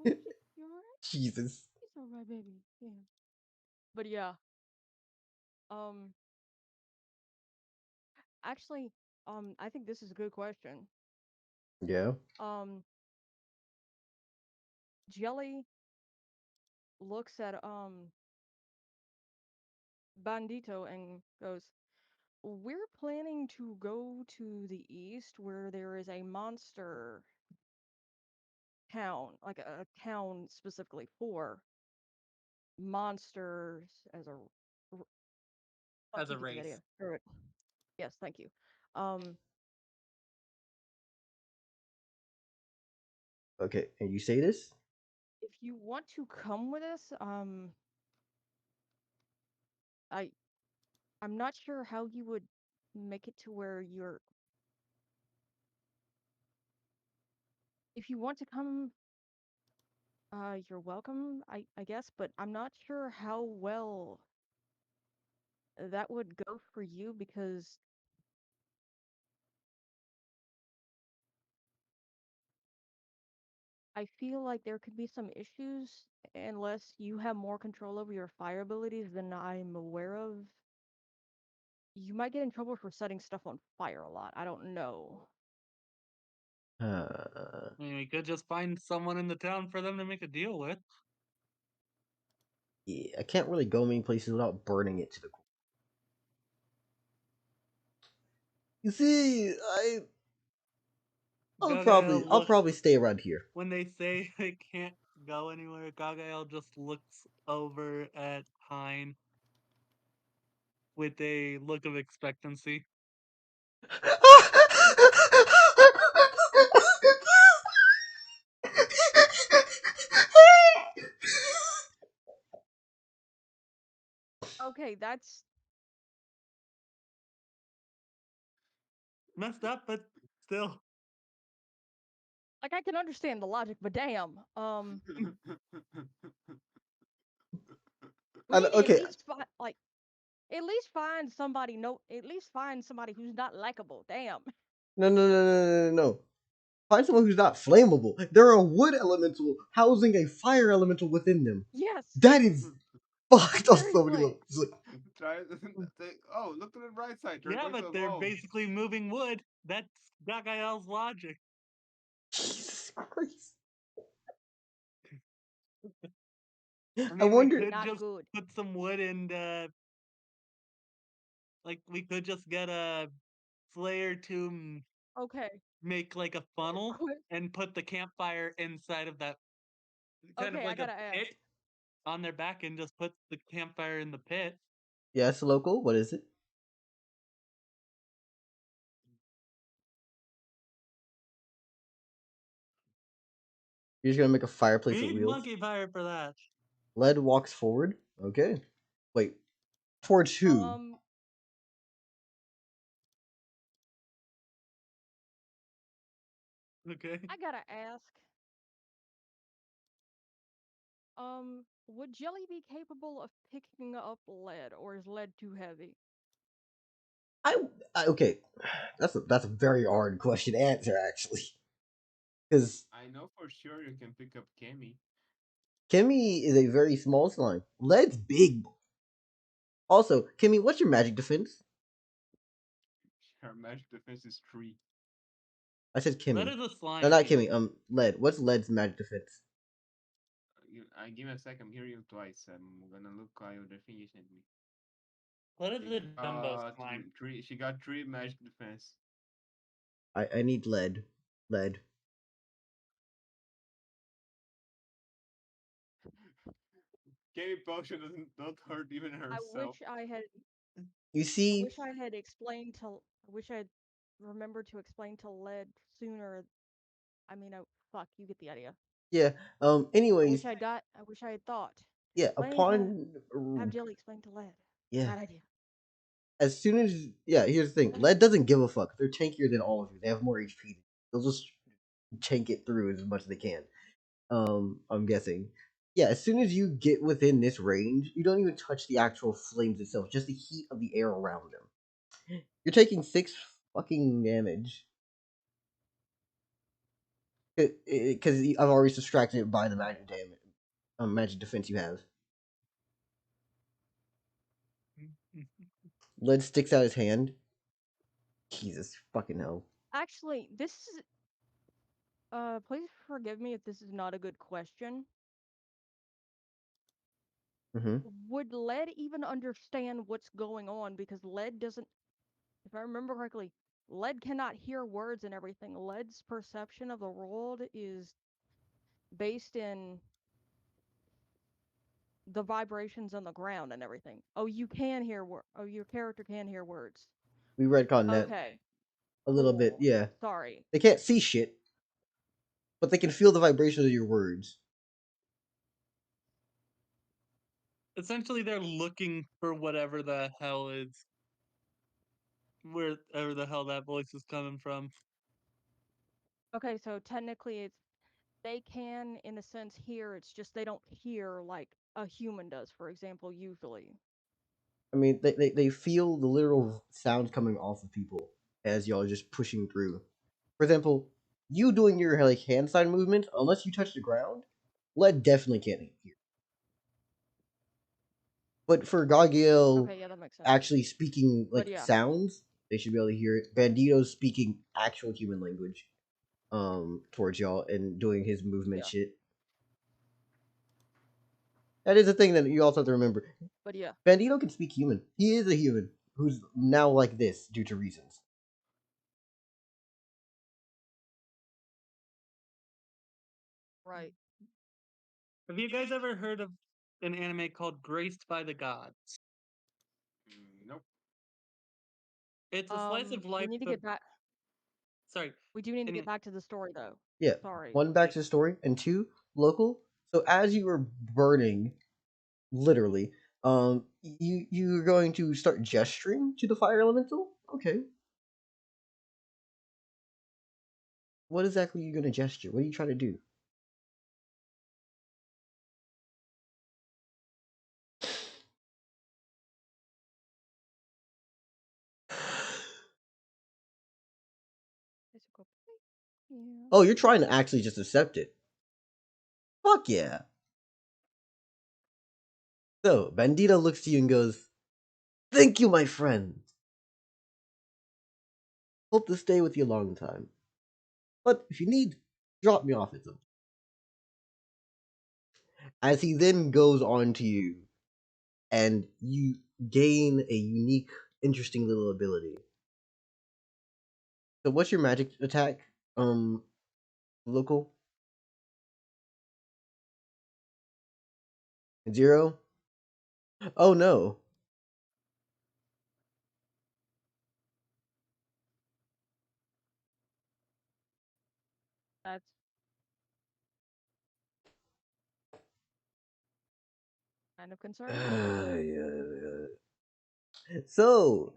F: shit, you alright?
C: Jesus.
F: It's alright, baby. Yeah. But yeah, um, actually, I think this is a good question.
C: Yeah.
F: Um, Jelly looks at Bandito and goes, "We're planning to go to the east where there is a monster town, like a town specifically for monsters as a
B: As
F: you
B: a
F: get the
B: race.
F: idea. Or yes, thank you. Um,
C: Okay, and you say this?
F: if you want to come with us, I I'm not sure how you would make it to where you're. If you want to come, you're welcome, I guess, but I'm not sure how well that would go for you because I feel like there could be some issues unless you have more control over your fire abilities than I'm aware of. You might get in trouble for setting stuff on fire a lot. I don't know.
C: Uh,
B: I mean, we could just find someone in the town for them to make a deal with.
C: yeah, I can't really go many places without burning it to the core. You see,
B: Gagael
C: I'll
B: looks
C: probably stay around here.
B: when they say they can't go anywhere. Gagael just looks over at Pine with a look of expectancy.
F: Okay, that's
B: Messed up, but still.
F: like I can understand the logic, but damn. Maybe at
C: Okay,
F: least find like at least find somebody no at least find somebody who's not likable. Damn.
C: no. Find someone who's not flammable. They're a wood elemental housing a fire elemental within them.
F: Yes.
C: That is fucked on so many
F: Seriously.
C: levels. Like,
E: Try. Oh, look to the right side. Try
B: Yeah,
E: going to
B: but they're
E: evolve.
B: basically moving wood. That's Gagael's logic.
C: Jesus Christ.
B: I
C: I
B: mean, we
C: wonder.
B: could
F: Not
B: just
F: good.
B: put some wood and, like, we could just get a Slayer to
F: Okay.
B: make, like, a funnel
F: Quit.
B: and put the campfire inside of that kind of
F: Okay, I
B: like a
F: gotta ask.
B: pit on their back and just put the campfire in the pit.
C: Yes, local. What is it? You're just gonna make a fireplace
B: We
C: with
B: need
C: wheels.
B: monkey fire for that.
C: Led walks forward. Okay. Wait. Towards who?
F: Um,
B: Okay.
F: I gotta ask. Would Jelly be capable of picking up lead, or is lead too heavy?
C: I, okay. That's a very hard question to answer actually, because
E: I know for sure you can pick up Kemi.
C: Kimmy is a very small slime. Led's big. Also, Kimmy, what's your magic defense?
E: Her magic defense is 3.
C: I said
B: That
C: Kimmy.
B: is a
C: No,
B: slime
C: not
B: field.
C: Kimmy. Led. What's Led's magic defense?
E: Give me a sec. I'm hearing you twice. I'm gonna look at your definition.
B: What is
E: She
B: the Dumbo
E: got
B: slime?
E: three. She got 3 magic defense.
C: I need Led. Led.
E: Kenny Potion doesn't don't hurt even
F: I
E: herself.
F: wish I had.
C: You
F: I
C: see,
F: wish I had explained to. I wish I had remembered to explain to Led sooner. I mean, fuck, you get the idea.
C: yeah.
F: I
C: Anyways,
F: wish I got. I wish I had thought.
C: yeah.
F: Explain to.
C: Upon,
F: Have Jelly explain to Led.
C: yeah.
F: Bad idea.
C: As soon as, yeah. Here's the thing.
F: Bad
C: Led
F: idea.
C: doesn't give a fuck. They're tankier than all of you. They have more HP. They'll just tank it through as much as they can. I'm guessing. Yeah, as soon as you get within this range, you don't even touch the actual flames itself, just the heat of the air around them. You're taking 6 fucking damage. Because I've already subtracted it by the magic damage, magic defense you have. Led sticks out his hand. Jesus fucking hell.
F: Actually, this is. Please forgive me if this is not a good question.
C: Mm-hmm.
F: Would Led even understand what's going on? Because Led doesn't. If I remember correctly, Led cannot hear words and everything. Led's perception of the world is based in the vibrations on the ground and everything. Oh, you can hear Oh, your character can hear words.
C: We retconned that
F: Okay,
C: a little bit.
F: cool.
C: Yeah,
F: Sorry.
C: they can't see shit, but they can feel the vibrations of your words.
B: Essentially, they're looking for whatever the hell is wherever the hell that voice is coming from.
F: Okay, so technically it's they can in a sense hear, it's just they don't hear like a human does, for example, usually.
C: I mean, they feel the literal sounds coming off of people as y'all are just pushing through. For example, you doing your like hand sign movement, unless you touch the ground, Led definitely can't hear. But for Gagiel
F: Okay, yeah, that makes sense.
C: actually speaking
F: But
C: like
F: yeah,
C: sounds, they should be able to hear it. Banditos speaking actual human language, towards y'all and doing his movement
F: yeah,
C: shit. That is a thing that you also have to remember.
F: but yeah,
C: Bandito can speak human. He is a human who's now like this due to reasons.
F: right.
B: Have you guys ever heard of an anime called Graced by the Gods?
E: Nope.
B: It's a slice of
F: We
B: life,
F: need to
B: but
F: get back.
B: sorry,
F: We do need to
B: can
F: get
B: you?
F: back to the story though.
C: Yeah.
F: Sorry.
C: One, back to the story, and two, local. So as you were burning, literally, you're going to start gesturing to the fire elemental. Okay. What exactly are you gonna gesture? What are you trying to do?
F: Physical play? Yeah.
C: Oh, you're trying to actually just accept it. Fuck yeah. So Bandita looks to you and goes, "Thank you, my friend. Hope to stay with you a long time. But if you need, drop me off at some." As he then goes on to you, and you gain a unique, interesting little ability. So, what's your magic attack? Local 0. Oh no.
F: That's kind of concerning.
C: So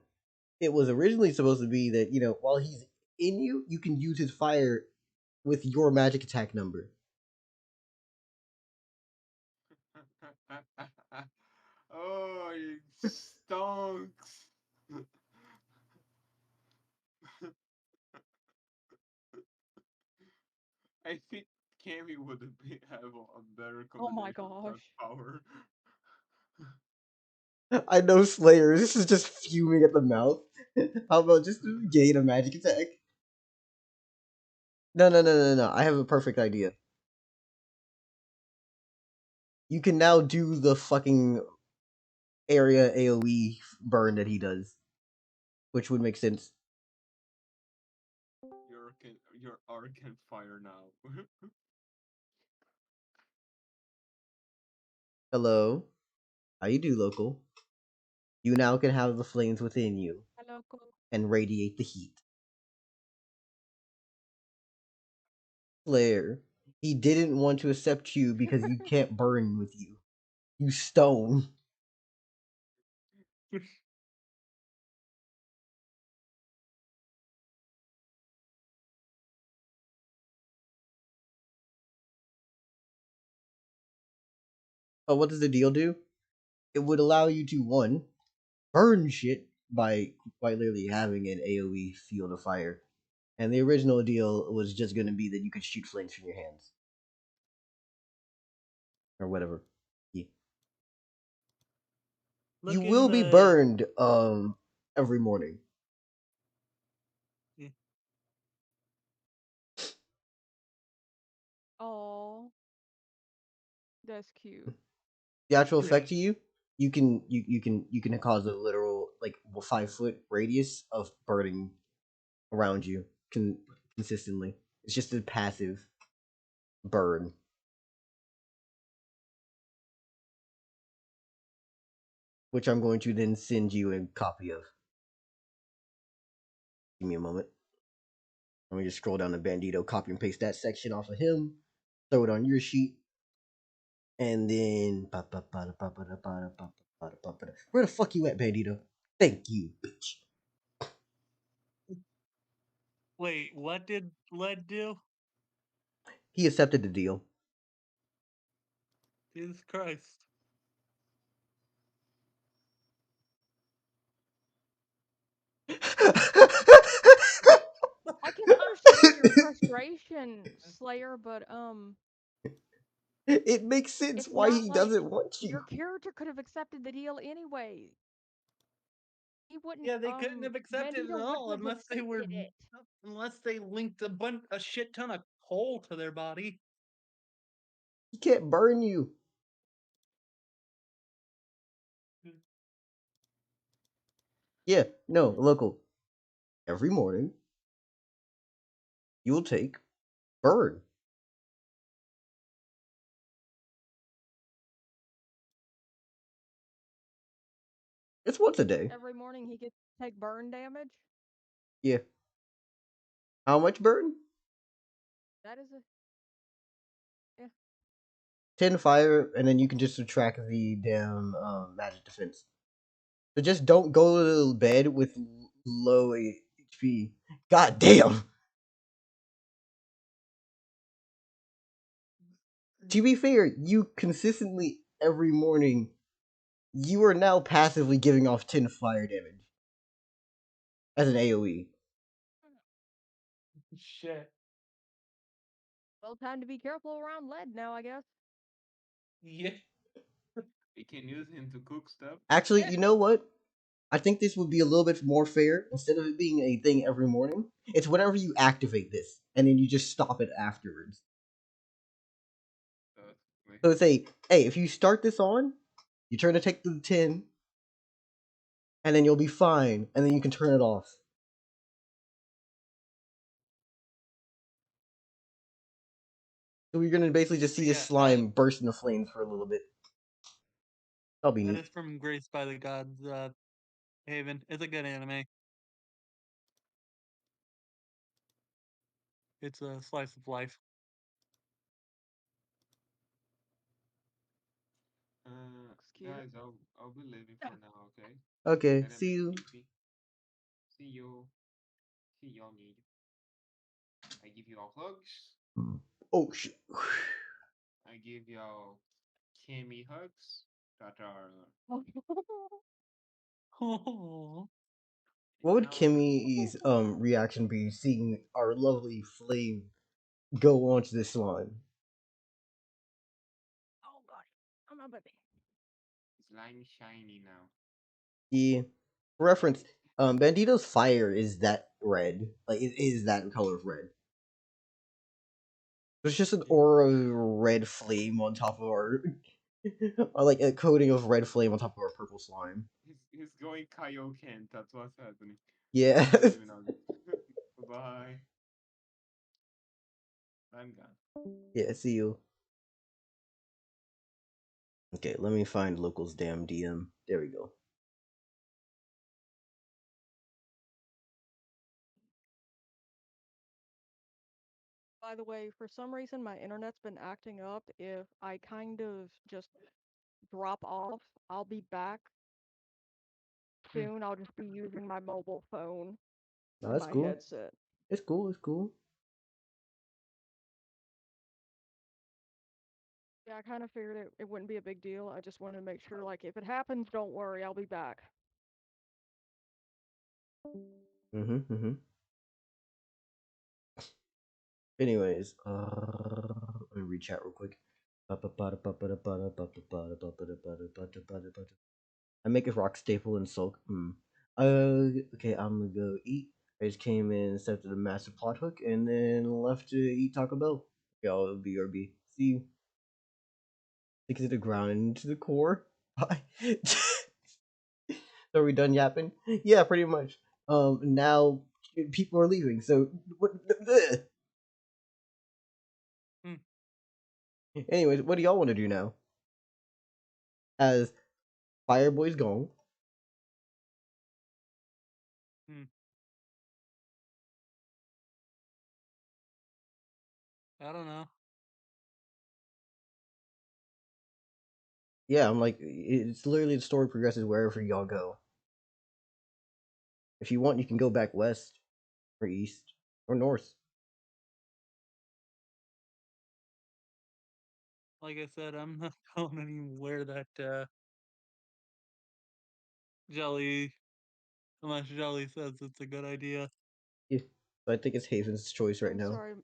C: it was originally supposed to be that while he's in you, you can use his fire with your magic attack number.
E: Oh, it stonks. I think Cammy would have a better
F: Oh my
E: combination with that
F: gosh.
E: power.
C: I know Slayer. This is just fuming at the mouth. How about just gain a magic attack? No. I have a perfect idea. You can now do the fucking area AoE burn that he does, which would make sense.
E: Your arc can fire now.
C: Hello, how you do, local? You now can have the flames within you
F: Hello,
C: and radiate the heat. Slayer, he didn't want to accept you because you can't burn with you. You stone. Oh, what does the deal do? It would allow you to one burn shit by quite literally having an AoE field of fire. And the original deal was just going to be that you could shoot flames from your hands or whatever. Yeah. You
B: Look in
C: will be
B: the.
C: burned every morning.
B: Yeah.
F: oh, that's cute.
C: The actual
B: Yeah.
C: effect to you, you can cause a literal like 5 foot radius of burning around you consistently. It's just a passive burn. Which I'm going to then send you a copy of. Give me a moment. Let me just scroll down to Bandito, copy and paste that section off of him, throw it on your sheet, and then where the fuck you at, Bandito? Thank you, bitch.
B: Wait, what did Led do?
C: He accepted the deal.
B: Jesus Christ.
F: I can understand your frustration, Slayer, but
C: It makes sense
F: it's
C: why
F: not
C: he
F: like
C: doesn't want you.
F: your character could have accepted the deal anyway. He wouldn't.
B: Yeah, they couldn't have accepted it
F: Bandito
B: at all
F: wouldn't have
B: unless they were.
F: accepted it.
B: Unless they linked a shit ton of coal to their body.
C: He can't burn you. Yeah, no, local. Every morning, you will take burn. It's once a day.
F: Every morning he gets to take burn damage.
C: Yeah. How much burn?
F: That is a yeah.
C: 10 fire, and then you can just subtract the damn magic defense. So just don't go to bed with low HP. God damn. To be fair, you consistently every morning, you are now passively giving off 10 fire damage as an AoE.
B: Shit.
F: Well, time to be careful around lead now, I guess.
B: Yeah.
E: We can use him to cook stuff.
C: Actually, you know what? I think this would be a little bit more fair. Instead of it being a thing every morning, it's whenever you activate this, and then you just stop it afterwards. So it's a, hey, if you start this on, you turn to take the 10, and then you'll be fine, and then you can turn it off. So you're gonna basically just see this
B: Yeah,
C: slime burst into flames for a little bit. That'll be
B: that
C: neat.
B: is from Grace by the Gods. Haven. It's a good anime. It's a slice of life.
F: Looks cute.
E: Guys, I'll be leaving for now, okay?
C: Okay,
E: And I'm
C: see you.
E: sleepy. See you. See y'all need. I give you all hugs.
C: Oh shit.
E: I give y'all Kimmy hugs that are.
B: Oh.
C: What would
E: Now
C: Kimmy's reaction be seeing our lovely flame go onto this slime?
F: Oh gosh, I'm a baby.
E: slime shiny now.
C: Yeah. For reference, Bandito's fire is that red. Like it is that color of red. There's just an aura of red flame on top of our, or like a coating of red flame on top of our purple slime.
E: He's going Kaioken. That's what's happening.
C: Yeah.
E: I'm leaving out. Bye. I'm gone.
C: Yeah. See you. Okay, let me find locals damn DM. There we go.
F: By the way, for some reason my internet's been acting up. If I kind of just drop off, I'll be back soon. I'll just be using my mobile phone
C: No,
F: for
C: that's
F: my
C: cool.
F: headset.
C: It's cool. It's cool.
F: Yeah, I kind of figured it wouldn't be a big deal. I just wanted to make sure, like, if it happens, don't worry, I'll be back.
C: Mm-hmm. Anyways, let me read chat real quick. I make a rock staple and sulk. Okay, I'm gonna go eat. I just came in, accepted a massive plot hook, and then left to eat Taco Bell. Okay, I'll BRB. See you. Stick to the ground and into the core. Bye. Are we done yapping? Yeah, pretty much. Now people are leaving. So what? Anyways, what do y'all want to do now? As Fireboy's gone.
B: I don't know.
C: Yeah, I'm like, it's literally the story progresses wherever y'all go. If you want, you can go back west, or east, or north.
B: Like I said, I'm not going anywhere that Jelly, unless Jelly says it's a good idea.
C: Yeah, so I think it's Haven's choice right
F: I'm
C: now.
F: sorry,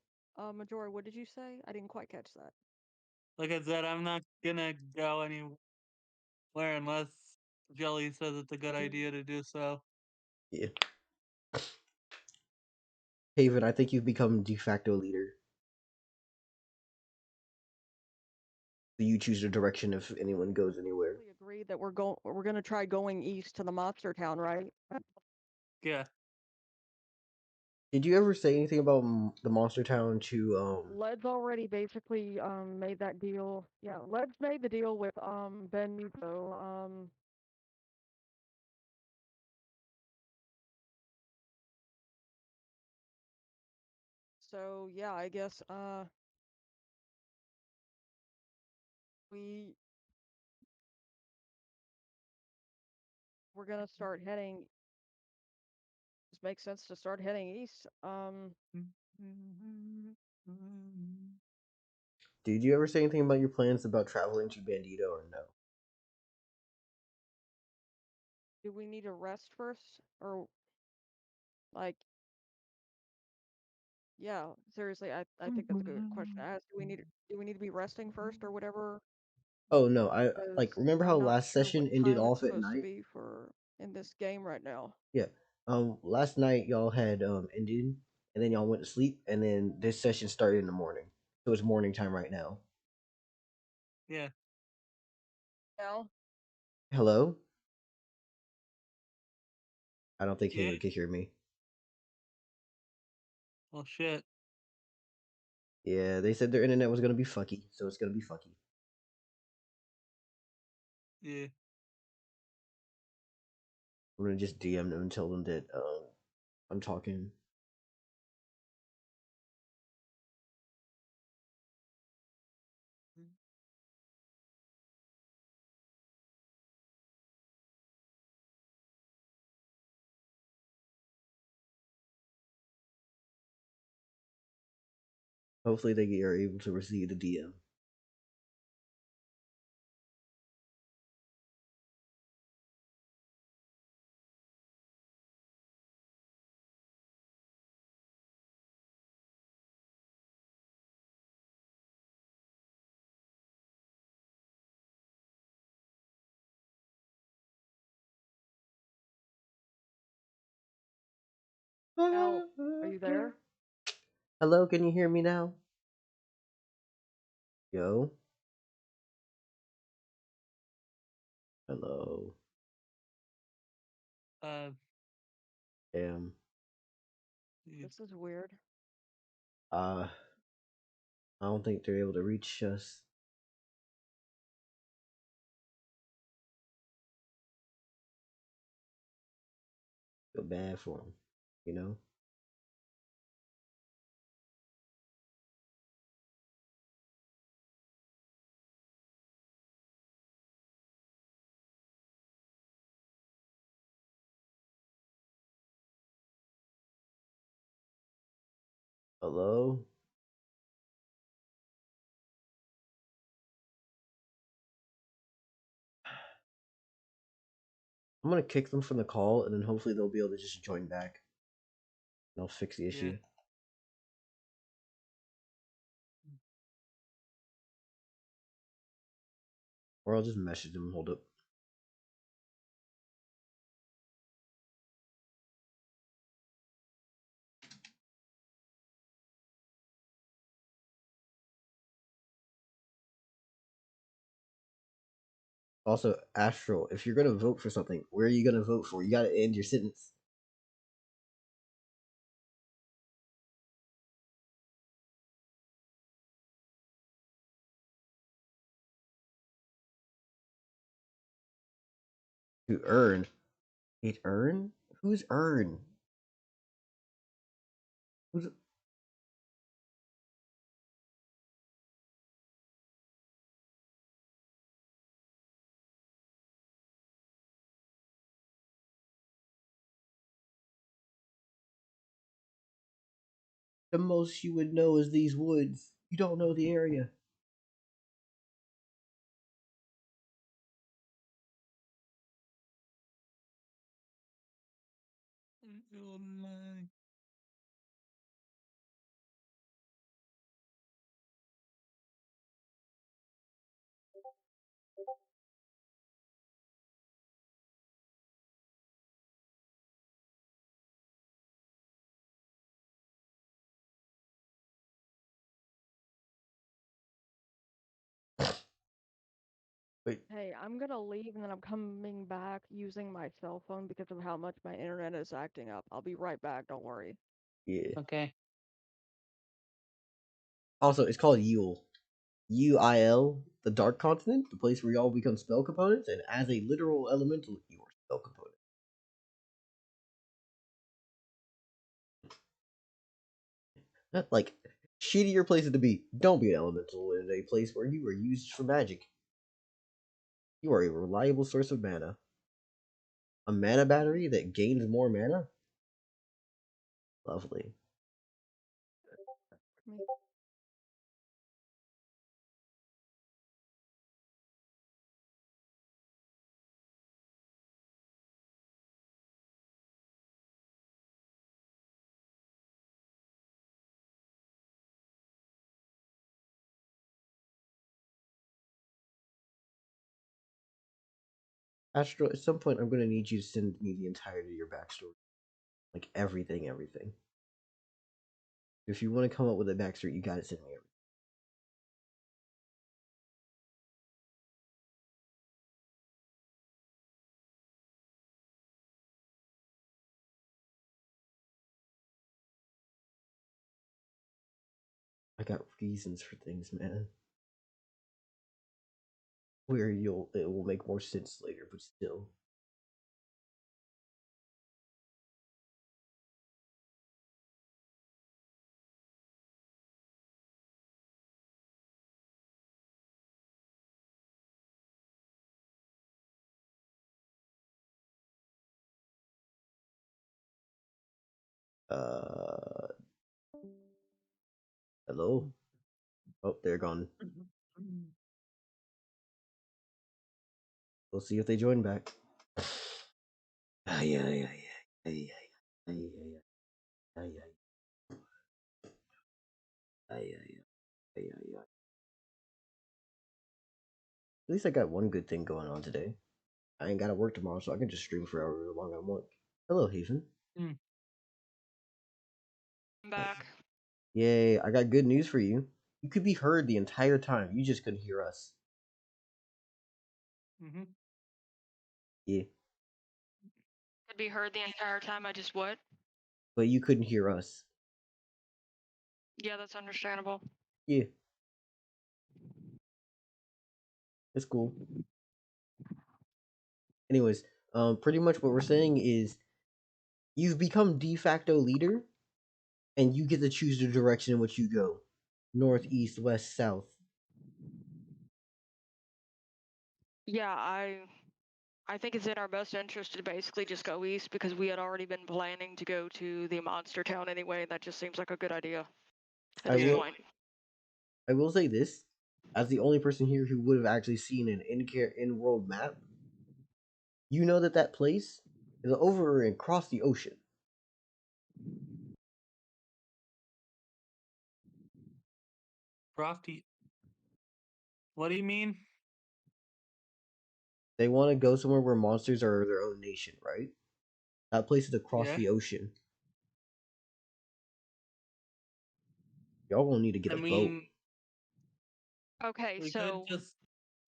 F: Majora, what did you say? I didn't quite catch that.
B: Like I said, I'm not gonna go anywhere unless Jelly says it's a good idea to do so.
C: Yeah. Haven, I think you've become de facto leader. So you choose the direction if anyone goes anywhere.
F: We agreed that we're gonna try going east to the monster town, right?
B: Yeah.
C: Did you ever say anything about the monster town to
F: Led's already basically made that deal. Yeah, Led's made the deal with Banditos. So yeah, I guess we're gonna start heading. This makes sense to start heading east.
C: Did you ever say anything about your plans about traveling to Bandito or no?
F: Do we need to rest first, or like? Yeah, seriously, I think that's a good question to ask. Do we need to be resting first or whatever?
C: Oh no, I like
F: Because
C: remember how
F: I'm not
C: last
F: sure what
C: session ended
F: time it's
C: off at
F: supposed to
C: night?
F: be for in this game right now.
C: Yeah. Last night y'all had ended, and then y'all went to sleep, and then this session started in the morning. So it's morning time right now.
B: Yeah.
F: Now,
C: Hello? I don't think
B: Yeah.
C: Haven could hear me.
B: Well, shit.
C: Yeah, they said their internet was gonna be fucky, so it's gonna be fucky.
B: Yeah.
C: I'm gonna just DM them and tell them that I'm talking. Hopefully they are able to receive the DM.
F: Al, are you there?
C: Hello, can you hear me now? Yo. Hello. Damn.
F: This is weird.
C: I don't think they're able to reach us. Feel bad for them, you know? Hello? I'm gonna kick them from the call, and then hopefully they'll be able to just join back. And I'll fix the issue. Or I'll just message them. Hold up. Also, Astral, if you're gonna vote for something, where are you gonna vote for? You gotta end your sentence. To earn. It earn? Who's earn? Who's the most you would know is these woods. You don't know the area. Wait,
F: Hey, I'm gonna leave and then I'm coming back using my cell phone because of how much my internet is acting up. I'll be right back, don't worry.
C: yeah.
B: Okay.
C: Also, it's called Yule. UIL, the Dark Continent, the place where y'all become spell components, and as a literal elemental, you are spell component. Like, shittier places to be. Don't be an elemental in a place where you are used for magic. You are a reliable source of mana. A mana battery that gains more mana? Lovely.
F: Me.
C: Astro, at some point, I'm going to need you to send me the entirety of your backstory. Like, everything, everything. If you want to come up with a backstory, you gotta send me everything. I got reasons for things, man. Where it will make more sense later, but still. Uh, hello? Oh, they're gone. We'll see if they join back. Ay, ay, ay, ay, ay, ay, ay, ay, ay, ay, ay, ay, ay. At least I got one good thing going on today. I ain't gotta work tomorrow, so I can just stream for however long I want. Hello, Haven.
F: back.
C: Yay, I got good news for you. You could be heard the entire time. You just couldn't hear us.
B: Mm-hmm.
C: Yeah.
F: Could be heard the entire time. I just what?
C: But you couldn't hear us.
F: Yeah, that's understandable.
C: Yeah. It's cool. Anyways, pretty much what we're saying is you've become de facto leader, and you get to choose the direction in which you go. North, east, west, south.
F: Yeah, I think it's in our best interest to basically just go east because we had already been planning to go to the monster town anyway. That just seems like a good idea at
C: I
F: this
B: Yeah.
C: will
F: point.
C: I will say this, as the only person here who would have actually seen an in-world map, you know that that place is over and across the ocean.
B: Crofty. What do you mean?
C: They want to go somewhere where monsters are their own nation, right? That place is across
B: Yeah.
C: the ocean. Y'all gonna need to get
B: I
C: a boat.
B: mean,
F: Okay,
B: we
F: so
B: could just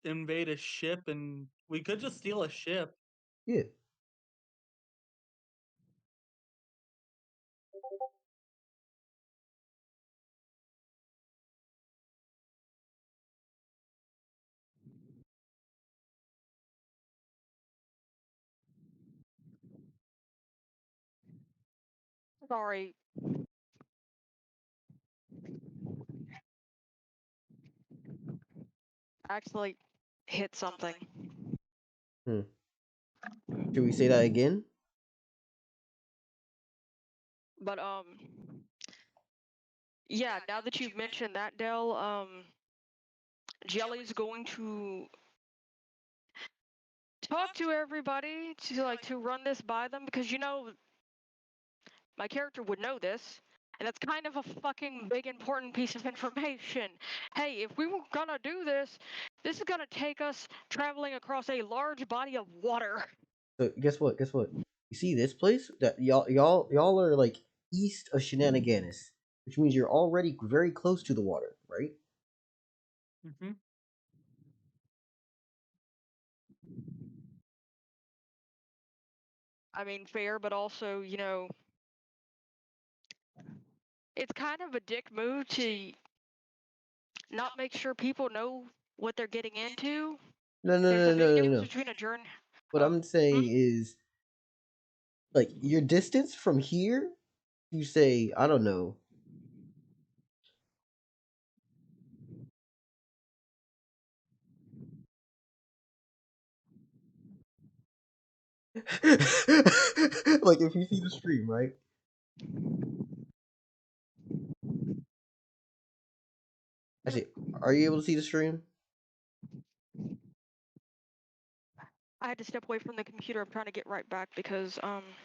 B: invade a ship and we could just steal a ship.
C: Yeah.
F: sorry. Actually hit something.
C: Should we say that again?
F: But yeah, now that you've mentioned that, Dell, Jelly's going to talk to everybody to run this by them because my character would know this. And that's kind of a fucking big important piece of information. Hey, if we were gonna do this, this is gonna take us traveling across a large body of water.
C: So guess what? Guess what? You see this place? That y'all are like east of Shenaniganis, which means you're already very close to the water, right?
B: Mm-hmm.
F: I mean, fair, but also, it's kind of a dick move to not make sure people know what they're getting into.
C: No, no,
F: There's
C: no,
F: a big
C: no, no,
F: difference
C: no.
F: between a journey.
C: What
F: Oh,
C: I'm saying is, like, your distance from here, you say, I don't know. Like, if you see the stream, right? Actually, are you able to see the stream?
F: I had to step away from the computer. I'm trying to get right back because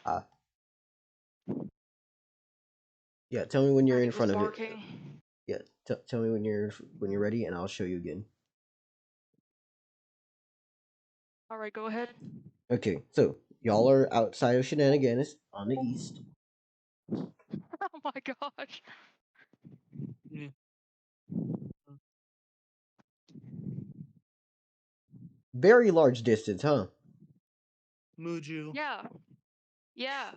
C: Ah, yeah. Tell me when you're in
F: Ernie was
C: front of it.
F: barking.
C: Yeah, tell me when you're ready, and I'll show you again.
F: All right, go ahead.
C: Okay, so y'all are outside of Shenanigans on the east.
F: Oh my gosh.
B: Yeah.
C: Very large distance, huh?
B: Muju.
F: Yeah. Yeah.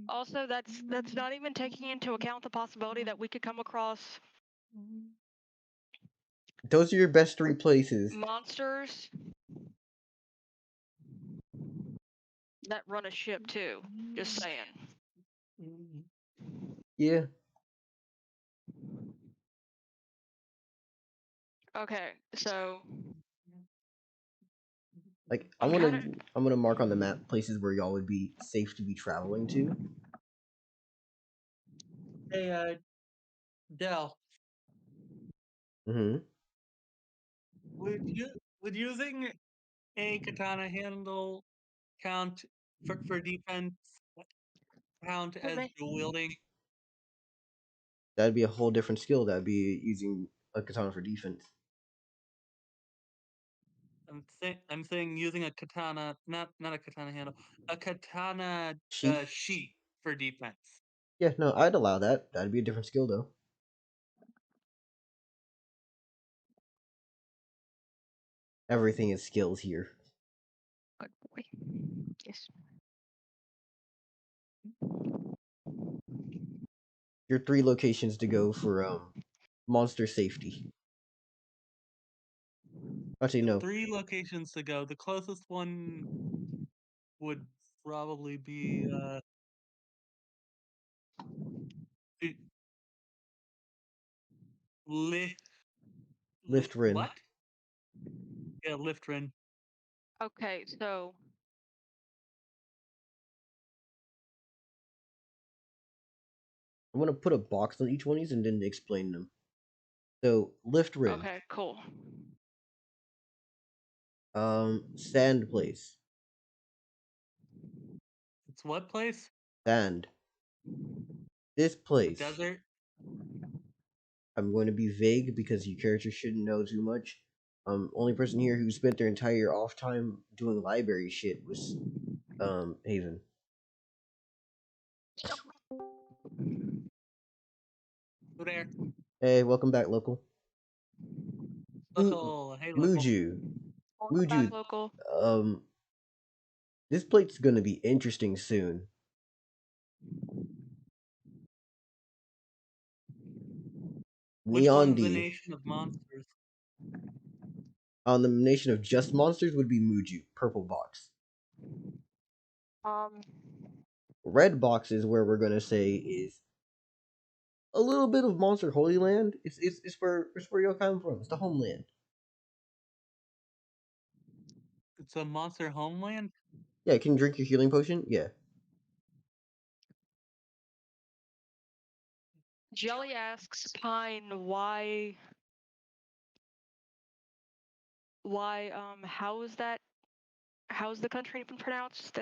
F: Also, that's not even taking into account the possibility that we could come across
C: Those are your best three places.
F: monsters that run a ship too. Just saying.
C: Yeah.
F: Okay, so
C: Like
F: I'm kind of
C: I'm gonna mark on the map places where y'all would be safe to be traveling to.
B: Hey, Dell,
C: Mm-hmm.
B: would using a katana handle count for defense count as dual wielding?
C: That'd be a whole different skill. That'd be using a katana for defense.
B: I'm saying using a katana, not a katana handle, a katana
C: Sheath.
B: sheath for defense.
C: Yeah, no, I'd allow that. That'd be a different skill though. Everything is skills here.
F: Good boy. Yes.
C: Your 3 locations to go for monster safety. Actually, no.
B: 3 locations to go. The closest one would probably be the- lift
C: Lift Rin.
B: what? Yeah, Liftrin.
F: Okay, so
C: I'm gonna put a box on each one of these and then explain them. So Lift Rin.
F: okay, cool.
C: Sand place.
B: It's what place?
C: Sand. This
B: The
C: place.
B: desert.
C: I'm going to be vague because your character shouldn't know too much. Only person here who spent their entire off time doing library shit was Haven.
B: Who there?
C: Hey, welcome back, local.
B: Local. Hey, local.
C: Muju.
F: Welcome back,
C: Muju.
F: local.
C: This plate's gonna be interesting soon.
B: Which
C: Neon
B: one's the
C: D.
B: nation of monsters?
C: On the nation of just monsters would be Muju, purple box.
F: Um,
C: Red box is where we're gonna say is a little bit of Monster Holy Land. It's where y'all come from. It's the homeland.
B: It's a monster homeland.
C: Yeah, can you drink your healing potion? Yeah.
F: Jelly asks Pine how's the country even pronounced?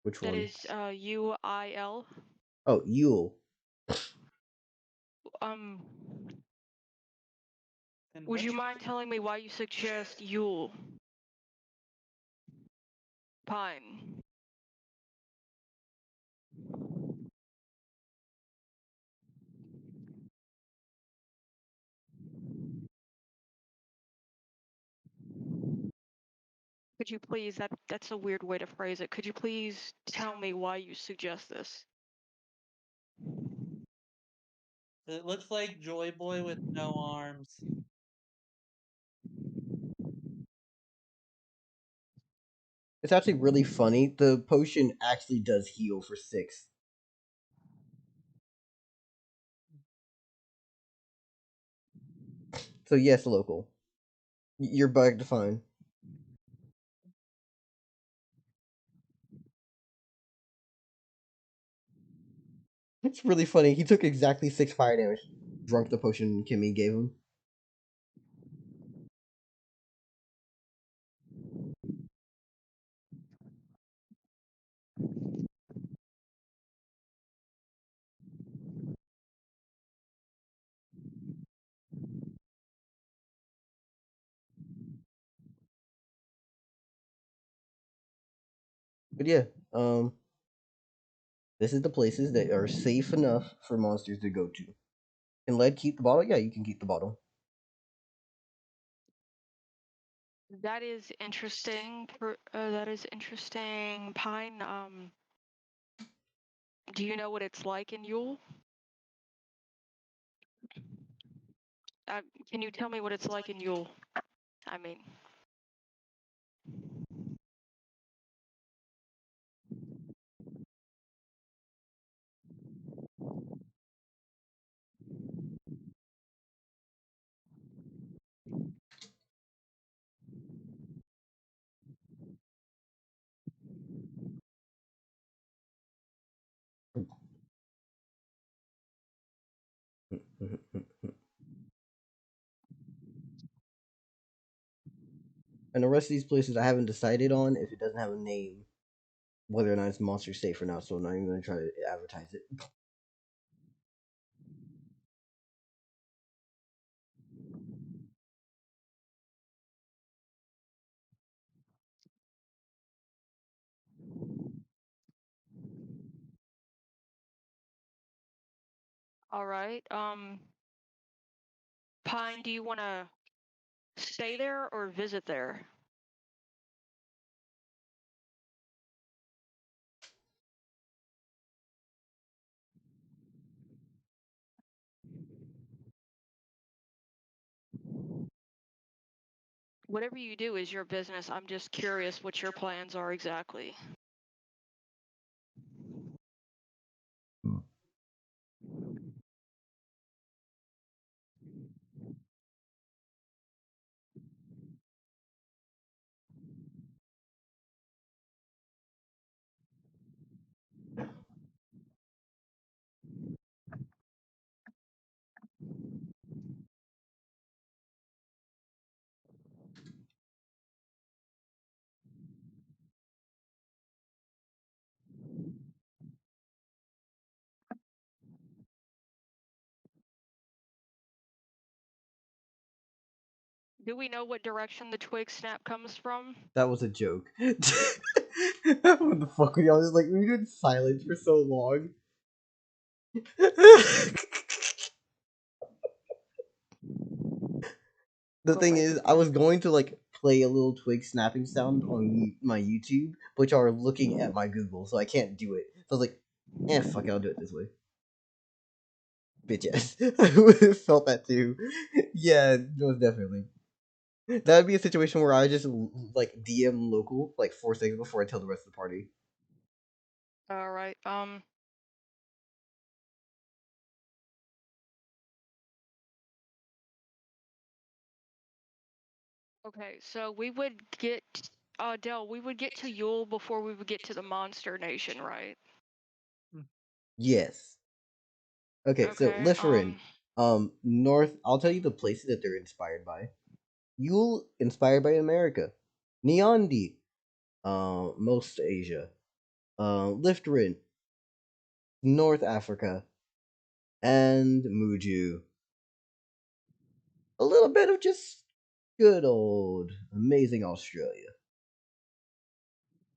C: Which
F: That
C: one?
F: is UIL.
C: Oh, Yule.
F: Um,
B: And
F: would you
B: which-
F: mind telling me why you suggest Yule? Pine. Could you please, that's a weird way to phrase it. Could you please tell me why you suggest this?
B: It looks like Joy Boy with no arms.
C: It's actually really funny. The potion actually does heal for 6. So yes, local. You're back to fine. It's really funny. He took exactly 6 fire damage. Drunk the potion Kimmy gave him. But yeah, this is the places that are safe enough for monsters to go to. Can Lead keep the bottle? Yeah, you can keep the bottle.
F: That is interesting. That is interesting. Pine, do you know what it's like in Yule? Uh, can you tell me what it's like in Yule? I mean,
C: And the rest of these places I haven't decided on if it doesn't have a name, whether or not it's monster safe or not, so I'm not even going to try to advertise it.
F: All right. Pine, do you want to stay there or visit there? Whatever you do is your business. I'm just curious what your plans are exactly. Do we know what direction the twig snap comes from?
C: That was a joke. What the fuck were y'all just like? We were in silence for so long. The thing is, I was going to like play a little twig snapping sound on my YouTube, but y'all are looking at my Google, so I can't do it. So I was like, fuck it, I'll do it this way. Bitch ass. I would have felt that too. Yeah, most definitely. That'd be a situation where I just like DM local like 4 seconds before I tell the rest of the party.
F: All right. Okay, so we would get, Del, we would get to Yule before we would get to the Monster Nation, right?
C: Yes. Okay, so
F: Okay,
C: Liferin, North. I'll tell you the places that they're inspired by. Yule, inspired by America. Neondi, most Asia. Lifterin, North Africa, and Muju. A little bit of just good old amazing Australia.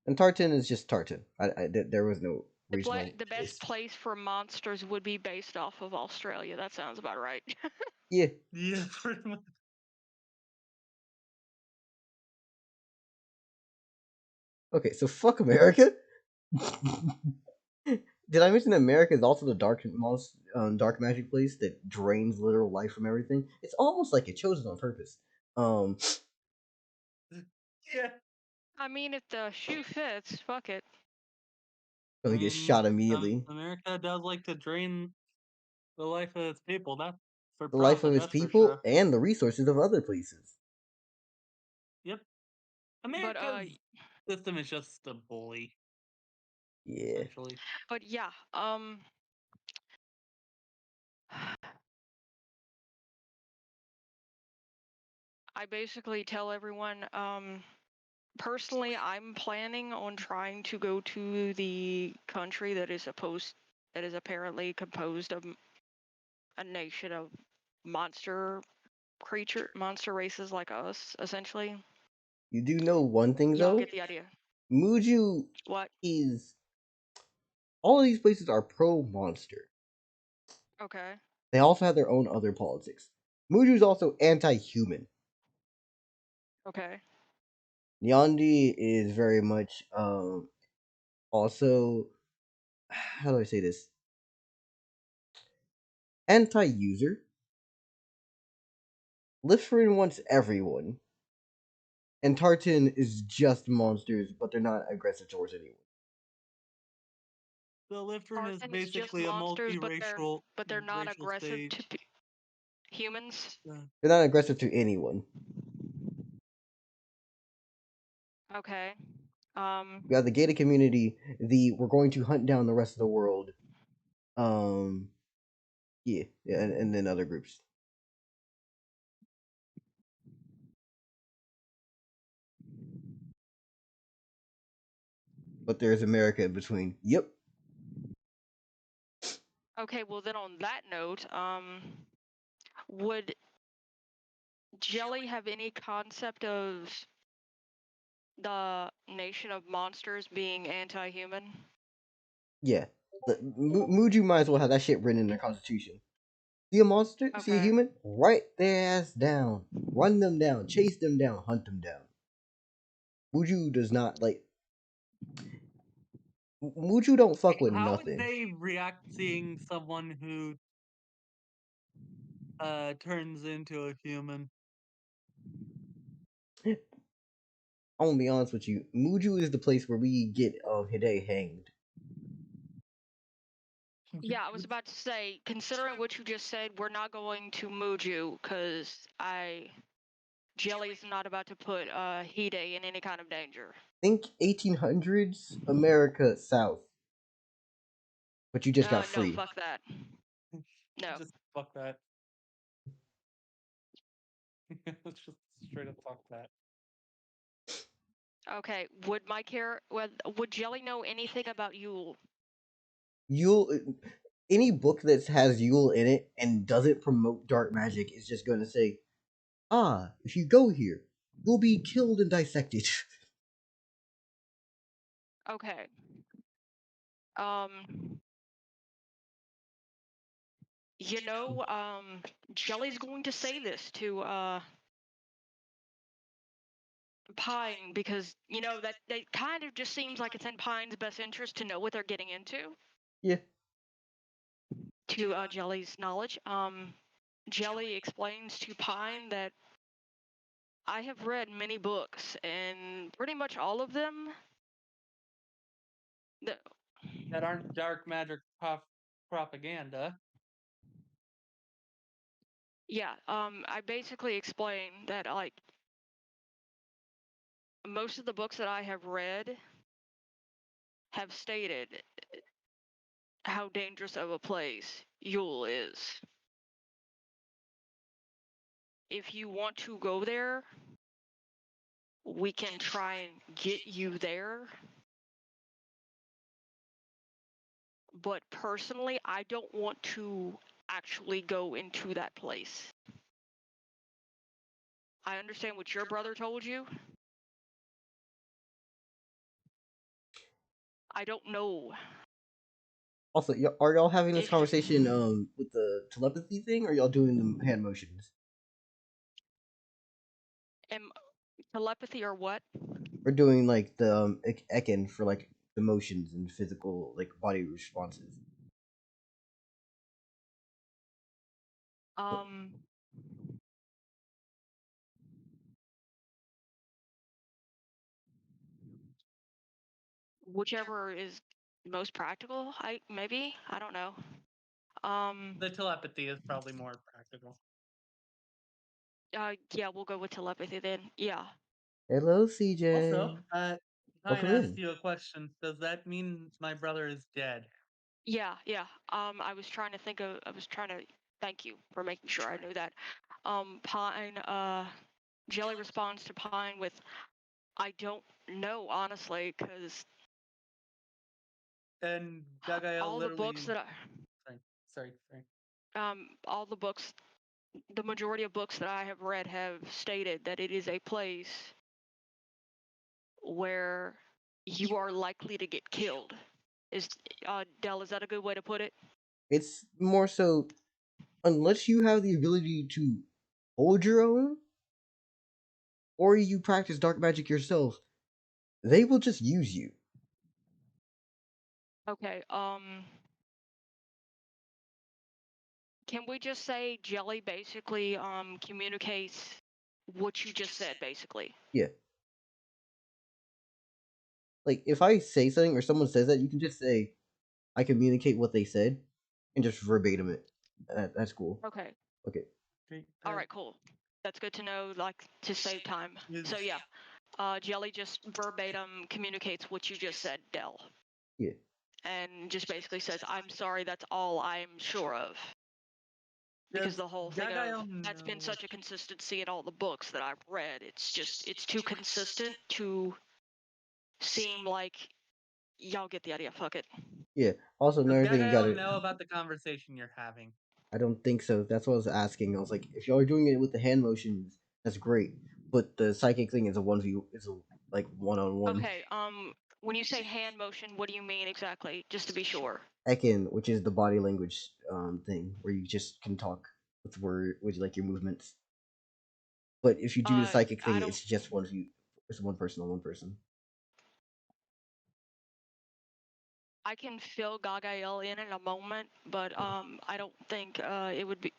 C: And Tartan is just Tartan. There was no regional
F: the best place for monsters would be based off of Australia. That sounds about right.
C: Yeah.
B: Yeah, pretty much.
C: Okay, so fuck America. Did I mention that America is also the dark magic place that drains literal life from everything? It's almost like it chose it on purpose.
B: Yeah.
F: I mean, if the shoe fits, fuck it.
C: Gonna get shot immediately.
B: America does like to drain the life of its people. That's for
C: The life of
B: profit.
C: its
B: That's for
C: people
B: sure.
C: and the resources of other places.
B: Yep. America's system is just a bully.
C: Yeah.
B: Essentially.
F: But yeah, I basically tell everyone, personally, I'm planning on trying to go to the country that is apparently composed of a nation of monster races like us, essentially.
C: You do know one thing
F: Y'all
C: though?
F: get the idea.
C: Muju
F: What?
C: is all of these places are pro monster.
F: Okay.
C: They also have their own other politics. Muju is also anti-human.
F: Okay.
C: Nyandi is very much also how do I say this? Anti-user. Liferin wants everyone. And Tartan is just monsters, but they're not aggressive towards anyone.
B: The Liftern is
F: Tartan is just
B: basically a
F: monsters,
B: multiracial
F: but they're not
B: racial
F: aggressive
B: stage.
F: to humans.
C: They're not aggressive to anyone.
F: Okay.
C: We have the gated community, the we're going to hunt down the rest of the world. Yeah, and then other groups. But there's America in between. Yep.
F: Okay, well then on that note, would Jelly have any concept of the nation of monsters being anti-human?
C: Yeah. Muju might as well have that shit written in the Constitution. See a monster? See a
F: Okay.
C: human? Write their ass down. Run them down. Chase them down. Hunt them down. Muju does not like. Muju don't fuck with
B: How would
C: nothing.
B: they react seeing someone who turns into a human?
C: I'm gonna be honest with you. Muju is the place where we get Hide hanged.
F: Yeah, I was about to say, considering what you just said, we're not going to Muju because Jelly is not about to put Hide in any kind of danger.
C: Think 1800s America South, but you just got
F: No,
C: free.
F: fuck that. No.
B: Just fuck that. Let's just straight up fuck that.
F: Okay, would Jelly know anything about Yule?
C: Yule, any book that has Yule in it and doesn't promote dark magic is just going to say, if you go here, you'll be killed and dissected.
F: Okay. Jelly's going to say this to Pine because that kind of just seems like it's in Pine's best interest to know what they're getting into.
C: Yeah.
F: To Jelly's knowledge, Jelly explains to Pine that I have read many books, and pretty much all of them
B: that aren't dark magic propaganda.
F: Yeah, I basically explained that like most of the books that I have read have stated how dangerous of a place Yule is. If you want to go there, we can try and get you there. But personally, I don't want to actually go into that place. I understand what your brother told you. I don't know.
C: Also, are y'all having this
F: If
C: conversation with the telepathy thing, or y'all doing the hand motions?
F: Telepathy or what?
C: We're doing like the Ekin for like emotions and physical like body responses.
F: Whichever is most practical. I don't know.
B: The telepathy is probably more practical.
F: Yeah, we'll go with telepathy then. Yeah.
C: Hello, CJ.
B: Also, I
C: Welcome
B: asked
C: in.
B: you a question. Does that mean my brother is dead?
F: Yeah. I was trying to thank you for making sure I knew that. Pine, Jelly responds to Pine with, I don't know, honestly, because
B: And Gagael
F: all the
B: literally.
F: books that
B: Sorry.
F: All the books, the majority of books that I have read have stated that it is a place where you are likely to get killed. Is Dell, is that a good way to put it?
C: It's more so, unless you have the ability to hold your own, or you practice dark magic yourself, they will just use you.
F: Okay, can we just say Jelly basically communicates what you just said, basically?
C: Yeah. Like, if I say something or someone says that, you can just say, I communicate what they said, and just verbatim it. That's cool.
F: Okay.
C: Okay.
F: All right, cool. That's good to know, like, to save time. So yeah, Jelly just verbatim communicates what you just said, Dell.
C: Yeah.
F: And just basically says, I'm sorry, that's all I'm sure of. Because the whole thing of that's been such a consistency in all the books that I've read. It's too consistent to seem like y'all get the idea. Fuck it.
C: Yeah. Also,
B: Does
C: another thing you gotta.
B: Gagael know about the conversation you're having?
C: I don't think so. That's what I was asking. I was like, if y'all are doing it with the hand motions, that's great. But the psychic thing is a 1v, is a like 1-on-1.
F: Okay. When you say hand motion, what do you mean exactly? Just to be sure.
C: Ekin, which is the body language thing where you just can talk with like your movements. But if you do the psychic
F: I
C: thing,
F: don't.
C: it's just one of you. It's one person on one person.
F: I can fill Gagael in a moment, but I don't think it would be.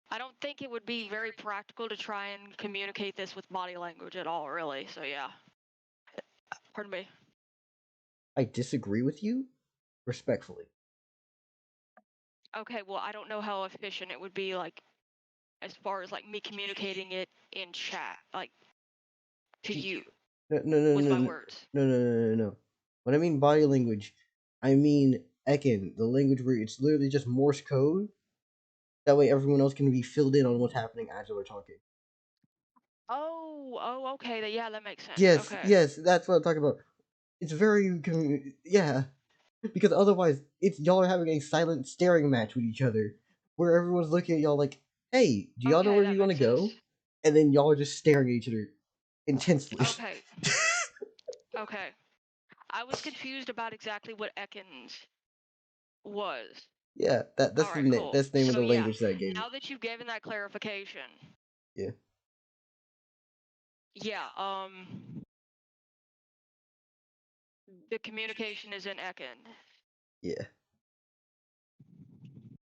F: I don't think it would be very practical to try and communicate this with body language at all, really. So yeah. Pardon me.
C: I disagree with you, respectfully.
F: Okay, well, I don't know how efficient it would be, like, as far as like me communicating it in chat, like, to you
C: No, no, no,
F: with
C: no,
F: my
C: no,
F: words.
C: no, no, no, no, no. When I mean body language, I mean Ekin, the language where it's literally just Morse code. That way, everyone else can be filled in on what's happening as we're talking.
F: Oh, okay. Yeah, that makes sense.
C: Yes,
F: Okay.
C: yes, that's what I'm talking about. It's very, yeah, because otherwise, it's y'all are having a silent staring match with each other, where everyone's looking at y'all like, "Hey, do y'all know
F: Okay,
C: where
F: that
C: you want to
F: makes sense.
C: go?" And then y'all are just staring at each other intensely.
F: Okay. Okay. I was confused about exactly what Ekans was.
C: Yeah, that's
F: All right, cool.
C: that's the name of
F: So
C: the
F: yeah,
C: language that I gave
F: now
C: it.
F: that you've given that clarification,
C: Yeah.
F: yeah, the communication is in Ekin.
C: Yeah.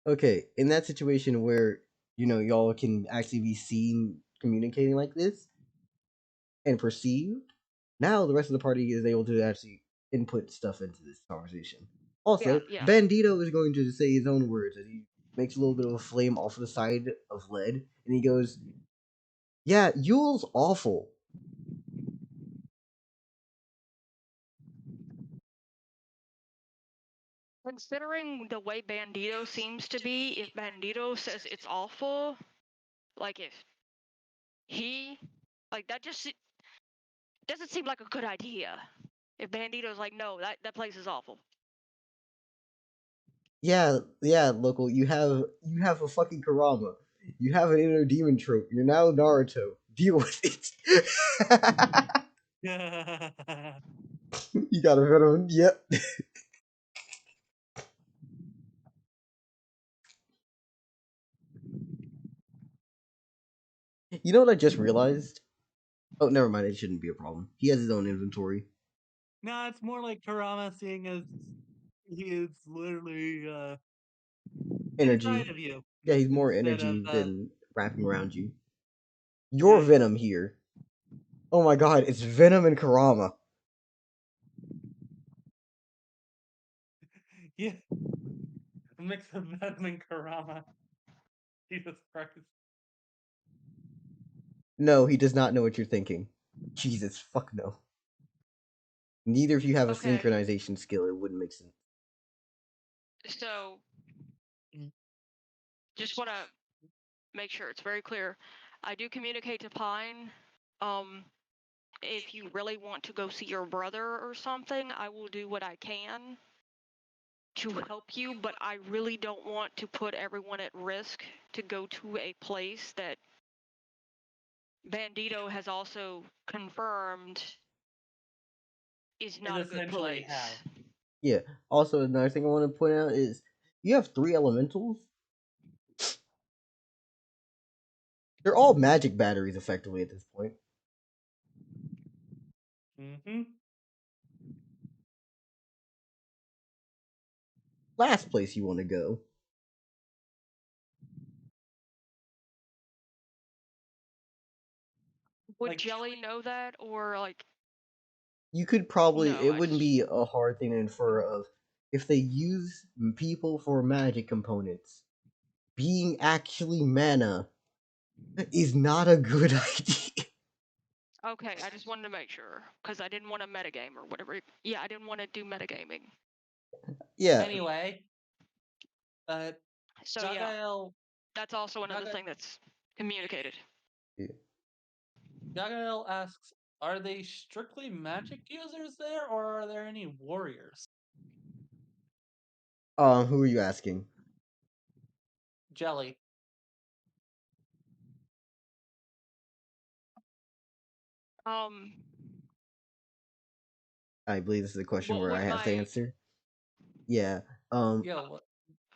C: Okay, in that situation where y'all can actually be seen communicating like this and perceived, now the rest of the party is able to actually input stuff into this conversation. Also,
F: Yeah.
C: Bandito is going to say his own words as he makes a little bit of a flame off of the side of lead, and he goes, "Yeah, Yule's awful."
F: Considering the way Bandito seems to be, if Bandito says it's awful, like if he, like that just doesn't seem like a good idea. If Bandito's like, no, that place is awful.
C: Yeah, local. You have a fucking Kurama. You have an inner demon trope. You're now Naruto. Deal with it. You got a veteran. Yep. You know what I just realized? Oh, never mind. It shouldn't be a problem. He has his own inventory.
B: No, it's more like Karama, seeing as he is literally inside
C: Energy.
B: of you
C: Yeah, he's more
B: instead of
C: energy than wrapping around you.
B: yeah,
C: Your Venom here. Oh my god, it's Venom and Kurama.
B: yeah, a mix of Venom and Karama. Jesus Christ.
C: No, he does not know what you're thinking. Jesus, fuck no. Neither of you have a
F: Okay,
C: synchronization skill. It wouldn't make sense.
F: so just want to make sure it's very clear. I do communicate to Pine. If you really want to go see your brother or something, I will do what I can to help you, but I really don't want to put everyone at risk to go to a place that Bandito has also confirmed is not a good
B: Essentially
F: place.
B: how.
C: Yeah. Also, another thing I want to point out is you have 3 elementals. They're all magic batteries, effectively, at this point.
B: Mm-hmm.
C: Last place you want to go.
F: Would
B: Like-
F: Jelly know that, or like?
C: You could probably.
F: No,
C: It
F: I
C: wouldn't
F: just.
C: be a hard thing to infer of if they use people for magic components. Being actually mana is not a good idea.
F: Okay, I just wanted to make sure because I didn't want to metagame or whatever. Yeah, I didn't want to do metagaming.
C: Yeah.
B: Anyway,
F: So yeah,
B: Gagael,
F: that's also another thing that's communicated.
B: Gagael asks, are they strictly magic users there, or are there any warriors?
C: Who are you asking?
B: Jelly.
F: Um,
C: I believe this is a question
F: What
C: where I
F: would
C: have to
F: my
C: answer. Yeah.
B: Yeah, what?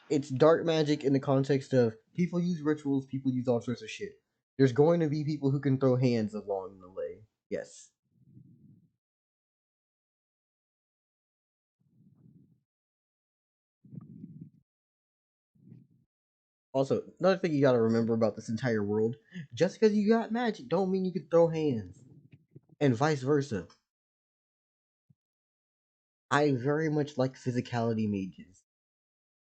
C: It's dark magic in the context of people use rituals, people use all sorts of shit. There's going to be people who can throw hands along the way. Yes. Also, another thing you gotta remember about this entire world, just because you got magic don't mean you can throw hands. And vice versa. I very much like physicality mages.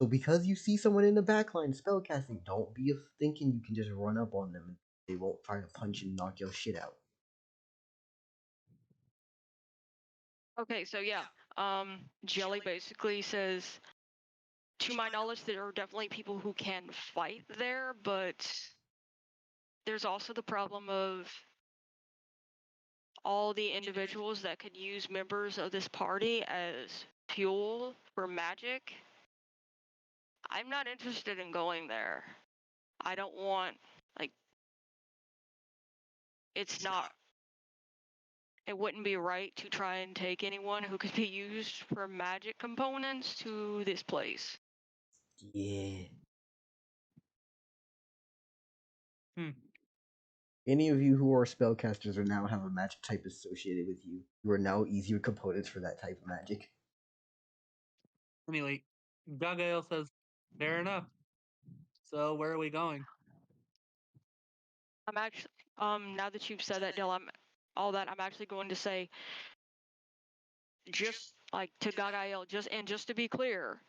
C: So because you see someone in the backline spellcasting, don't be thinking you can just run up on them and they won't try to punch and knock your shit out.
F: Okay, so yeah. Jelly basically says, to my knowledge, there are definitely people who can fight there, but there's also the problem of all the individuals that could use members of this party as fuel for magic. I'm not interested in going there. I don't want, like, it's not, it wouldn't be right to try and take anyone who could be used for magic components to this place.
C: Yeah.
B: Hmm.
C: Any of you who are spellcasters or now have a magic type associated with you, you are now easier components for that type of magic.
B: Anyway, Gagael says, fair enough. So where are we going?
F: I'm actually, now that you've said that, Dill, I'm actually going to say, just like to Gagael, just to be clear,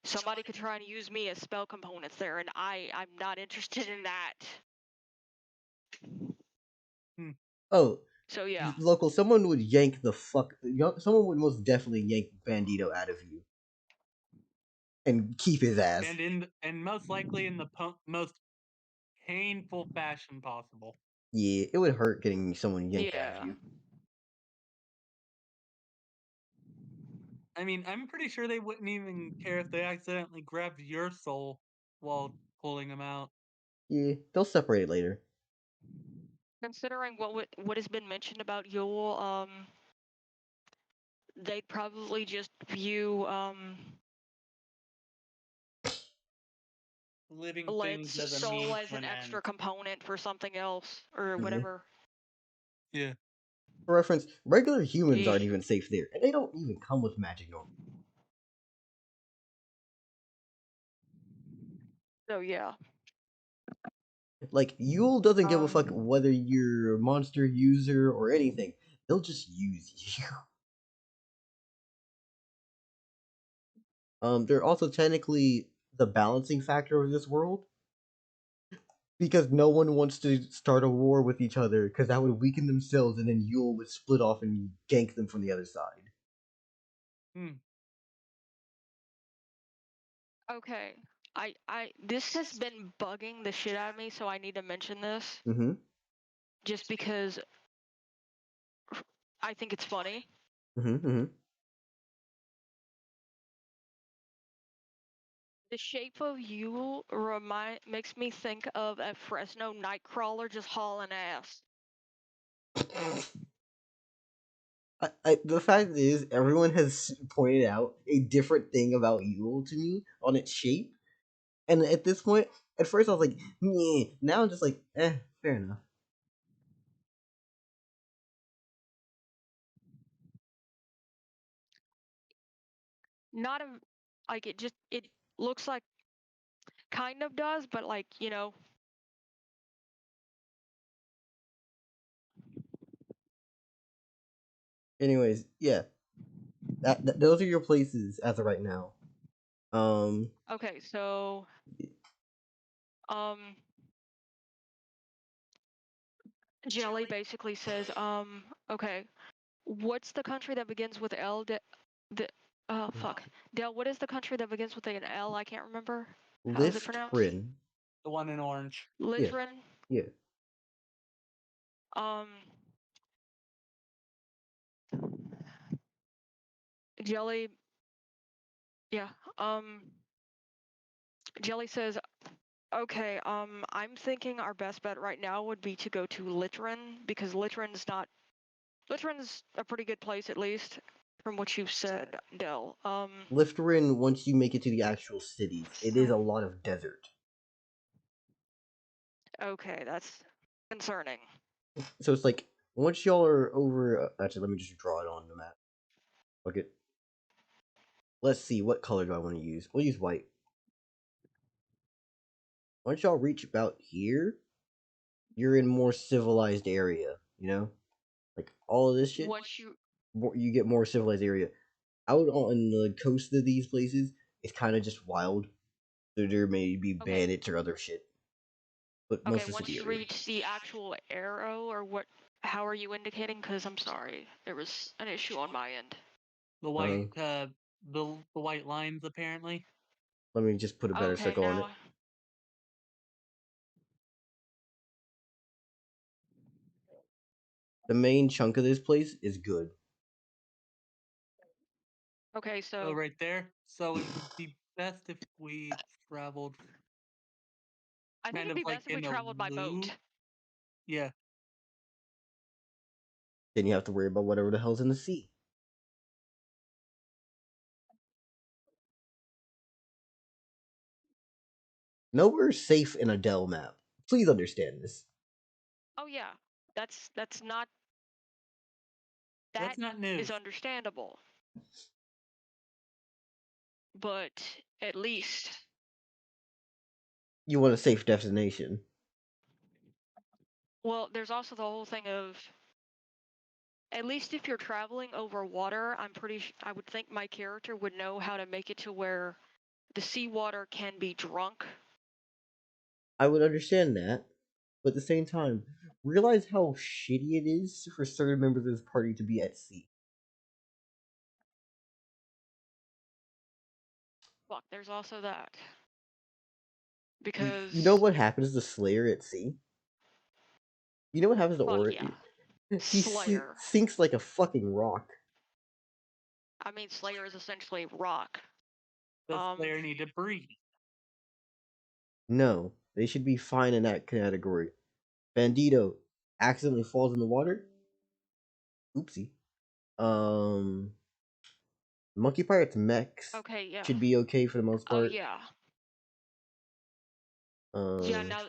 F: somebody could try and use me as spell components there, and I'm not interested in that.
C: Oh,
F: So yeah.
C: local, someone would yank the fuck. Someone would most definitely yank Bandito out of you and keep his ass.
B: And most likely in the most painful fashion possible.
C: Yeah, it would hurt getting someone yanked out of
F: Yeah.
C: you.
B: I mean, I'm pretty sure they wouldn't even care if they accidentally grabbed your soul while pulling them out.
C: Yeah, they'll separate it later.
F: Considering what has been mentioned about Yule, they'd probably just view
B: Living things
F: Led's
B: as a
F: soul
B: means
F: as
B: to
F: an
B: an
F: extra
B: end.
F: component for something else or
C: Yeah.
F: whatever.
B: Yeah.
C: For reference, regular humans
F: Yeesh.
C: aren't even safe there, and they don't even come with magic normally.
F: So yeah.
C: Like, Yule doesn't give a fuck
F: Um.
C: whether you're a monster user or anything. They'll just use you. They're also technically the balancing factor of this world because no one wants to start a war with each other because that would weaken themselves, and then Yule would split off and gank them from the other side.
F: Okay. This has been bugging the shit out of me, so I need to mention this
C: Mm-hmm.
F: just because I think it's funny.
C: Mm-hmm. Mm-hmm.
F: The shape of Yule makes me think of a Fresno Nightcrawler just hauling ass.
C: The fact is, everyone has pointed out a different thing about Yule to me on its shape, and at this point, at first I was like, "Meh." Now I'm just like, fair enough.
F: Not a like it looks like kind of does, but like,
C: Anyways, yeah, those are your places as of right now.
F: okay, so um Jelly basically says, okay, what's the country that begins with L? The fuck. Del, what is the country that begins with an L? I can't remember. How is it
C: Lift
F: pronounced?
C: Bryn.
B: The one in orange.
C: Yeah,
F: Litrin.
C: yeah.
F: Um, Jelly. Yeah. Jelly says, okay. I'm thinking our best bet right now would be to go to Litrin because Litrin's a pretty good place at least. from what you said, Dell.
C: Lifterin, once you make it to the actual cities, it is a
F: So-
C: lot of desert.
F: Okay, that's concerning.
C: So it's like once y'all are over. Actually, let me just draw it on the map. Okay. Let's see, what color do I want to use? We'll use white. Once y'all reach about here, you're in more civilized area. You know, like all of this shit.
F: Once you
C: You get more civilized area. Out on the coast of these places, it's kind of just wild. So there may be
F: okay,
C: bandits or other shit, but
F: okay,
C: most of the
F: once
C: city
F: you
C: area.
F: reach the actual arrow, or what? How are you indicating? Because I'm sorry, there was an issue on my end.
B: The white, the white lines apparently.
C: Let me just put a better
F: Okay,
C: circle on it.
F: now.
C: The main chunk of this place is good.
F: Okay,
B: So
F: so
B: right there. So it would be best if we traveled
F: I think
B: kind
F: it'd
B: of
F: be
B: like
F: best if we
B: in a
F: traveled by boat.
B: loop. Yeah.
C: Then you have to worry about whatever the hell's in the sea. Nowhere's safe in a Dell map. Please understand this.
F: Oh yeah, that's not that
B: That's not
F: is
B: news.
F: understandable. But at least,
C: You want a safe destination.
F: well, there's also the whole thing of at least if you're traveling over water, I would think my character would know how to make it to where the seawater can be drunk.
C: I would understand that, but at the same time, realize how shitty it is for certain members of this party to be at sea.
F: Fuck, there's also that.
C: You know
F: Because
C: what happens to Slayer at sea? You know what happens to
F: fuck
C: Ori?
F: yeah.
C: He
F: Slayer.
C: sinks like a fucking rock.
F: I mean Slayer is essentially rock.
B: Does Slayer need to breathe?
C: No, they should be fine in that category. Bandito accidentally falls in the water. Oopsie. Um, Monkey Pirate's mechs
F: Okay, yeah.
C: should be okay for the most
F: Oh
C: part.
F: yeah. Yeah,
C: Um,
F: now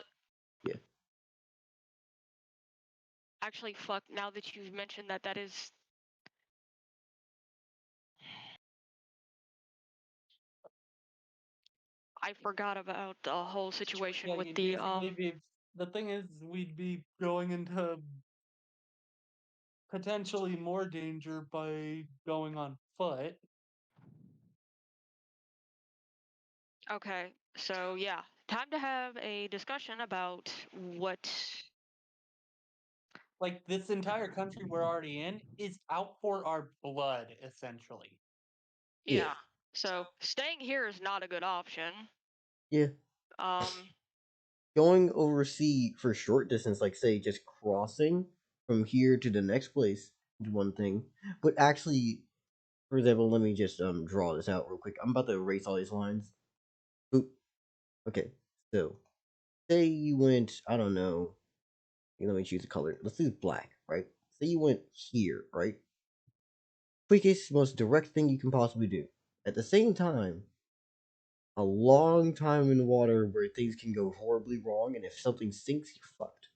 C: yeah.
F: actually fuck, now that you've mentioned that, that is I forgot about the whole situation
B: Yeah,
F: with
B: you'd
F: the
B: basically be. The thing is, we'd be going into potentially more danger by going on foot.
F: Okay, so yeah, time to have a discussion about what.
B: Like this entire country we're already in is out for our blood, essentially.
C: Yeah.
F: Yeah, so staying here is not a good option.
C: Yeah.
F: Um,
C: Going overseas for short distance, like say just crossing from here to the next place, is one thing. But actually, for example, let me just draw this out real quick. I'm about to erase all these lines. Oop. Okay. So say you went, I don't know. Let me choose a color. Let's do black, right? Say you went here, right? Quickest, most direct thing you can possibly do. At the same time, a long time in the water where things can go horribly wrong, and if something sinks, you're fucked.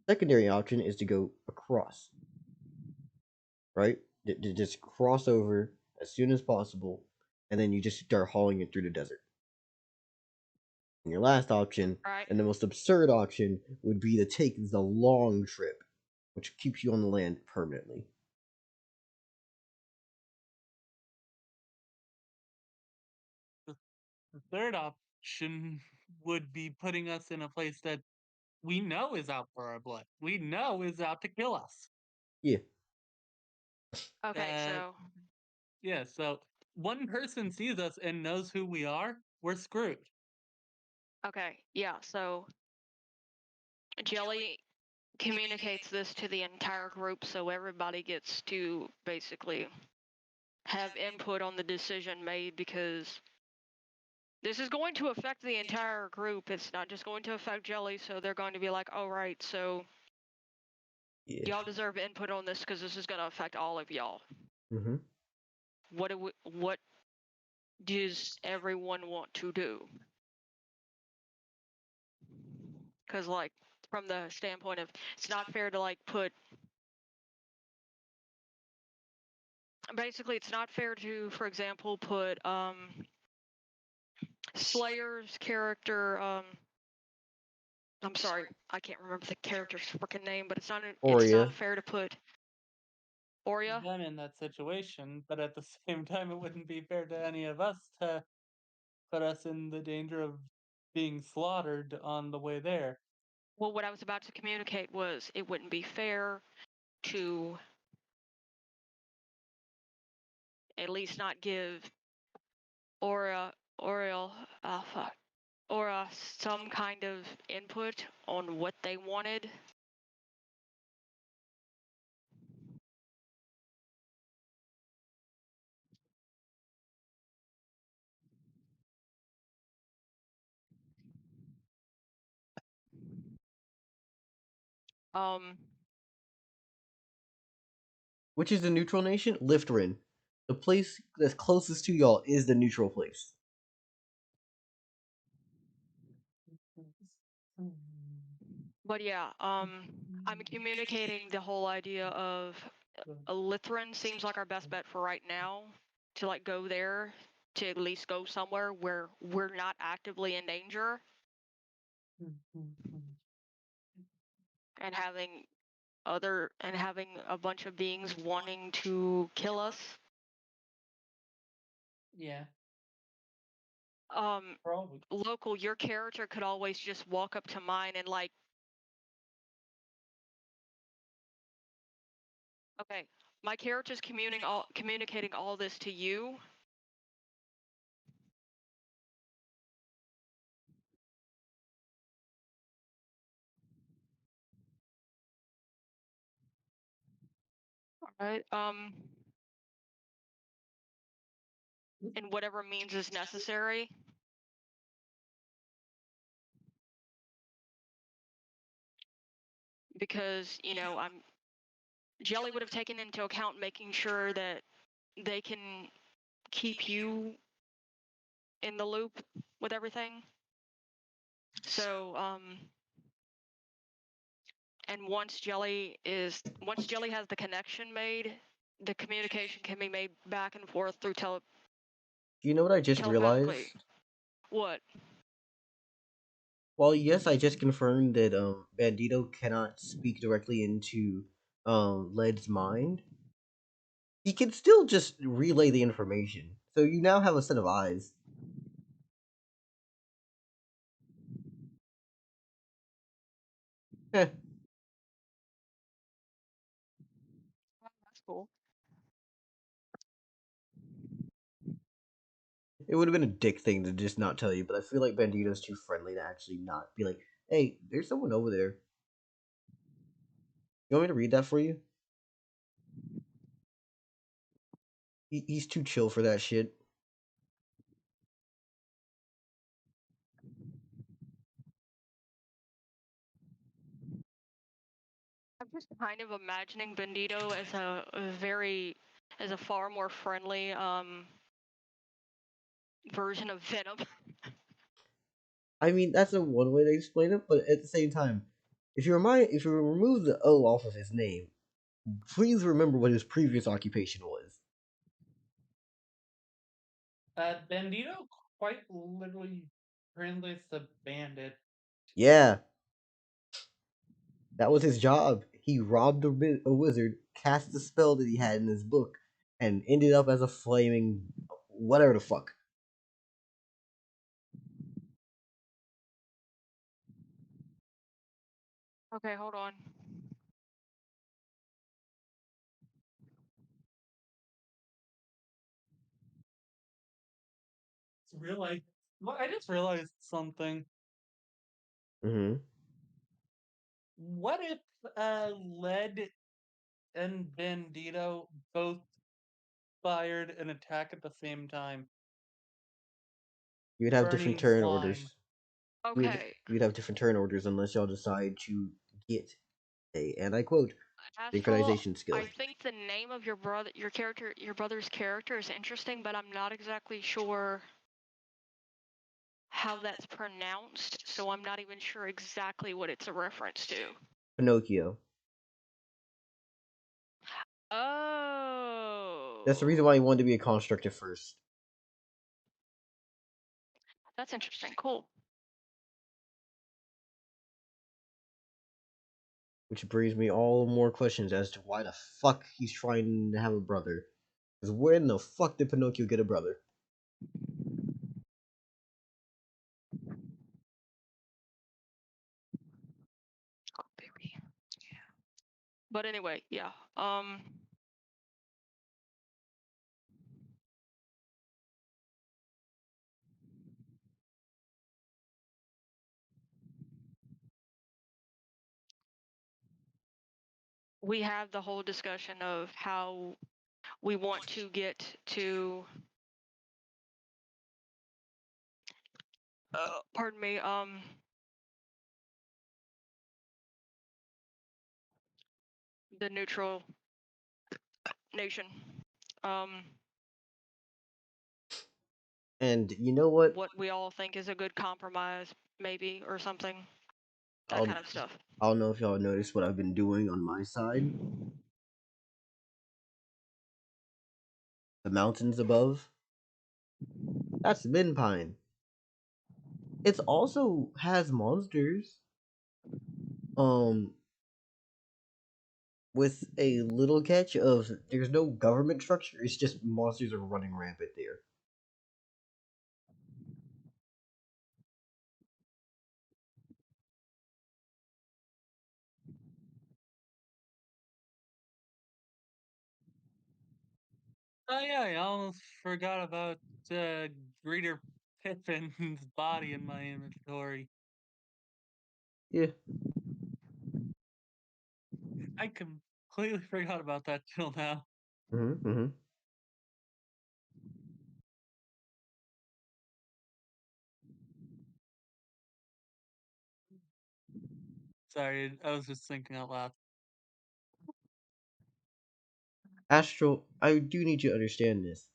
C: Secondary option is to go across, right? To just cross over as soon as possible, and then you just start hauling it through the desert. And your last option,
F: right.
C: and the most absurd option, would be to take the long trip, which keeps you on the land permanently.
B: The third option would be putting us in a place that we know is out for our blood. We know is out to kill us.
C: Yeah.
F: Okay,
B: Uh,
F: so
B: yeah, so one person sees us and knows who we are, we're screwed.
F: okay, yeah, so Jelly communicates this to the entire group, so everybody gets to basically have input on the decision made, because this is going to affect the entire group. It's not just going to affect Jelly, so they're going to be like, all right, so
C: Yeah.
F: Y'all deserve input on this because this is gonna affect all of y'all.
C: Mm-hmm.
F: What does everyone want to do? Because like from the standpoint of it's not fair to like put. Basically, it's not fair to, for example, put Slayer's character. I'm sorry, I can't remember the character's freaking name, but it's
C: Oria.
F: not fair to put Oria.
B: them in that situation, but at the same time, it wouldn't be fair to any of us to put us in the danger of being slaughtered on the way there.
F: Well, what I was about to communicate was it wouldn't be fair to at least not give Oriel, fuck, Aura some kind of input on what they wanted. Um,
C: Which is the neutral nation? Liftrin. The place that's closest to y'all is the neutral place.
F: but yeah, I'm communicating the whole idea of a Lutheran seems like our best bet for right now to like go there to at least go somewhere where we're not actively in danger and having a bunch of beings wanting to kill us.
B: Yeah,
F: Probably. Local, your character could always just walk up to mine and like, okay, my character's communicating all this to you. All right. In whatever means is necessary. Because, Jelly would have taken into account making sure that they can keep you in the loop with everything. So, and once Jelly has the connection made, the communication can be made back and forth through
C: Do you know what I just
F: telepathically.
C: realized?
F: What?
C: Well, yes, I just confirmed that Bandito cannot speak directly into Led's mind. He can still just relay the information. So you now have a set of eyes. Heh.
F: That's cool.
C: It would have been a dick thing to just not tell you, but I feel like Bandito's too friendly to actually not be like, hey, there's someone over there. You want me to read that for you? He's too chill for that shit.
F: I'm just kind of imagining Bandito as as a far more friendly version of Venom.
C: I mean, that's a one way to explain it, but at the same time, if you remove the O off of his name, please remember what his previous occupation was.
B: Bandito quite literally translates to bandit.
C: Yeah, that was his job. He robbed a wizard, cast the spell that he had in his book, and ended up as a flaming whatever the fuck.
F: Okay, hold on.
B: I just realized something.
C: Mm-hmm.
B: What if Led and Bandito both fired an attack at the same time?
C: You'd have different
B: Burning
C: turn
B: slime.
C: orders.
F: Okay.
C: You'd have different turn orders unless y'all decide to get a, and I quote,
F: Astral,
C: Synchronization skill.
F: I think the name of your brother's character is interesting, but I'm not exactly sure how that's pronounced, so I'm not even sure exactly what it's a reference to.
C: Pinocchio.
F: Oh.
C: That's the reason why he wanted to be a construct at first.
F: That's interesting. Cool.
C: Which brings me all more questions as to why the fuck he's trying to have a brother. Because where in the fuck did Pinocchio get a brother?
F: Oh, baby. Yeah. But anyway, yeah. We have the whole discussion of how we want to get to pardon me, the neutral nation.
C: And you know what?
F: What we all think is a good compromise, maybe, or something. That
C: I'll,
F: kind of stuff.
C: I don't know if y'all noticed what I've been doing on my side. The mountains above. That's Minpine. It also has monsters. Um, with a little catch of there's no government structure. It's just monsters are running rampant there.
B: Oh yeah, I almost forgot about Greeter Pippin's body in my inventory.
C: Yeah.
B: I completely forgot about that till now.
C: Mm-hmm.
B: Sorry, I was just thinking out loud.
C: Astral, I do need you to understand this.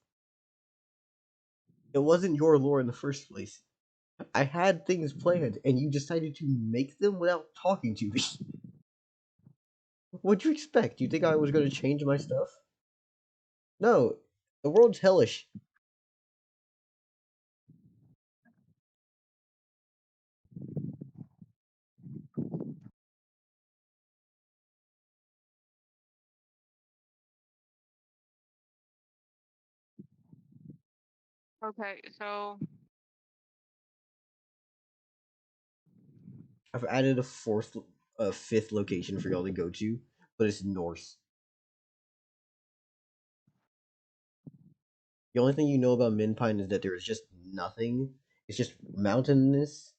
C: It wasn't your lore in the first place. I had things planned, and you decided to make them without talking to me. What'd you expect? You think I was going to change my stuff? No, the world's hellish.
F: Okay, so
C: I've added a fifth location for y'all to go to, but it's north. The only thing you know about Minpine is that there is just nothing. It's just mountainous,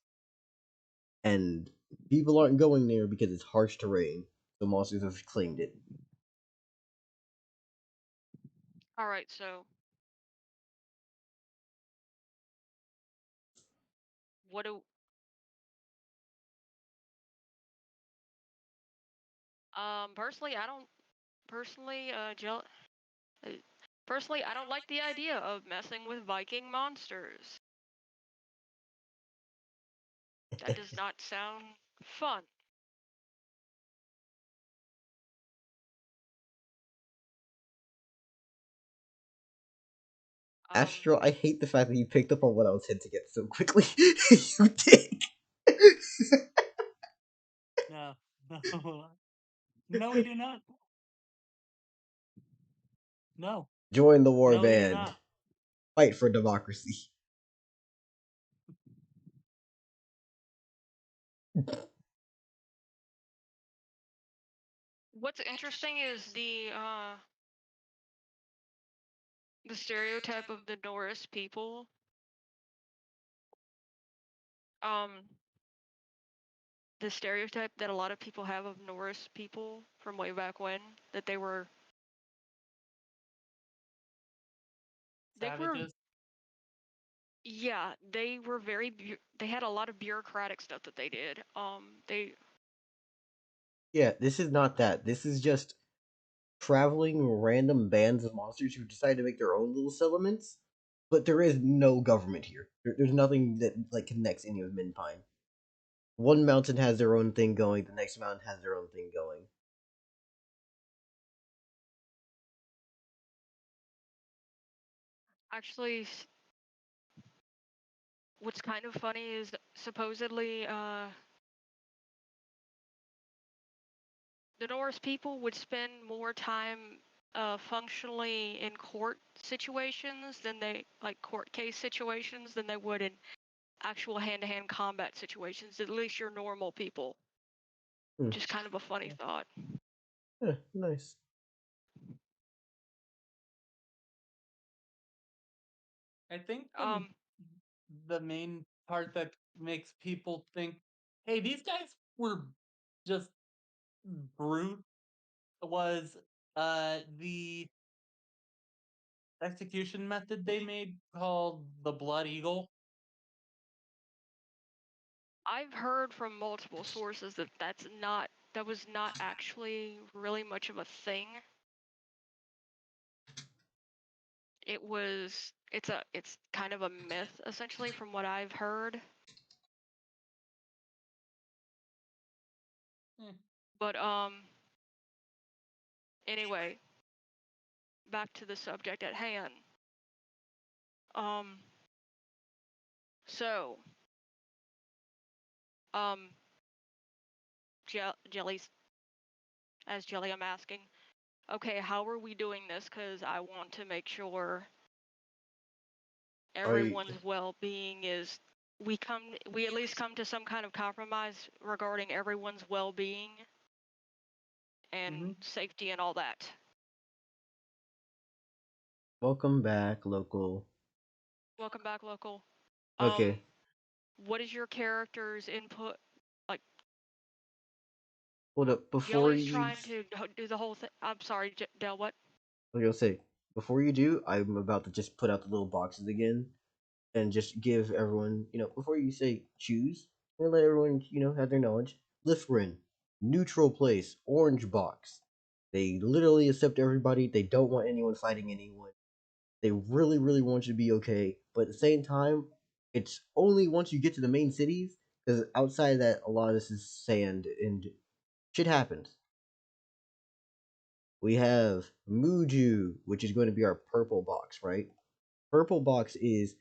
C: and people aren't going there because it's harsh terrain. So monsters have claimed it.
F: alright, so what do personally I don't personally personally I don't like the idea of messing with Viking monsters. That does not sound fun.
C: Astro, I hate the fact that you picked up on what I was hinting at so quickly. You did.
B: No, no, no, we do not. No,
C: Join the war
B: no, we do
C: band.
B: not.
C: Fight for democracy.
F: What's interesting is the stereotype of the Norse people. The stereotype that a lot of people have of Norse people from way back when, that they were
B: Savages.
F: yeah, they were very they had a lot of bureaucratic stuff that they did.
C: Yeah, this is not that. This is just traveling random bands of monsters who decide to make their own little settlements. But there is no government here. There's nothing that like connects any of Minpine. One mountain has their own thing going. The next mountain has their own thing going.
F: Actually, what's kind of funny is supposedly the Norse people would spend more time functionally in court situations than they like court case situations than they would in actual hand-to-hand combat situations. At least your normal people.
C: Hmm.
F: Just kind of a funny thought.
C: Yeah, nice.
B: I think
F: Um,
B: the main part that makes people think, hey, these guys were just brute was the execution method they made called the Blood Eagle.
F: I've heard from multiple sources that that was not actually really much of a thing. It's kind of a myth essentially from what I've heard. But anyway, back to the subject at hand. So Jelly's as Jelly, I'm asking, okay, how are we doing this? Because I want to make sure everyone's well-being is we at least come to some kind of compromise regarding everyone's well-being and safety and all that.
C: Welcome back, local.
F: Welcome back, local.
C: Okay.
F: What is your character's input? Like,
C: Hold up. Before
F: Jelly's
C: you,
F: trying to do the whole thing. I'm sorry, Del. What?
C: I was gonna say, before you do, I'm about to just put out the little boxes again, and just give everyone, before you say choose, and let everyone, have their knowledge. Lithrin, neutral place, orange box. They literally accept everybody. They don't want anyone fighting anyone. They really, really want you to be okay. But at the same time, it's only once you get to the main cities, because outside of that, a lot of this is sand and shit happens. We have Muju, which is going to be our purple box, right? Purple box is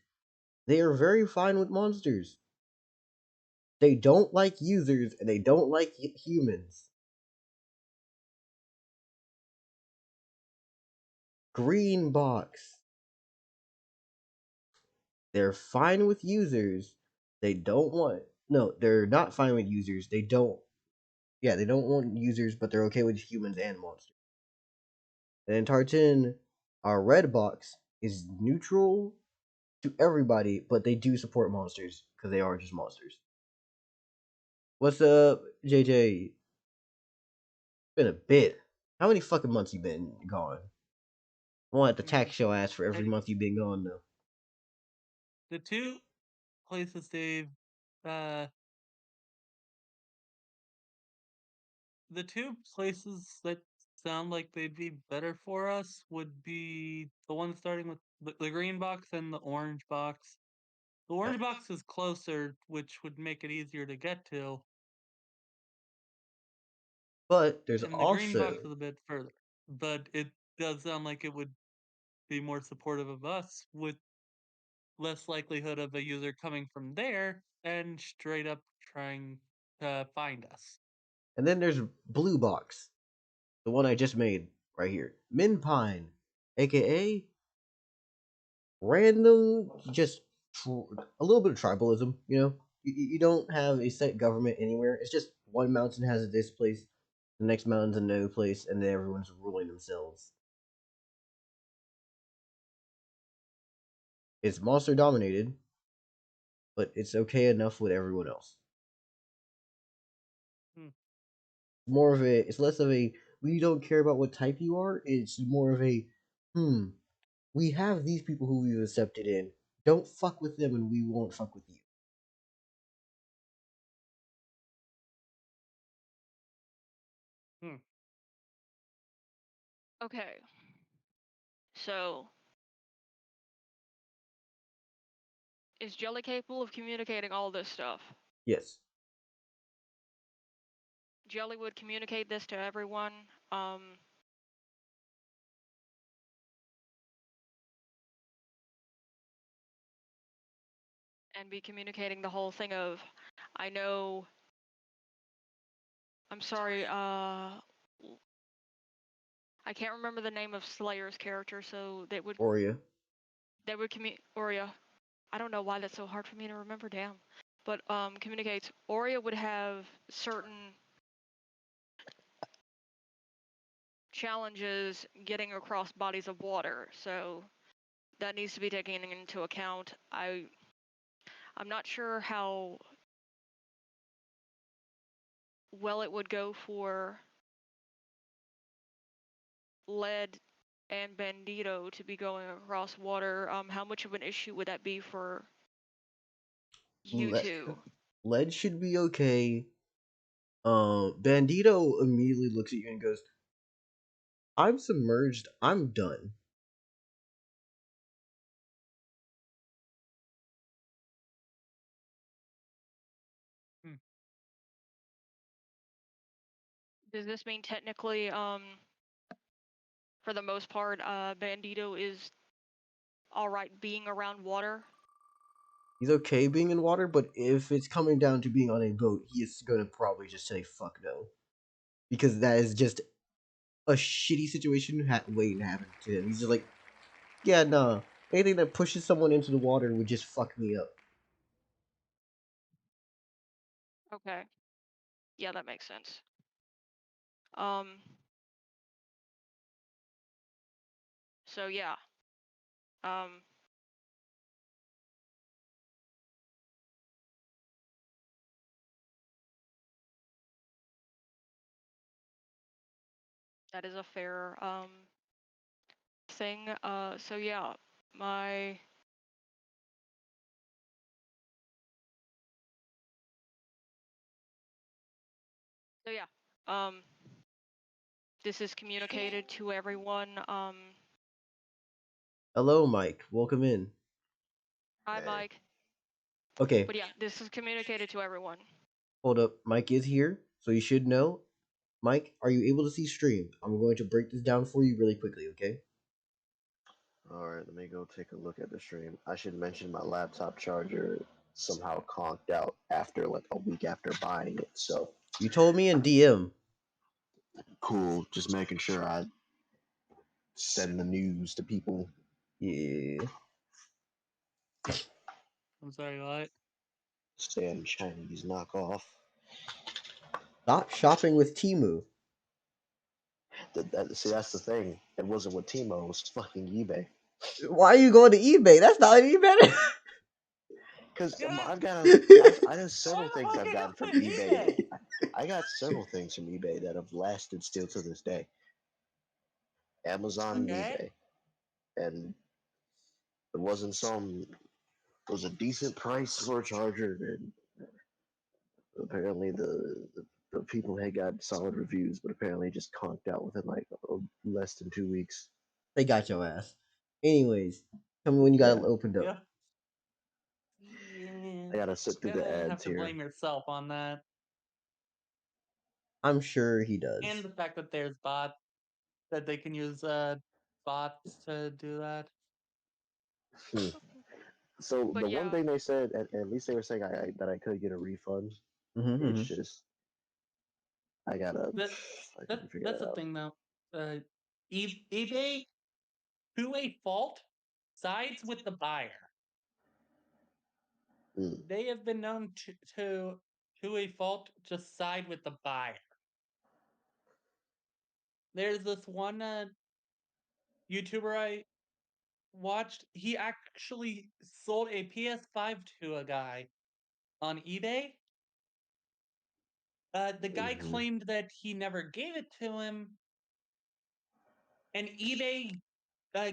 C: they are very fine with monsters. They don't like users and they don't like humans. Green box. They're fine with users. They don't want. No, they're not fine with users. They don't. Yeah, they don't want users, but they're okay with humans and monsters. And Tartan, our red box, is neutral to everybody, but they do support monsters because they are just monsters. What's up, JJ? Been a bit. How many fucking months you been gone? I want to tax your ass for every month you've been gone though.
B: The two places they've the two places that sound like they'd be better for us would be the one starting with the green box and the orange box. The orange box is closer, which would make it easier to get to.
C: But there's
B: And the green box
C: also
B: is a bit further. But it does sound like it would be more supportive of us with less likelihood of a user coming from there and straight up trying to find us.
C: and then there's blue box, the one I just made right here. Minpine, aka random, just a little bit of tribalism. You don't have a set government anywhere. It's just one mountain has this place, the next mountain's another place, and then everyone's ruling themselves. It's monster dominated, but it's okay enough with everyone else. More of a, it's less of a, we don't care about what type you are. It's more of a, we have these people who we've accepted in. Don't fuck with them, and we won't fuck with you.
F: Okay. So, is Jelly capable of communicating all this stuff?
C: Yes.
F: Jelly would communicate this to everyone. And be communicating the whole thing of, I know. I'm sorry. I can't remember the name of Slayer's character, so they would
C: Oria.
F: Oria. I don't know why that's so hard for me to remember. Damn. But communicates. Oria would have certain challenges getting across bodies of water, so that needs to be taken into account. I'm not sure how well it would go for Lead and Bandito to be going across water. How much of an issue would that be for you
C: Le-
F: two?
C: Lead should be okay. Bandito immediately looks at you and goes, "I'm submerged. I'm done."
B: Hmm.
F: Does this mean technically, for the most part, Bandito is alright being around water?
C: He's okay being in water, but if it's coming down to being on a boat, he is gonna probably just say fuck no, because that is just a shitty situation waiting to happen to him. He's just like, yeah, nah. Anything that pushes someone into the water would just fuck me up.
F: Okay. Yeah, that makes sense. Um, so yeah. Um, that is a fair, thing. So yeah, my so yeah, um, this is communicated to everyone.
C: Hello, Mike. Welcome in.
F: Hi,
A: Hey.
F: Mike.
C: Okay,
F: But yeah, this is communicated to everyone.
C: hold up. Mike is here, so you should know. Mike, are you able to see stream? I'm going to break this down for you really quickly, okay?
A: Alright, let me go take a look at the stream. I should mention my laptop charger somehow conked out after like a week after buying it, so
C: You told me in DM.
A: cool. Just making sure I send the news to people.
C: Yeah.
B: I'm sorry, what?
A: Stand Chinese knockoff.
C: Stop shopping with Timu.
A: See, that's the thing. It wasn't with Timo, it was fucking eBay.
C: Why are you going to eBay? That's not any better.
A: Because
B: Yeah.
A: I have several things I've gotten from eBay. I got several things from eBay that have lasted still to this day. Amazon and
B: Okay.
A: eBay. And it wasn't some, it was a decent price for a charger, and apparently the people had got solid reviews, but apparently it just conked out within like less than 2 weeks.
C: They got your ass. Anyways, tell me when you got it
A: Yeah.
C: opened up.
B: Yeah. Yeah.
A: I gotta sit through
B: You're
A: the
B: gonna have
A: ads
B: to
A: here.
B: blame yourself on that.
C: I'm sure he does.
B: And the fact that there's bots, that they can use bots to do that.
A: Hmm. So
F: But
A: the one
F: yeah,
A: thing they said, at least they were saying that I could get a refund. It's
C: Mm-hmm.
A: just I gotta
B: That
A: fucking figure
B: that's
A: that
B: the
A: out.
B: thing though. eBay, to a fault, sides with the buyer.
A: Hmm.
B: They have been known to a fault just side with the buyer. There's this one YouTuber I watched. He actually sold a PS5 to a guy on eBay. The guy
A: Mm-hmm.
B: claimed that he never gave it to him, and eBay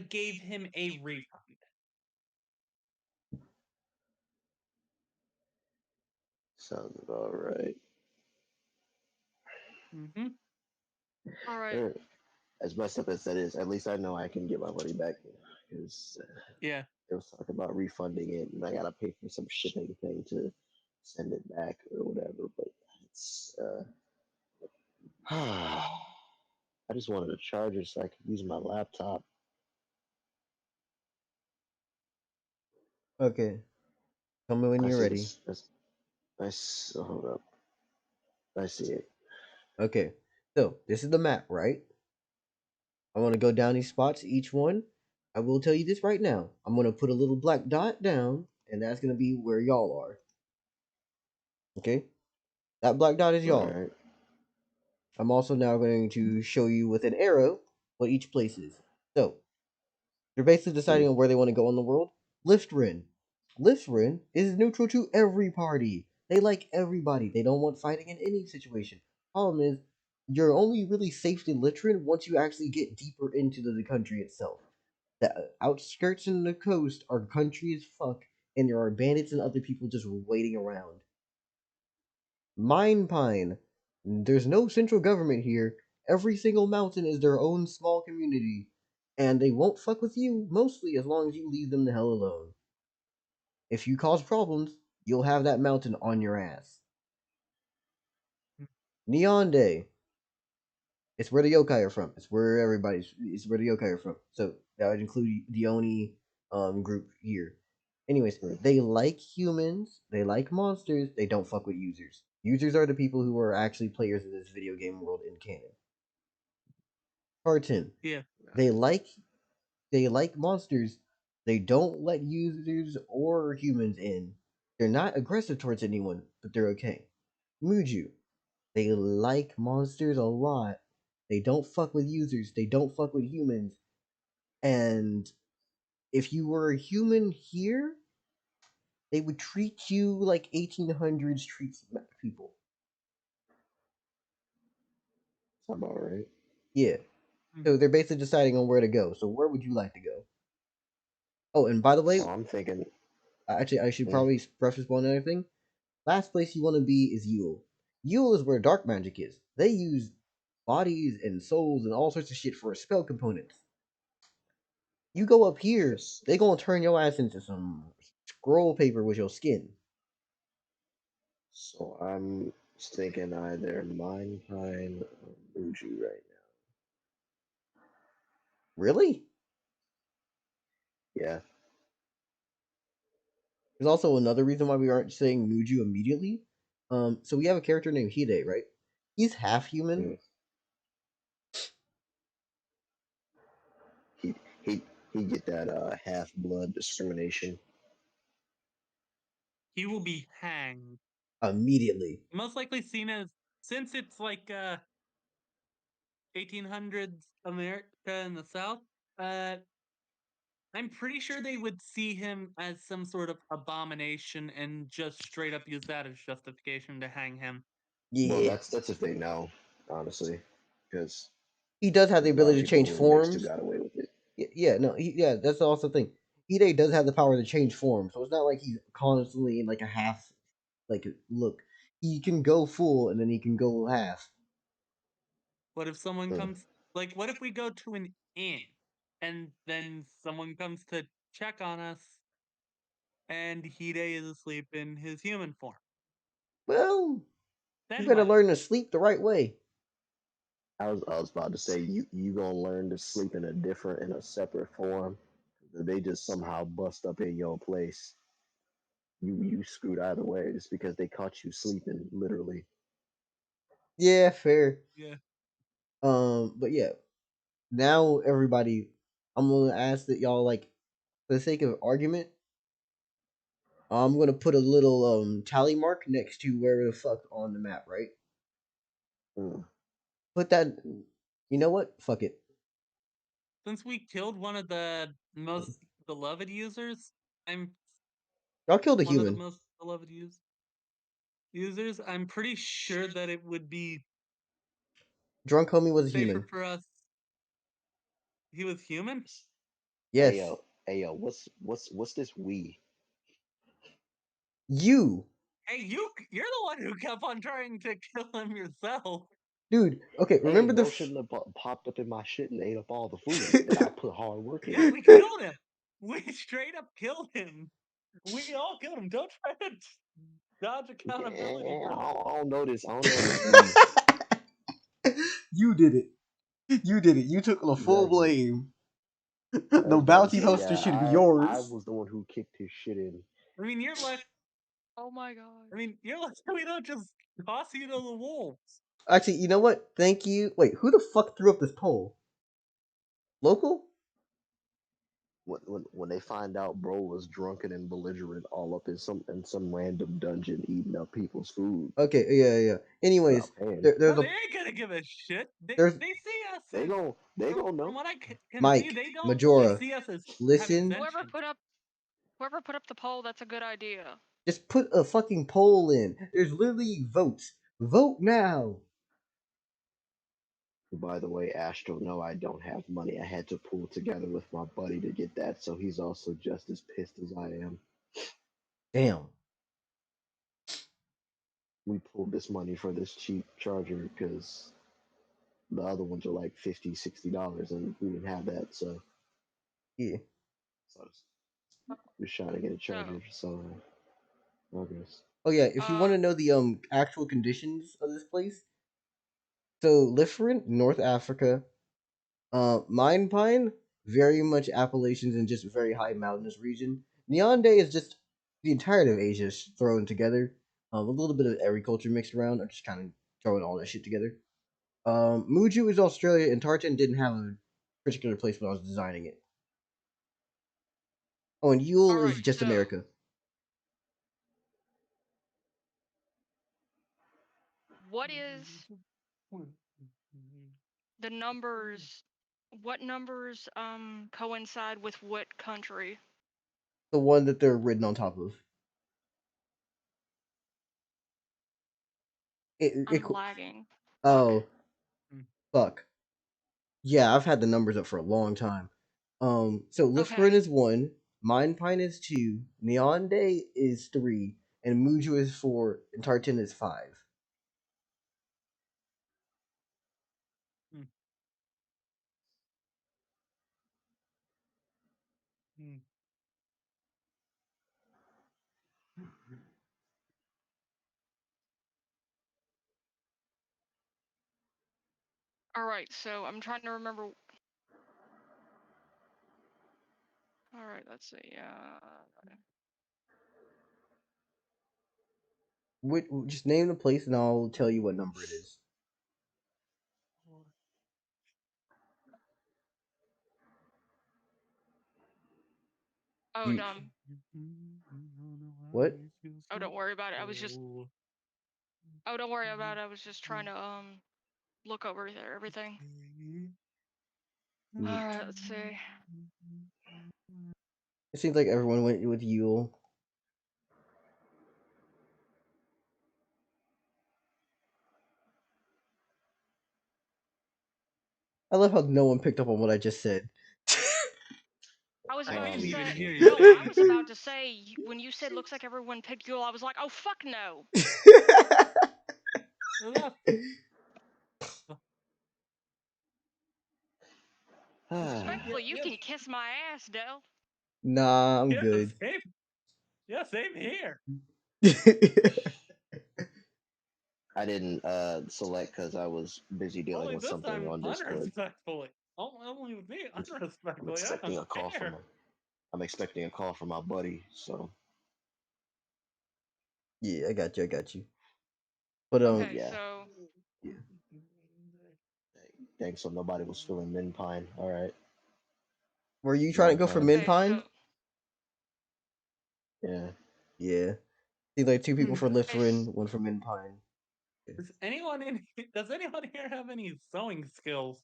B: gave him a refund.
A: Sounds about right.
B: Mm-hmm.
F: all right.
A: Alright.
H: as messed up as that is, at least I know I can get my money back because
B: Yeah.
H: it was talking about refunding it, and I gotta pay for some shipping thing to send it back or whatever. But it's I just wanted a charger so I could use my laptop.
C: Okay. Tell me when
H: I
C: you're
H: see
C: ready.
H: this. Hold up. I see it.
C: Okay. So this is the map, right? I want to go down these spots, each one. I will tell you this right now. I'm gonna put a little black dot down, and that's gonna be where y'all are. Okay? That black dot is
H: All
C: y'all.
H: right.
C: I'm also now going to show you with an arrow what each place is. So they're basically deciding on where they want to go in the world. Liftrin. Liftrin is neutral to every party. They like everybody. They don't want fighting in any situation. Problem is, you're only really safe in Liftrin once you actually get deeper into the country itself. The outskirts and the coast are country as fuck, and there are bandits and other people just waiting around. Mine Pine. There's no central government here. Every single mountain is their own small community, and they won't fuck with you mostly as long as you leave them the hell alone. If you cause problems, you'll have that mountain on your ass. Neon Day. It's where the yokai are from. It's where everybody's. It's where the yokai are from. So that would include the Oni group here. Anyways, they like humans. They like monsters. They don't fuck with users. Users are the people who are actually players of this video game world in canon. Part 10.
B: Yeah.
C: They like monsters. They don't let users or humans in. They're not aggressive towards anyone, but they're okay. Muju. They like monsters a lot. They don't fuck with users. They don't fuck with humans. And if you were a human here, they would treat you like 1800s treats people.
H: Sound about right.
C: Yeah.
B: Mm.
C: So they're basically deciding on where to go. So where would you like to go? Oh, and by the way,
H: So I'm thinking.
C: actually, I should
H: Hmm,
C: probably preface one other thing. Last place you want to be is Yule. Yule is where dark magic is. They use bodies and souls and all sorts of shit for spell components. You go up here,
H: yes.
C: they gonna turn your ass into some scroll paper with your skin.
H: So I'm thinking either Mine Pine or Muju right
C: Really?
H: now. Yeah.
C: There's also another reason why we aren't saying Muju immediately. So we have a character named Hide, right? He's half human.
H: Mm. He he he get that half blood discrimination.
B: He will be hanged.
C: Immediately.
B: Most likely seen as, since it's like 1800s America in the South, uh, I'm pretty sure they would see him as some sort of abomination and just straight up use that as justification to hang him.
H: Well,
C: Yeah.
H: that's if they know, honestly, because
C: He does have the
H: there's a lot of
C: ability to
H: people
C: change
H: who are mixed who
C: forms.
H: got away with it.
C: Yeah, no, yeah, that's also the thing. Hide does have the power to change form, so it's not like he's constantly in like a half like look. He can go full and then he can go half.
B: What if someone
H: Hmm.
B: comes, like, what if we go to an inn and then someone comes to check on us and Hide is asleep in his human form?
C: Well, you
B: Then
C: better
B: what?
C: learn to sleep the right way.
H: I was about to say you gonna learn to sleep in a separate form. If they just somehow bust up in your place, you screwed either way just because they caught you sleeping literally.
C: Yeah, fair.
B: Yeah.
C: But yeah, now everybody, I'm gonna ask that y'all like, for the sake of argument, I'm gonna put a little tally mark next to where the fuck on the map, right?
H: Hmm.
C: Put that. You know what? Fuck it.
B: Since we killed one of the most beloved users, I'm
C: Y'all killed a
B: one of the
C: human.
B: most beloved users, I'm pretty sure that it would be
C: Drunk homie was a
B: safer
C: human.
B: for us. He was human?
C: Yes.
H: Hey yo, what's this we?
C: You.
B: Hey, you're the one who kept on trying to kill him yourself.
C: Dude, okay,
H: Hey,
C: remember
H: bro shouldn't have popped up in my shit and ate up all the food that I put hard work
B: Yeah,
H: in.
B: we killed him. We straight up killed him. We all killed him. Don't try to dodge accountability,
H: I
B: bro.
H: don't, I don't know this. I don't know this beef.
C: You did it. You did it. You took the full
H: Exactly.
C: blame.
H: I
C: The
H: was about to
C: bounty
H: say,
C: poster
H: yeah,
C: should be
H: I
C: yours.
H: was the one who kicked his shit in.
B: I mean, you're like,
F: Oh my god.
B: I mean, you're like, we don't just toss you to the wolves.
C: Actually, you know what? Thank you. Wait, who the fuck threw up this poll? Local?
H: When they find out bro was drunken and belligerent all up in some random dungeon eating up people's food
C: Okay, yeah. Anyways,
H: without paying,
C: there's
B: No,
C: a
B: they ain't gonna give a shit. They
C: there's
B: see us
H: they
B: as,
H: gon' they
B: from,
H: gon'
B: from
H: know.
B: what I can see,
C: Mike
B: they don't really
C: Majora.
B: see us as having
C: Listen,
B: sentience.
F: Whoever put up the poll, that's a good idea.
C: just put a fucking poll in. There's literally votes. Vote now.
H: By the way, Astro, no, I don't have money. I had to pull together with my buddy to get that, so he's also just as pissed as I am.
C: Damn.
H: We pulled this money for this cheap charger because the other ones are like $50, $60, and we didn't have that, so
C: Yeah.
H: I was just trying to get a charger.
F: So,
H: So, progress.
C: Oh yeah, if you want to know the actual conditions of this place, so Liferent, North Africa, Mine Pine, very much Appalachians and just very high mountainous region. Neon Day is just the entirety of Asia thrown together. A little bit of agriculture mixed around. I'm just kind of throwing all that shit together. Muju is Australia, and Tartan didn't have a particular place when I was designing it. Oh, and Yule is
F: alright,
C: just
F: so
C: America.
F: what is the numbers? What numbers coincide with what country?
C: The one that they're written on top of.
F: I'm lagging.
C: Oh,
B: Hmm.
C: fuck. Yeah, I've had the numbers up for a long time. So Lithburn
F: Okay.
C: is 1, Mine Pine is 2, Neon Day is 3, and Muju is 4, and Tartan is 5.
B: Hmm. Hmm.
F: Alright, so I'm trying to remember. Alright, let's see.
C: Just name the place and I'll tell you what number it is.
F: Oh,
C: You,
F: dumb.
C: what?
F: Oh, don't worry about it. Oh, don't worry about it. I was just trying to look over there, everything. Alright, let's see.
C: It seems like everyone went with Yule. I love how no one picked up on what I just said.
F: I was
B: I
F: about to
B: didn't even
F: say
B: hear you
F: no.
B: say
F: I was
B: anything.
F: about to say when you said looks like everyone picked Yule, I was like, oh fuck no. Respectfully, you can kiss my ass, Dell.
C: Nah, I'm good.
B: Same. Yeah, same here.
H: I didn't select because I was busy dealing
B: Only
H: with
B: this
H: something
B: time,
H: on Discord.
B: unrespectfully. Only with me,
H: I'm
B: unrespectfully. I
H: expecting
B: don't
H: a call from
B: care.
H: I'm expecting a call from my buddy. So
C: Yeah, I got you. But
F: Okay,
H: yeah,
F: so
C: yeah.
H: dang. So nobody was feeling Min Pine. All right,
C: Were you trying to
H: Min
C: go for
H: Pine.
C: Min
F: okay,
C: Pine?
F: so
H: Yeah.
C: Yeah. See, like 2 people for
F: okay,
C: Liferin, 1 for Min Pine.
B: Does anyone here have any sewing skills?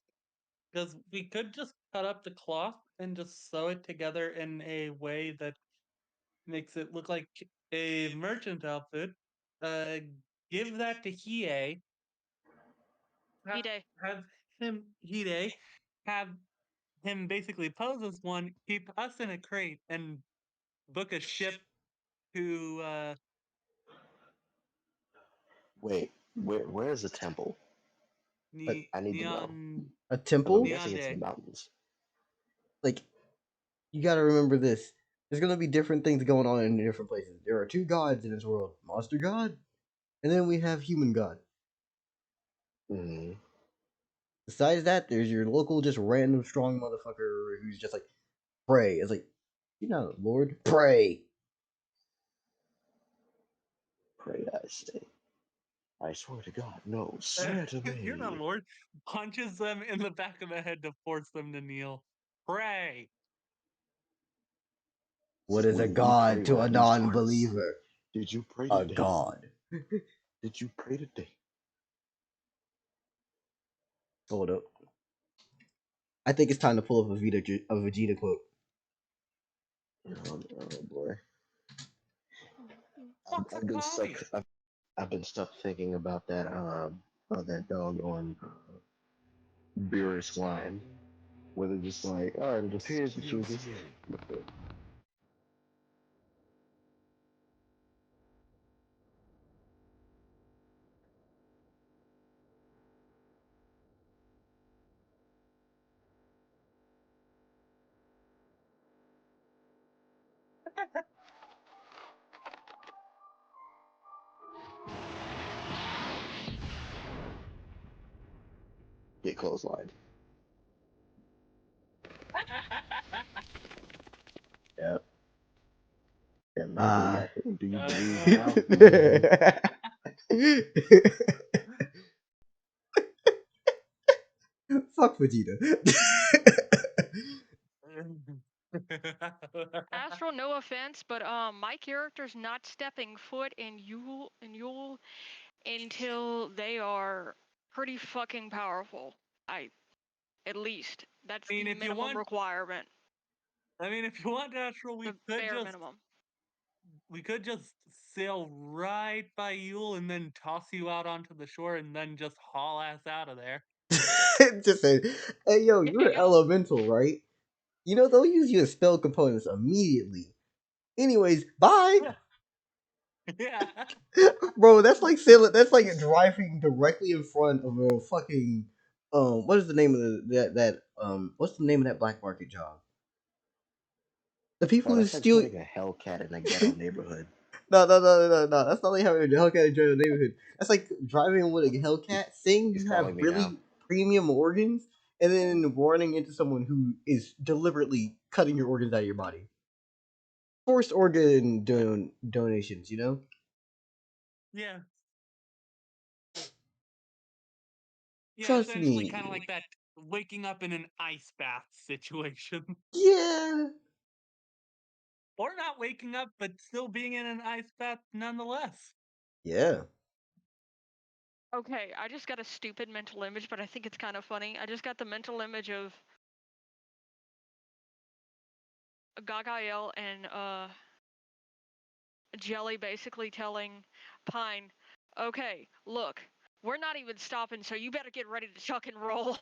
B: Because we could just cut up the cloth and just sew it together in a way that makes it look like a merchant outfit. Uh, give that to Hiei.
F: Hide.
B: Have Hide have him basically pose as one, keep us in a crate, and book a ship to
H: Wait, where's the temple?
E: I need to know.
B: Neon
C: A
H: 'Cause I'm
C: temple?
B: Neon
H: guessing it's in
B: Day.
H: the mountains.
C: Like, you gotta remember this. There's gonna be different things going on in different places. There are two gods in this world: monster god, and then we have human god.
H: Mm-hmm.
C: Besides that, there's your local, just random strong motherfucker who's just like, pray. It's like, you're not a lord. Pray.
H: Pray, I say. I swear to God, no. Swear to
B: You're not a
H: me.
B: lord. Punches them in the back of the head to force them to kneel. Pray.
C: What is a
H: When you pray
C: god to
H: by
C: a
H: these parts,
C: non-believer?
H: did you pray
C: A
H: today?
C: god.
H: Did you pray today?
C: Hold up. I think it's time to pull up a Vegeta quote.
H: Oh boy.
B: What's a
H: I've been stuck.
B: commie?
H: I've been stuck thinking about that doggone Beerus line, where they're just like, all right, it appears that you just get clotheslined. Yep. And now do
C: Ah.
H: you, do you believe now? Mm-hmm.
C: Fuck Vegeta.
F: Astral, no offense, but my character's not stepping foot in Yule until they are pretty fucking powerful. At least that's
B: I mean,
F: the
B: if you
F: minimum
B: want,
F: requirement,
B: if you want natural,
F: the bare minimum.
B: we could just sail right by Yule and then toss you out onto the shore and then just haul ass out of there.
C: Just say, hey yo, you're an
F: Yeah.
C: elemental, right? You know they'll use your spell components immediately. Anyways, bye.
B: Yeah.
C: Bro, that's like sailing. That's like driving directly in front of a fucking What is the name of what's the name of that black market job? The people
H: Oh,
C: who
H: that's like
C: steal.
H: putting a Hellcat in a ghetto neighborhood.
C: No. That's not like having a Hellcat in the neighborhood. That's like driving with a Hellcat, saying
H: He's
C: you have
H: calling me now.
C: really premium organs, and then running into someone who is deliberately cutting your organs out of your body. Forced organ donations, you know?
B: Yeah. Yeah,
C: Trust
B: essentially kind of
C: me.
B: like that waking up in an ice bath situation.
C: Yeah.
B: Or not waking up, but still being in an ice bath nonetheless.
C: Yeah.
F: Okay, I just got a stupid mental image, but I think it's kind of funny. I just got the mental image of Gagael and Jelly basically telling Pine, okay, look, we're not even stopping, so you better get ready to chuck and roll.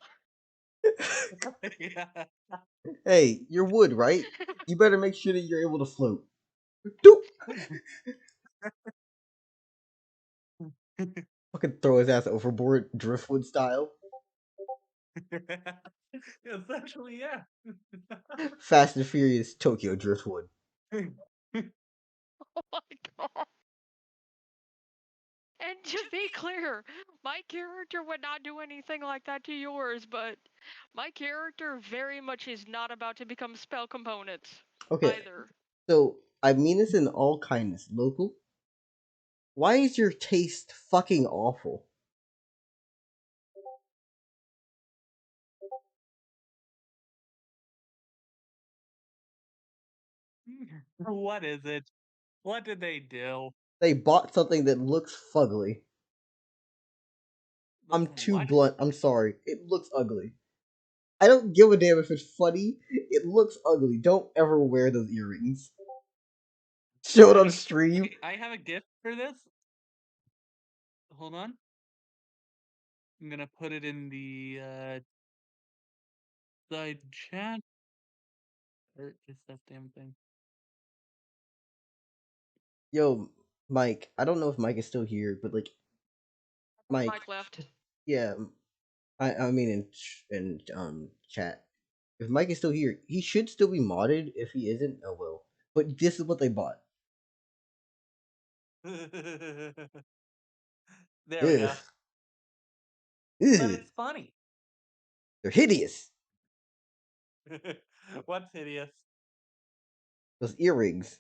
B: Yeah.
C: Hey, you're wood, right? You better make sure that you're able to float. Doop! Fucking throw his ass overboard, driftwood style.
B: Essentially, yeah.
C: Fast and Furious Tokyo Driftwood.
F: Oh my god. And to be clear, my character would not do anything like that to yours, but my character very much is not about to become spell components
C: Okay,
F: either.
C: so I mean this in all kindness. Local, why is your taste fucking awful?
B: What is it? What did they do?
C: They bought something that looks fugly. I'm too
B: What?
C: blunt. I'm sorry. It looks ugly. I don't give a damn if it's funny. It looks ugly. Don't ever wear those earrings. Show it on stream.
B: Okay, I have a gift for this. Hold on. I'm gonna put it in the side chat. Or is that damn thing?
C: Yo, Mike. I don't know if Mike is still here, but like, Mike.
F: Mike left.
C: Yeah, I mean in chat. If Mike is still here, he should still be modded. If he isn't, oh well. But this is what they bought.
B: There we go.
C: Ugh.
B: But
C: Ugh.
B: it's funny.
C: They're hideous.
B: What's hideous?
C: Those earrings.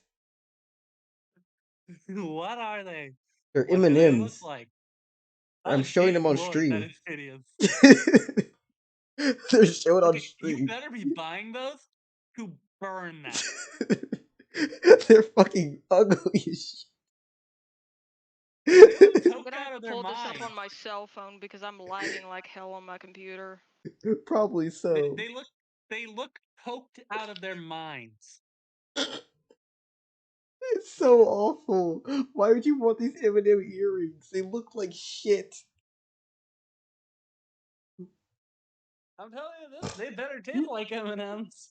B: What are they?
C: They're
B: What do they look
C: M&Ms.
B: like?
C: I'm
B: Oh,
C: showing them
B: dear
C: on
B: lord, that
C: stream.
B: is hideous.
C: They're showing on
B: Okay, you
C: stream.
B: better be buying those to burn them.
C: They're fucking ugly as
B: They
C: shit.
B: look
F: I'm
B: toked
F: gonna have
B: out
F: to
B: of their
F: pull this up
B: mind.
F: on my cell phone because I'm lagging like hell on my computer.
C: Probably so.
B: They look toked out of their minds.
C: It's so awful. Why would you want these M&M earrings? They look like shit.
B: I'm telling you this, they better taste like M&Ms.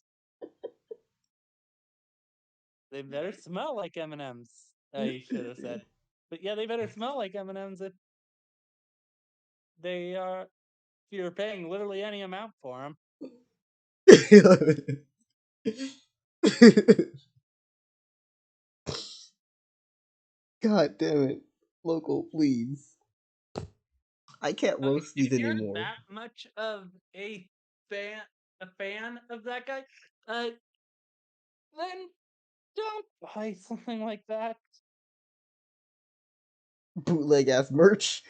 B: They better smell like M&Ms. I should have said. But yeah, they better smell like M&Ms if they are. If you're paying literally any amount for them.
C: God damn it. Local, please. I can't roast these
B: If you're
C: anymore.
B: that much of a fan of that guy, then don't buy something like that.
C: Bootleg ass merch.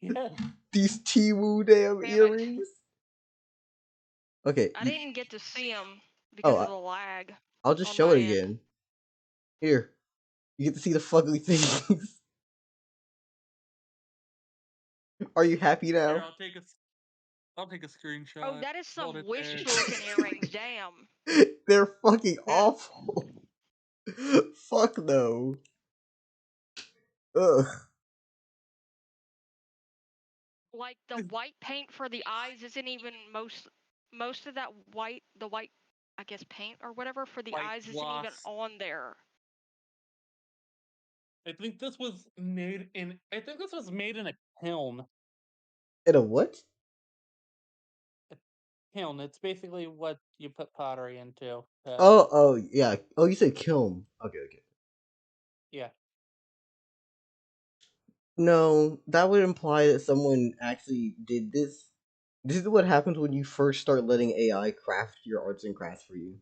B: Yeah.
C: These Timu damn
F: Damn it.
C: earrings. Okay.
F: I didn't get to see them
C: Oh,
F: because of the lag.
C: I'll just
F: on
C: show
F: my
C: it
F: end.
C: again. Here. You get to see the fugly things. Are you happy
B: Here,
C: now?
B: I'll take a screenshot.
F: Oh, that is
B: Hold
F: some
B: it
F: wish
B: there.
F: looking earrings. Damn.
C: They're fucking
B: Yeah.
C: awful. Fuck no. Ugh.
F: Like the white paint for the eyes isn't even most of that white I guess paint or whatever for the
B: White
F: eyes isn't even
B: gloss.
F: on there.
B: I think this was made in a kiln.
C: In a what?
B: Kiln. It's basically what you put pottery into.
C: Oh, yeah. Oh, you said kiln. Okay.
B: Yeah.
C: No, that would imply that someone actually did this. This is what happens when you first start letting AI craft your arts and crafts for you.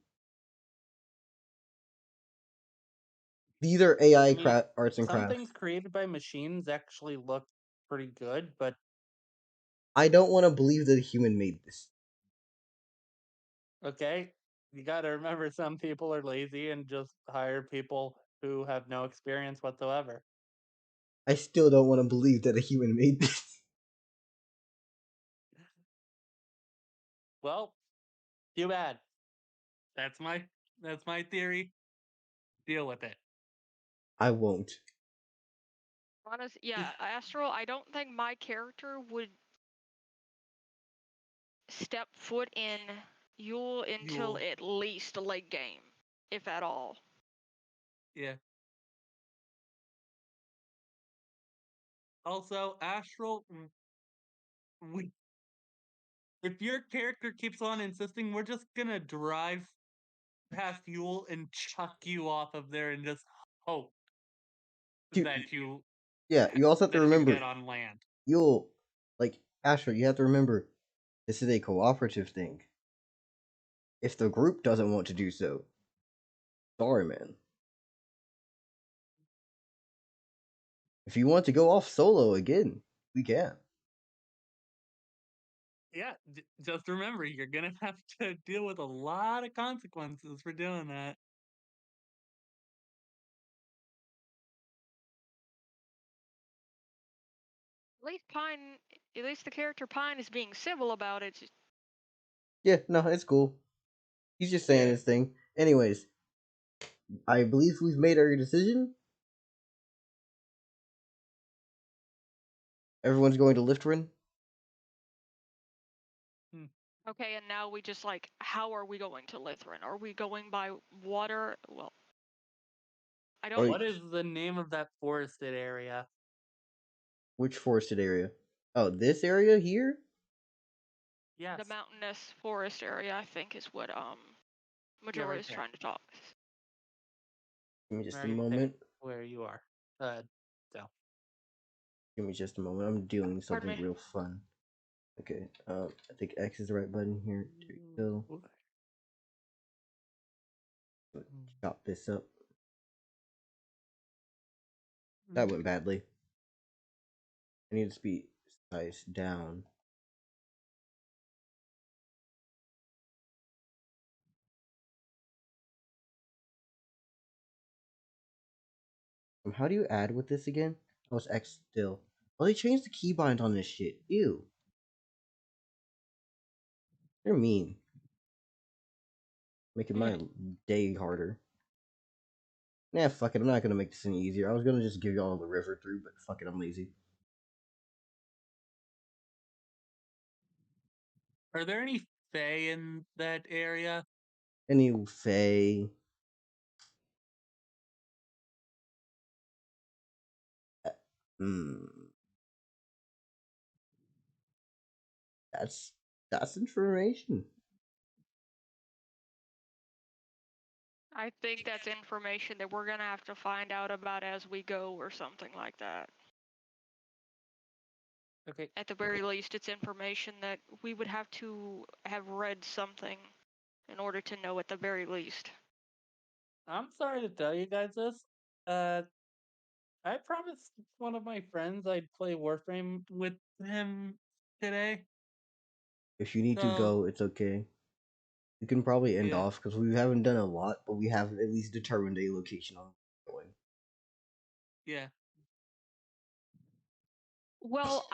C: These are AI
B: I mean,
C: arts and
B: some
C: crafts.
B: things created by machines actually look pretty good, but
C: I don't want to believe that a human made this.
B: okay, you gotta remember some people are lazy and just hire people who have no experience whatsoever.
C: I still don't want to believe that a human made this.
B: Well, too bad. That's my theory. Deal with it.
C: I won't.
F: Honest, yeah, Astral, I don't think my character would step foot in Yule until
B: Yule.
F: at least late game, if at all.
B: Yeah. Also, Astral, if your character keeps on insisting, we're just gonna drive past Yule and chuck you off of there and just hope that you
C: Yeah, you also have to remember,
B: get on land.
C: you'll, like, Asher, you have to remember, this is a cooperative thing. If the group doesn't want to do so, sorry, man. If you want to go off solo again, we can.
B: Yeah, just remember, you're gonna have to deal with a lot of consequences for doing that.
F: At least the character Pine is being civil about it.
C: Yeah, no, it's cool. He's just saying
B: Yeah.
C: his thing. Anyways, I believe we've made our decision. Everyone's going to Liftrin.
F: Okay, and now we just like, how are we going to Lithrin? Are we going by water? Well, I don't.
B: What is the name of that forested area?
C: Which forested area? Oh, this area here?
B: Yes.
I: The mountainous forest area, I think, is what Majora is
B: there.
I: trying to talk.
C: Give me just a
B: Right there,
C: moment.
B: where you are. So.
C: Give me just a moment. I'm doing
I: Pardon
C: something
I: me.
C: real fun. Okay. I think X is the right button here. There you go. Chop this up. That went badly. I need to speed size down. How do you add with this again? Oh, it's X still. Oh, they changed the keybind on this shit. Ew. They're mean. Making my day harder. Nah, fuck it. I'm not gonna make this any easier. I was gonna just give y'all the river through, but fuck it. I'm lazy.
B: Are there any Fae in that area?
C: Anyway. Hmm. That's information.
I: I think that's information that we're gonna have to find out about as we go or something like that.
B: Okay.
I: At the very least, it's information that we would have to have read something in order to know at the very least.
B: I'm sorry to tell you guys this. I promised one of my friends I'd play Warframe with him today.
C: If you need to
B: So,
C: go, it's okay. You can probably end
B: yeah.
C: off because we haven't done a lot, but we have at least determined a location on going.
B: Yeah.
I: Well,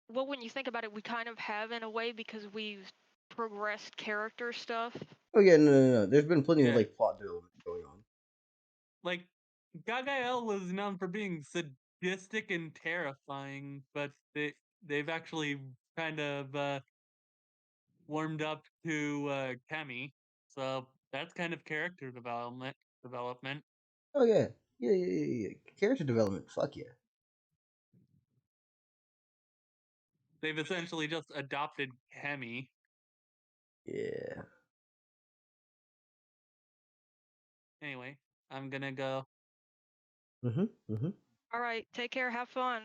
I: well, when you think about it, we kind of have in a way because we've progressed character stuff.
C: Oh yeah, no. There's been plenty of
B: Yeah.
C: like plot development going on.
B: Like, Gagael was known for being sadistic and terrifying, but they've actually kind of warmed up to Kemi. So that's kind of character development.
C: Oh yeah. Character development. Fuck yeah.
B: They've essentially just adopted Kemi.
C: Yeah.
B: Anyway, I'm gonna go.
C: Mm-hmm.
I: All right, take care, have fun.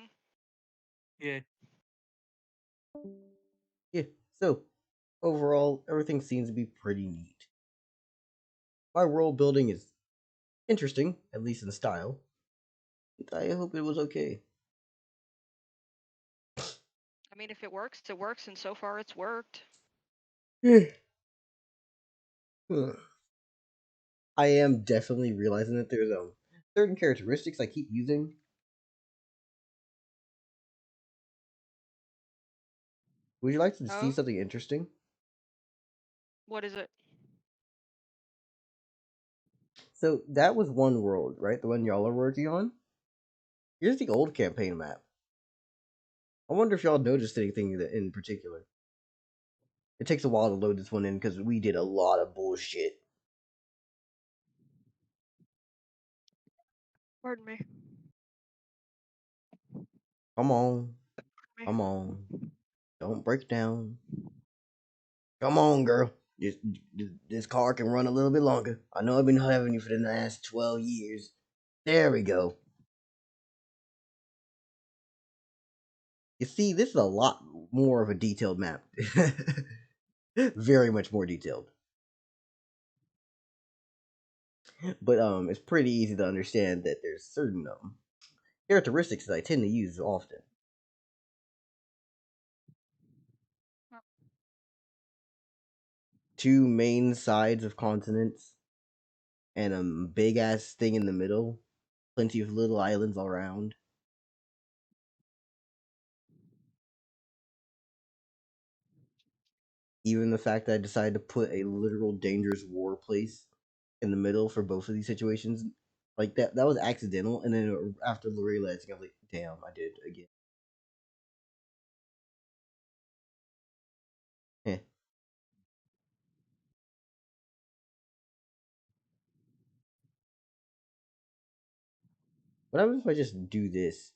B: Yeah.
C: Yeah. So overall, everything seems to be pretty neat. My world building is interesting, at least in style. I hope it was okay.
I: I mean, if it works, it works, and so far it's worked.
C: I am definitely realizing that there's certain characteristics I keep using. Would you like to see
I: Oh?
C: something interesting?
I: What is it?
C: So that was one world, right? The one y'all are working on. Here's the old campaign map. I wonder if y'all noticed anything in particular. It takes a while to load this one in because we did a lot of bullshit.
I: Pardon me.
C: Come on,
I: Me.
C: come on, don't break down. Come on, girl. This car can run a little bit longer. I know I've been having you for the last 12 years. There we go. You see, this is a lot more of a detailed map. Very much more detailed. But it's pretty easy to understand that there's certain characteristics that I tend to use often. Two main sides of continents and a big ass thing in the middle. Plenty of little islands all around. Even the fact that I decided to put a literal dangerous war place in the middle for both of these situations, like that was accidental. And then after realizing, I was like, damn, I did again. Eh. What happens if I just do this?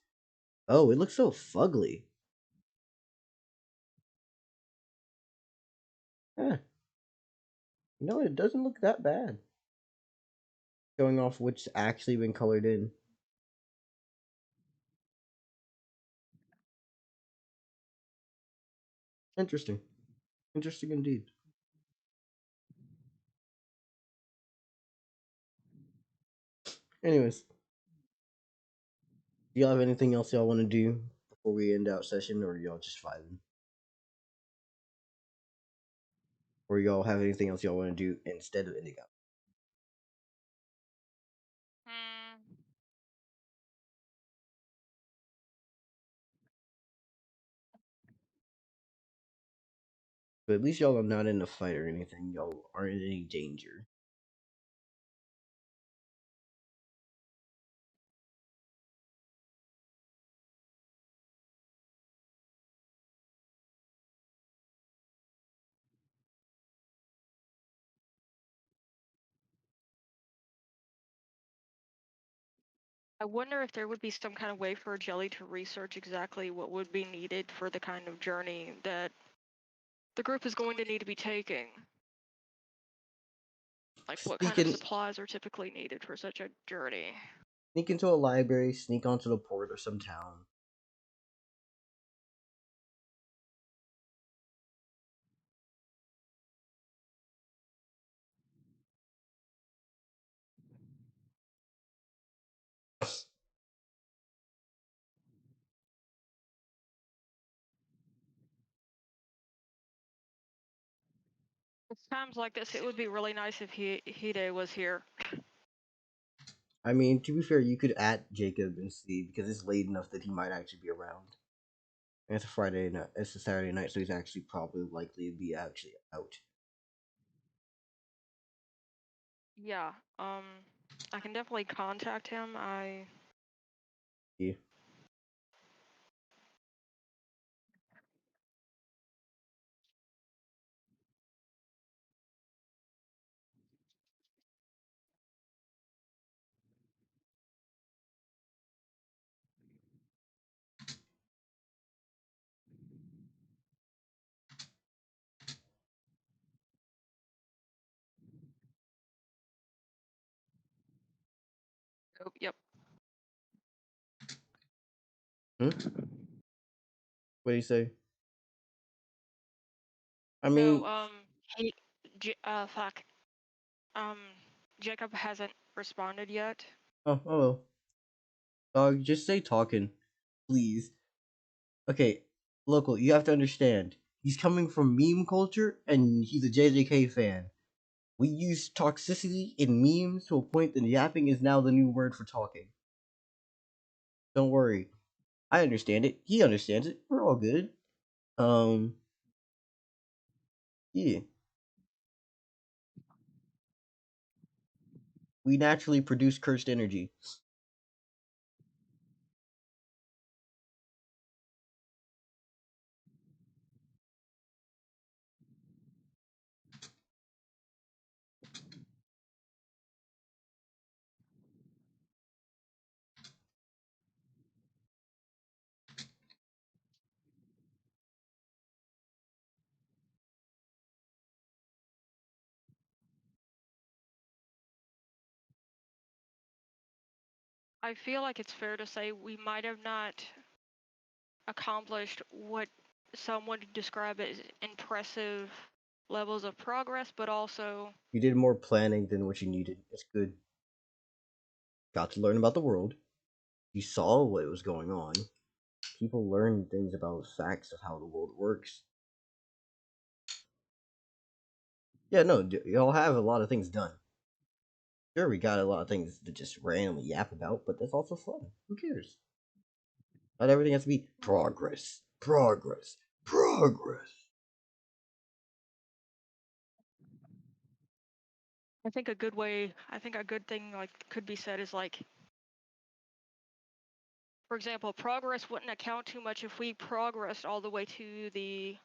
C: Oh, it looks so fugly. Eh, it doesn't look that bad. Showing off what's actually been colored in. Interesting. Interesting indeed. Anyways, do y'all have anything else y'all want to do before we end out session, or y'all just vibing? Or y'all have anything else y'all want to do instead of ending out?
I: Hmm.
C: But at least y'all are not in a fight or anything. Y'all aren't in any danger.
I: I wonder if there would be some kind of way for Jelly to research exactly what would be needed for the kind of journey that the group is going to need to be taking. Like what kind of supplies are typically needed for such a journey.
C: Sneak into a library, sneak onto the port or some town.
I: It's times like this, it would be really nice if Hide was here.
C: I mean, to be fair, you could at Jacob and see because it's late enough that he might actually be around. And it's a Friday night. It's a Saturday night, so he's actually probably likely to be actually out.
I: Yeah. I can definitely contact him.
C: Yeah.
I: Oh, yep.
C: What do you say? I
I: No,
C: mean,
I: he, fuck. Um, Jacob hasn't responded yet.
C: oh well. Dog, just say talking, please. Okay, local, you have to understand. He's coming from meme culture, and he's a JJK fan. We use toxicity in memes to a point that yapping is now the new word for talking. Don't worry. I understand it. He understands it. We're all good. Um, yeah. We naturally produce cursed energy.
I: I feel like it's fair to say we might have not accomplished what some would describe as impressive levels of progress, but also
C: You did more planning than what you needed. It's good. Got to learn about the world. You saw what was going on. People learn things about facts of how the world works. Yeah, no, y'all have a lot of things done. Sure, we got a lot of things to just randomly yap about, but that's also fun. Who cares? Not everything has to be progress, progress, progress.
I: I think a good thing like could be said is like, for example, progress wouldn't account too much if we progressed all the way to the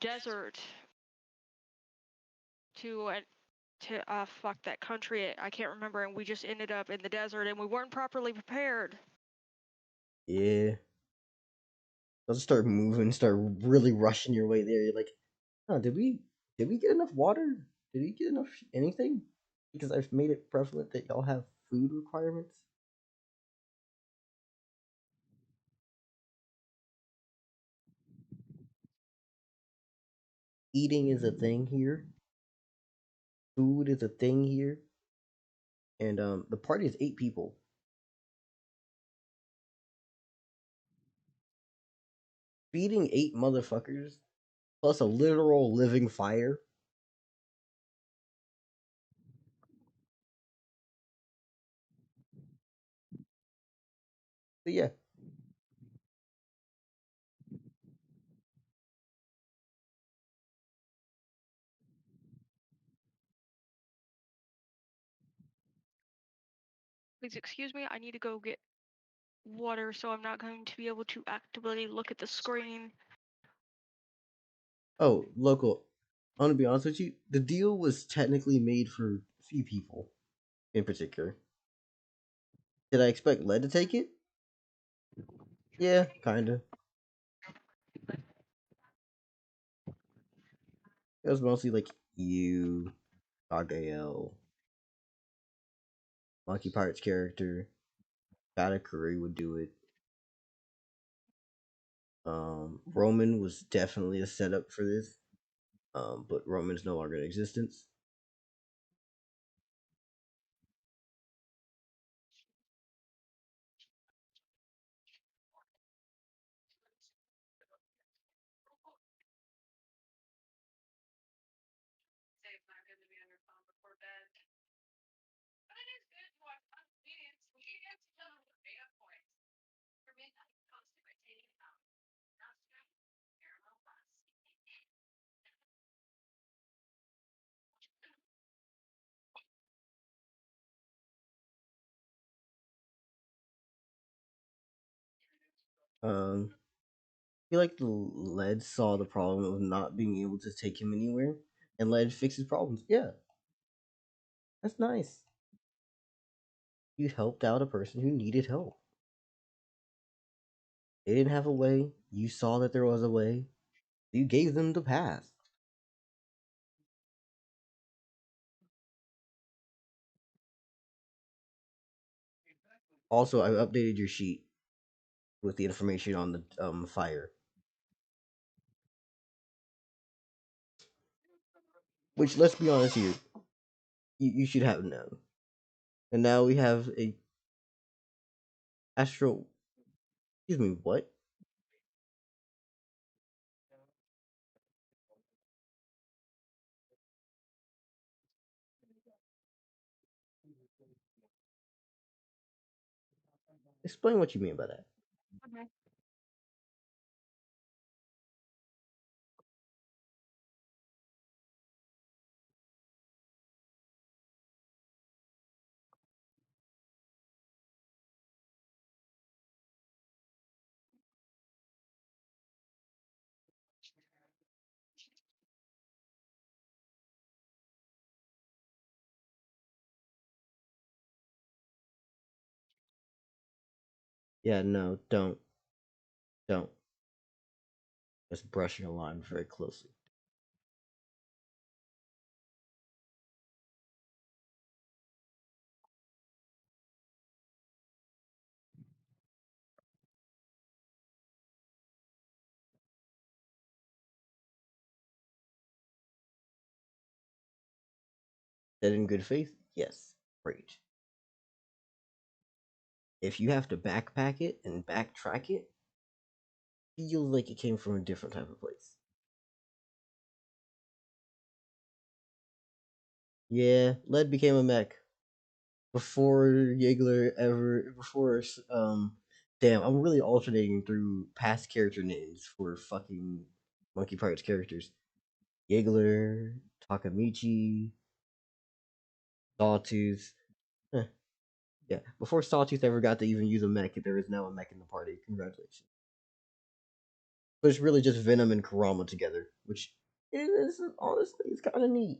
I: desert to fuck that country. I can't remember, and we just ended up in the desert and we weren't properly prepared.
C: Yeah. Don't start moving, start really rushing your way there. You're like, Huh, did we get enough water? Did we get enough anything? Because I've made it prevalent that y'all have food requirements. Eating is a thing here. Food is a thing here. And the party is 8 people. Feeding 8 motherfuckers plus a literal living fire. But yeah,
I: Please excuse me, I need to go get water, so I'm not going to be able to actively look at the screen.
C: oh, local. I'm gonna be honest with you. The deal was technically made for a few people in particular. Did I expect Led to take it? Yeah, kinda. It was mostly like you, Agael, Monkey Pirate's character, Katakuri would do it. Roman was definitely a setup for this. But Roman's no longer in existence. I feel like the Led saw the problem of not being able to take him anywhere, and Led fixes problems. Yeah, that's nice. You helped out a person who needed help. They didn't have a way. You saw that there was a way. You gave them the path. Also, I updated your sheet with the information on the fire, which let's be honest here, you should have known. And now we have a astro. Excuse me, what? Explain what you mean by that.
I: Okay.
C: Yeah, no, don't. Just brush your line very closely. That in good faith? Yes. Great. If you have to backpack it and backtrack it, feels like it came from a different type of place. Yeah, Lead became a mech before Yeagler ever before damn, I'm really alternating through past character names for fucking Monkey Pirates characters. Yeagler, Takamichi, Sawtooth. Eh, yeah, before Sawtooth ever got to even use a mech, there is now a mech in the party. Congratulations. But it's really just Venom and Kurama together, which is honestly it's kind of neat.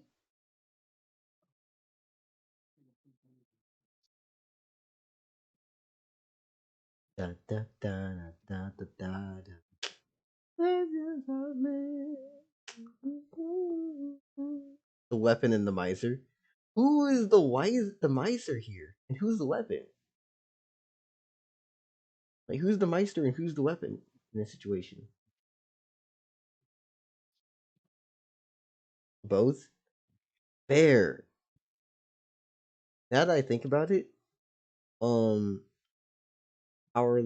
C: Da, da, da, da, da, da, da. This is a man. The weapon and the miser. Who is the miser here? And who's the weapon? Like who's the meister and who's the weapon in this situation? Both? Fair. Now that I think about it, um our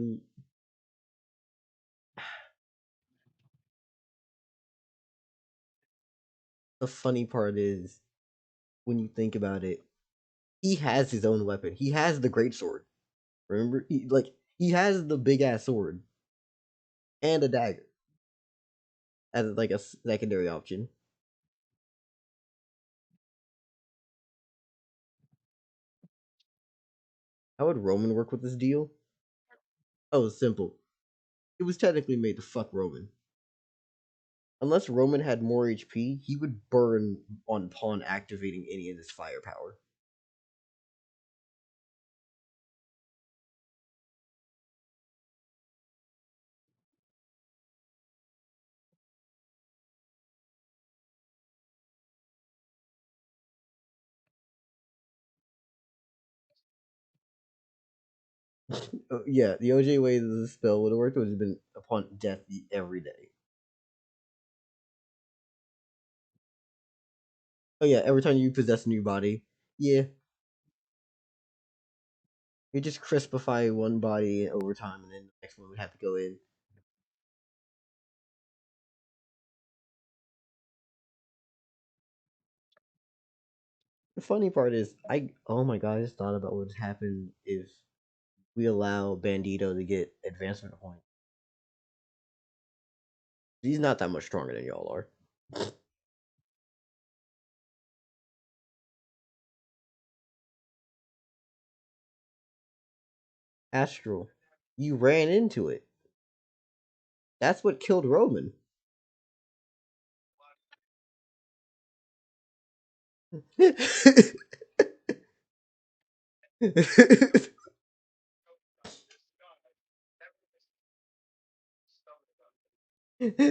C: the funny part is when you think about it, he has his own weapon. He has the great sword. Remember? He has the big ass sword and a dagger as like a secondary option. How would Roman work with this deal? Oh, it's simple. It was technically made to fuck Roman. Unless Roman had more HP, he would burn upon activating any of this firepower. Yeah, the OJ way the spell would have worked would have been upon death every day. Oh yeah, every time you possess a new body, yeah, you just crispify one body over time, and then the next one would have to go in. The funny part is, oh my god, I just thought about what would happen if we allow Bandito to get advancement points. He's not that much stronger than y'all are. Astral, you ran into it. That's what killed Roman.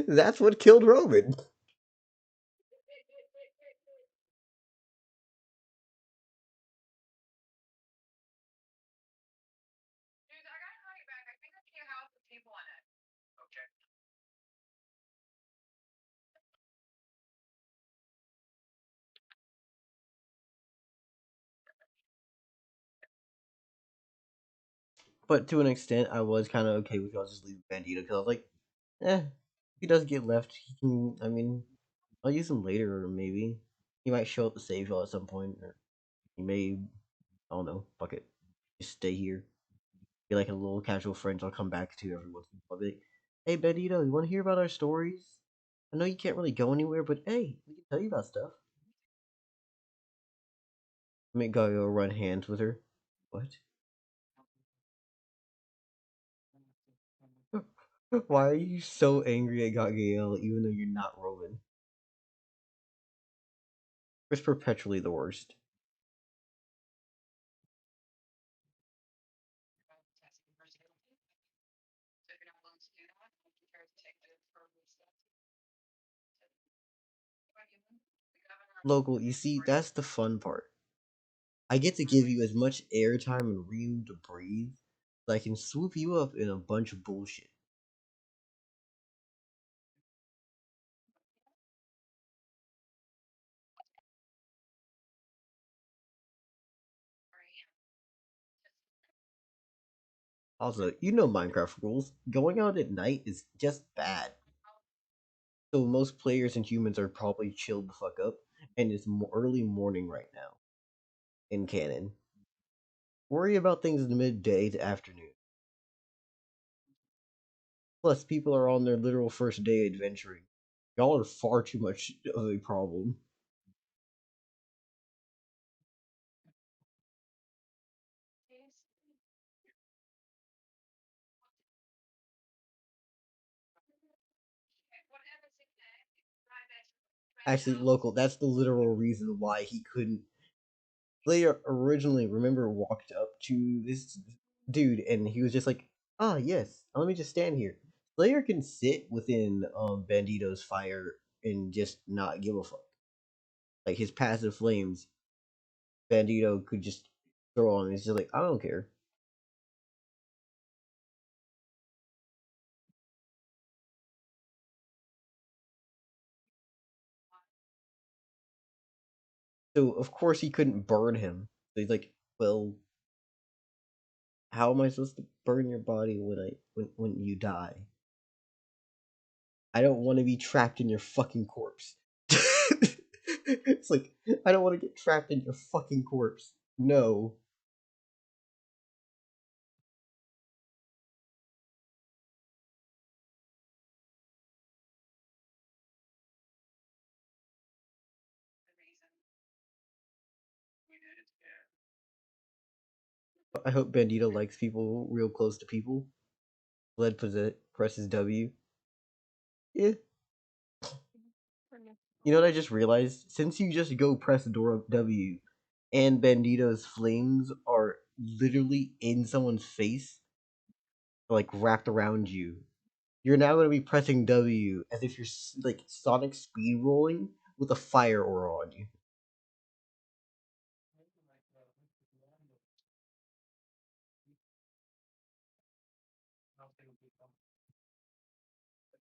C: That's what killed Roman. But to an extent, I was kind of okay with y'all just leaving Bandito because I was like, if he does get left, he can. I mean, I'll use him later, or maybe he might show up to save y'all at some point, or he may. I don't know. Fuck it, just stay here. Be like a little casual friend I'll come back to every once in a while. Be like, hey, Bandito, you want to hear about our stories? I know you can't really go anywhere, but hey, we can tell you about stuff. Make Gaio run hands with her. What? Why are you so angry at Gagael even though you're not Roman? It's perpetually the worst. Local, you see, that's the fun part. I get to give you as much airtime and room to breathe so I can swoop you up in a bunch of bullshit. Also, you know Minecraft rules. Going out at night is just bad. So most players and humans are probably chilled the fuck up, and it's early morning right now in canon. Worry about things in the midday to afternoon. Plus, people are on their literal first day adventuring. Y'all are far too much of a problem. Actually, local, that's the literal reason why he couldn't. Slayer originally, remember, walked up to this dude and he was just like, ah, yes, let me just stand here. Slayer can sit within Bandito's fire and just not give a fuck. Like his passive flames, Bandito could just throw on. And it's just like I don't care. So of course he couldn't burn him. So he's like, well, how am I supposed to burn your body when you die? I don't want to be trapped in your fucking corpse. It's like I don't want to get trapped in your fucking corpse. No. I hope Bandito likes people real close to people. Led presses W. Yeah. You know what I just realized? Since you just go press door W and Bandito's flames are literally in someone's face, like wrapped around you, you're now going to be pressing W as if you're like Sonic speed rolling with a fire aura on you.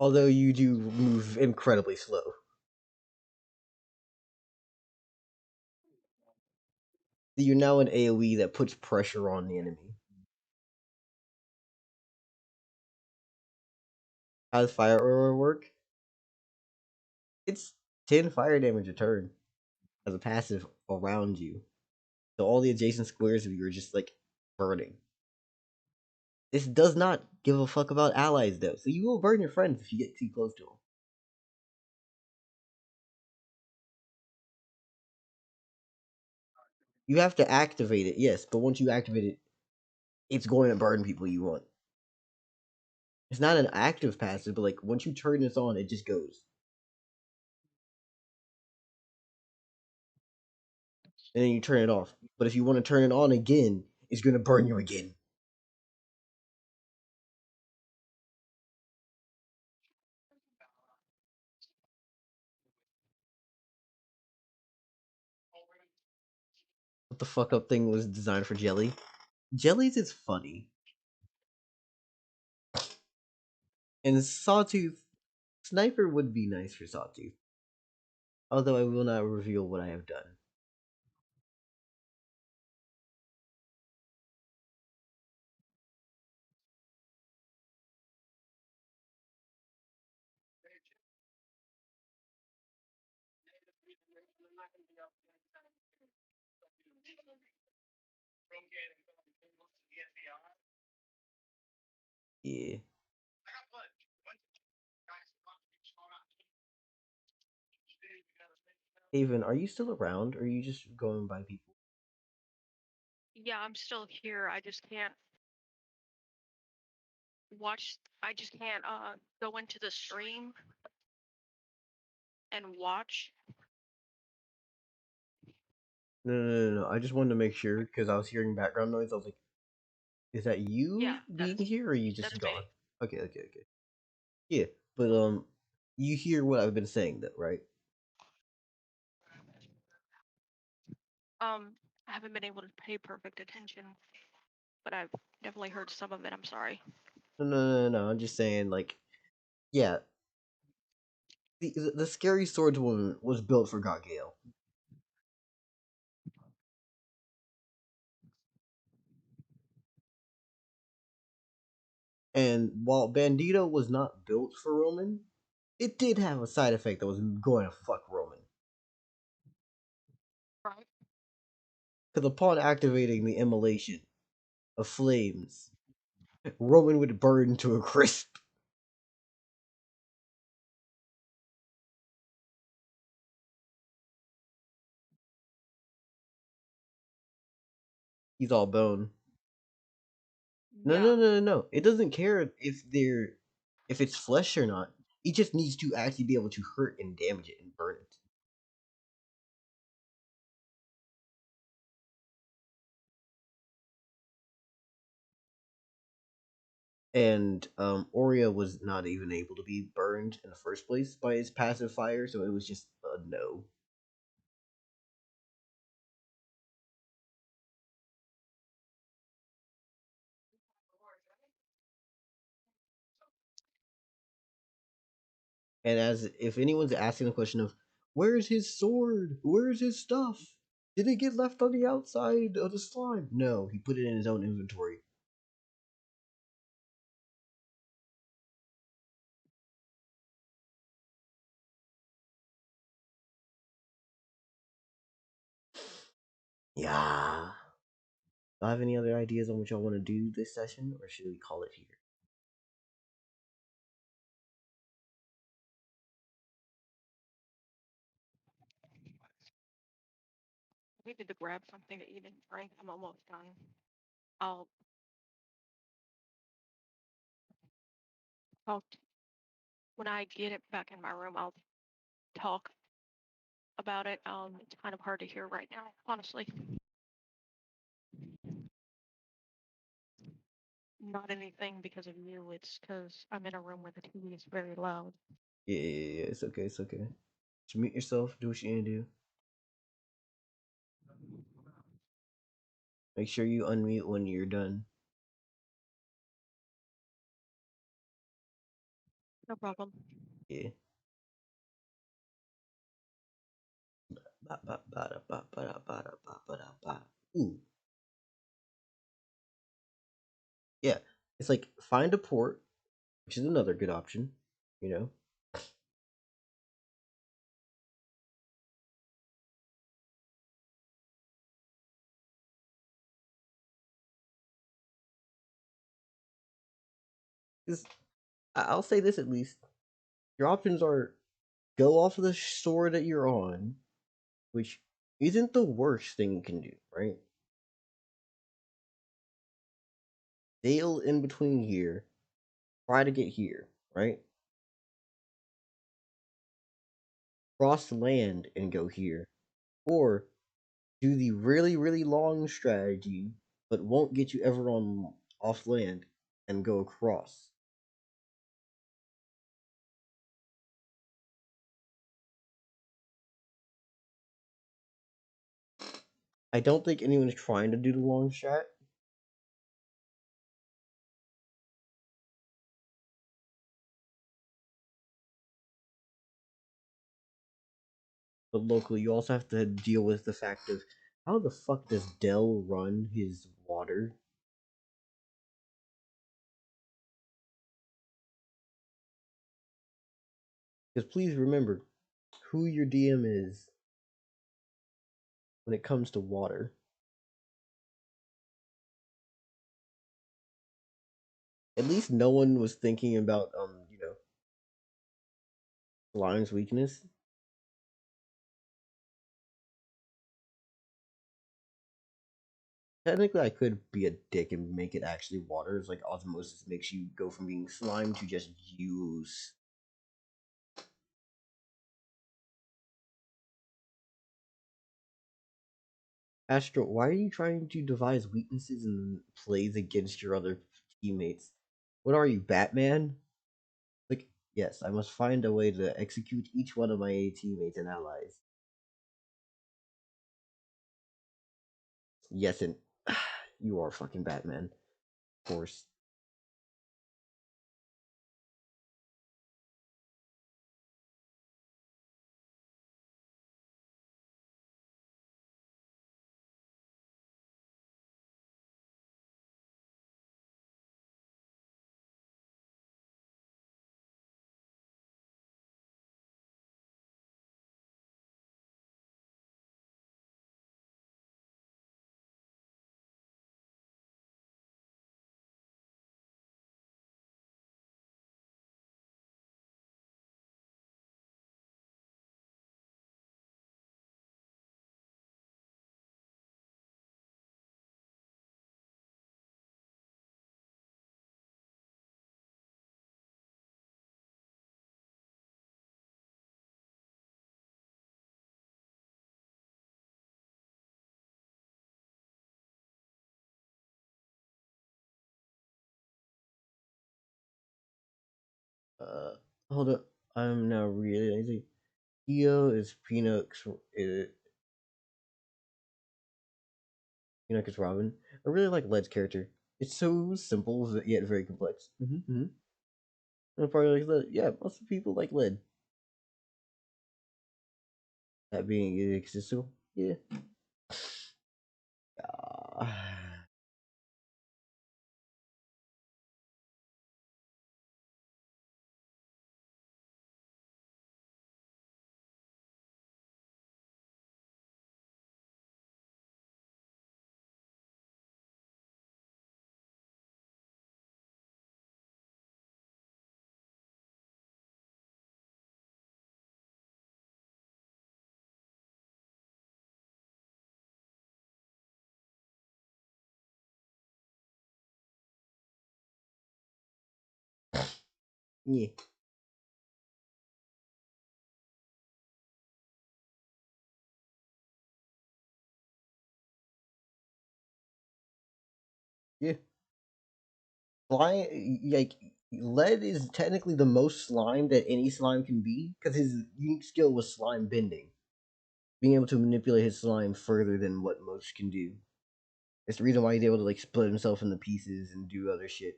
C: Although you do move incredibly slow. You're now an AoE that puts pressure on the enemy. How does fire aura work? It's 10 fire damage a turn as a passive around you. So all the adjacent squares of you are just like burning. This does not give a fuck about allies though, so you will burn your friends if you get too close to them. You have to activate it, yes, but once you activate it, it's going to burn people you want. It's not an active passive, but like once you turn this on, it just goes. And then you turn it off. But if you want to turn it on again, it's going to burn you again. What the fuck up thing was designed for Jelly? Jelly's is funny. And Sawtooth, Sniper would be nice for Sawtooth. Although I will not reveal what I have done. Yeah. Haven, are you still around, or are you just going by people?
I: Yeah, I'm still here. I just can't watch. I just can't go into the stream and watch.
C: No. I just wanted to make sure because I was hearing background noise. I was like, "Is that you
I: Yeah,
C: being
I: that's
C: here, or are you just
I: that's
C: gone?"
I: me.
C: Okay. Yeah, but you hear what I've been saying, though, right?
I: I haven't been able to pay perfect attention, but I've definitely heard some of it. I'm sorry.
C: No. I'm just saying, like, yeah, the scary swordswoman was built for Gargale. And while Bandito was not built for Roman, it did have a side effect that was going to fuck Roman.
I: Right.
C: Because upon activating the immolation of flames, Roman would burn to a crisp. He's all bone.
I: Yeah.
C: No. It doesn't care if it's flesh or not. It just needs to actually be able to hurt and damage it and burn it. And Oria was not even able to be burned in the first place by his passive fire, so it was just a no. And as if anyone's asking the question of where's his sword? Where's his stuff? Did it get left on the outside of the slime? No, he put it in his own inventory. Yeah. Do I have any other ideas on what y'all want to do this session, or should we call it here?
I: I needed to grab something to eat and drink. I'm almost done. I'll talk when I get it back in my room. I'll talk about it. It's kind of hard to hear right now, honestly. Not anything because of you. It's because I'm in a room where the TV is very loud.
C: Yeah, it's okay, it's okay. Just mute yourself, do what you need to do. Make sure you unmute when you're done.
I: No problem.
C: Yeah. Ooh. Yeah. It's like find a port, which is another good option, you know. I'll say this at least. Your options are go off of the shore that you're on, which isn't the worst thing you can do, right? Sail in between here, try to get here, right? Cross land and go here. Or do the really, really long strategy, but won't get you ever on off land and go across. I don't think anyone's trying to do the long strat. But locally, you also have to deal with the fact of how the fuck does Dell run his water? Because please remember who your DM is when it comes to water. At least no one was thinking about Slime's weakness. Technically, I could be a dick and make it actually water. It's like osmosis makes you go from being slime to just use. Astro, why are you trying to devise weaknesses and plays against your other teammates? What are you, Batman? Like, yes, I must find a way to execute each one of my teammates and allies. Yes, and you are fucking Batman. Of course. Hold up. I'm now realizing Eo is Peanut is Robin. I really like Led's character. It's so simple yet very complex. And probably like Led. Yeah, most people like Led. That being egotistical. Yeah. Yeah. Yeah. Slime, like Lead is technically the most slime that any slime can be because his unique skill was slime bending, being able to manipulate his slime further than what most can do. It's the reason why he's able to like split himself into pieces and do other shit.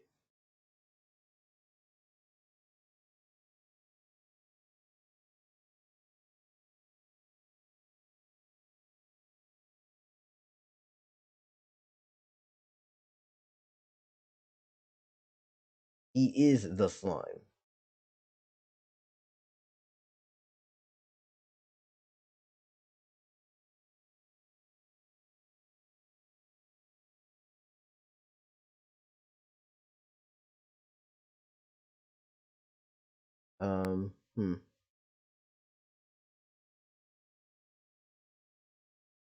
C: He is the slime. Um, hmm.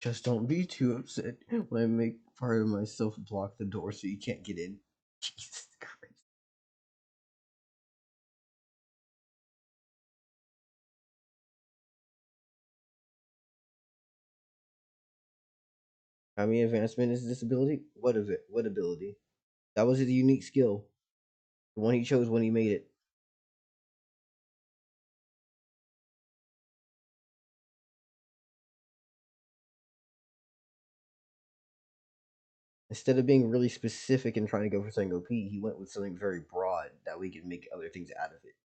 C: Just don't be too upset when I make part of myself block the door so you can't get in. Jesus Christ. How many advancement is this ability? What of it? What ability? That was his unique skill. The one he chose when he made it. Instead of being really specific and trying to go for something OP, he went with something very broad that we could make other things out of it.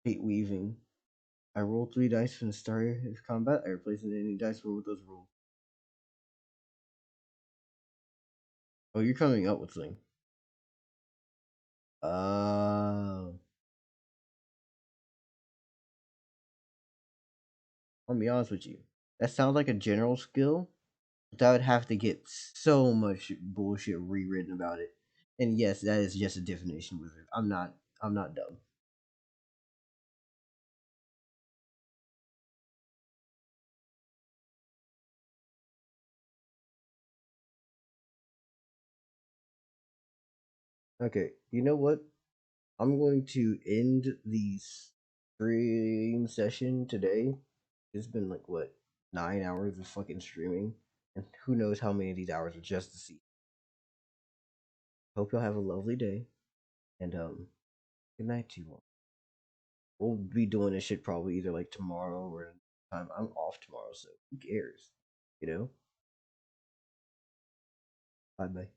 C: Hate weaving. I roll 3 dice from the start of combat. I replace any dice roll with those rolls. Oh, you're coming up with something. I'll be honest with you. That sounds like a general skill, but that would have to get so much bullshit rewritten about it. And yes, that is just a divination wizard. I'm not dumb. Okay, you know what? I'm going to end the stream session today. It's been like what 9 hours of fucking streaming, and who knows how many of these hours are just to see. Hope y'all have a lovely day, and good night to you all. We'll be doing this shit probably either like tomorrow or time. I'm off tomorrow, so who cares? You know. Bye bye.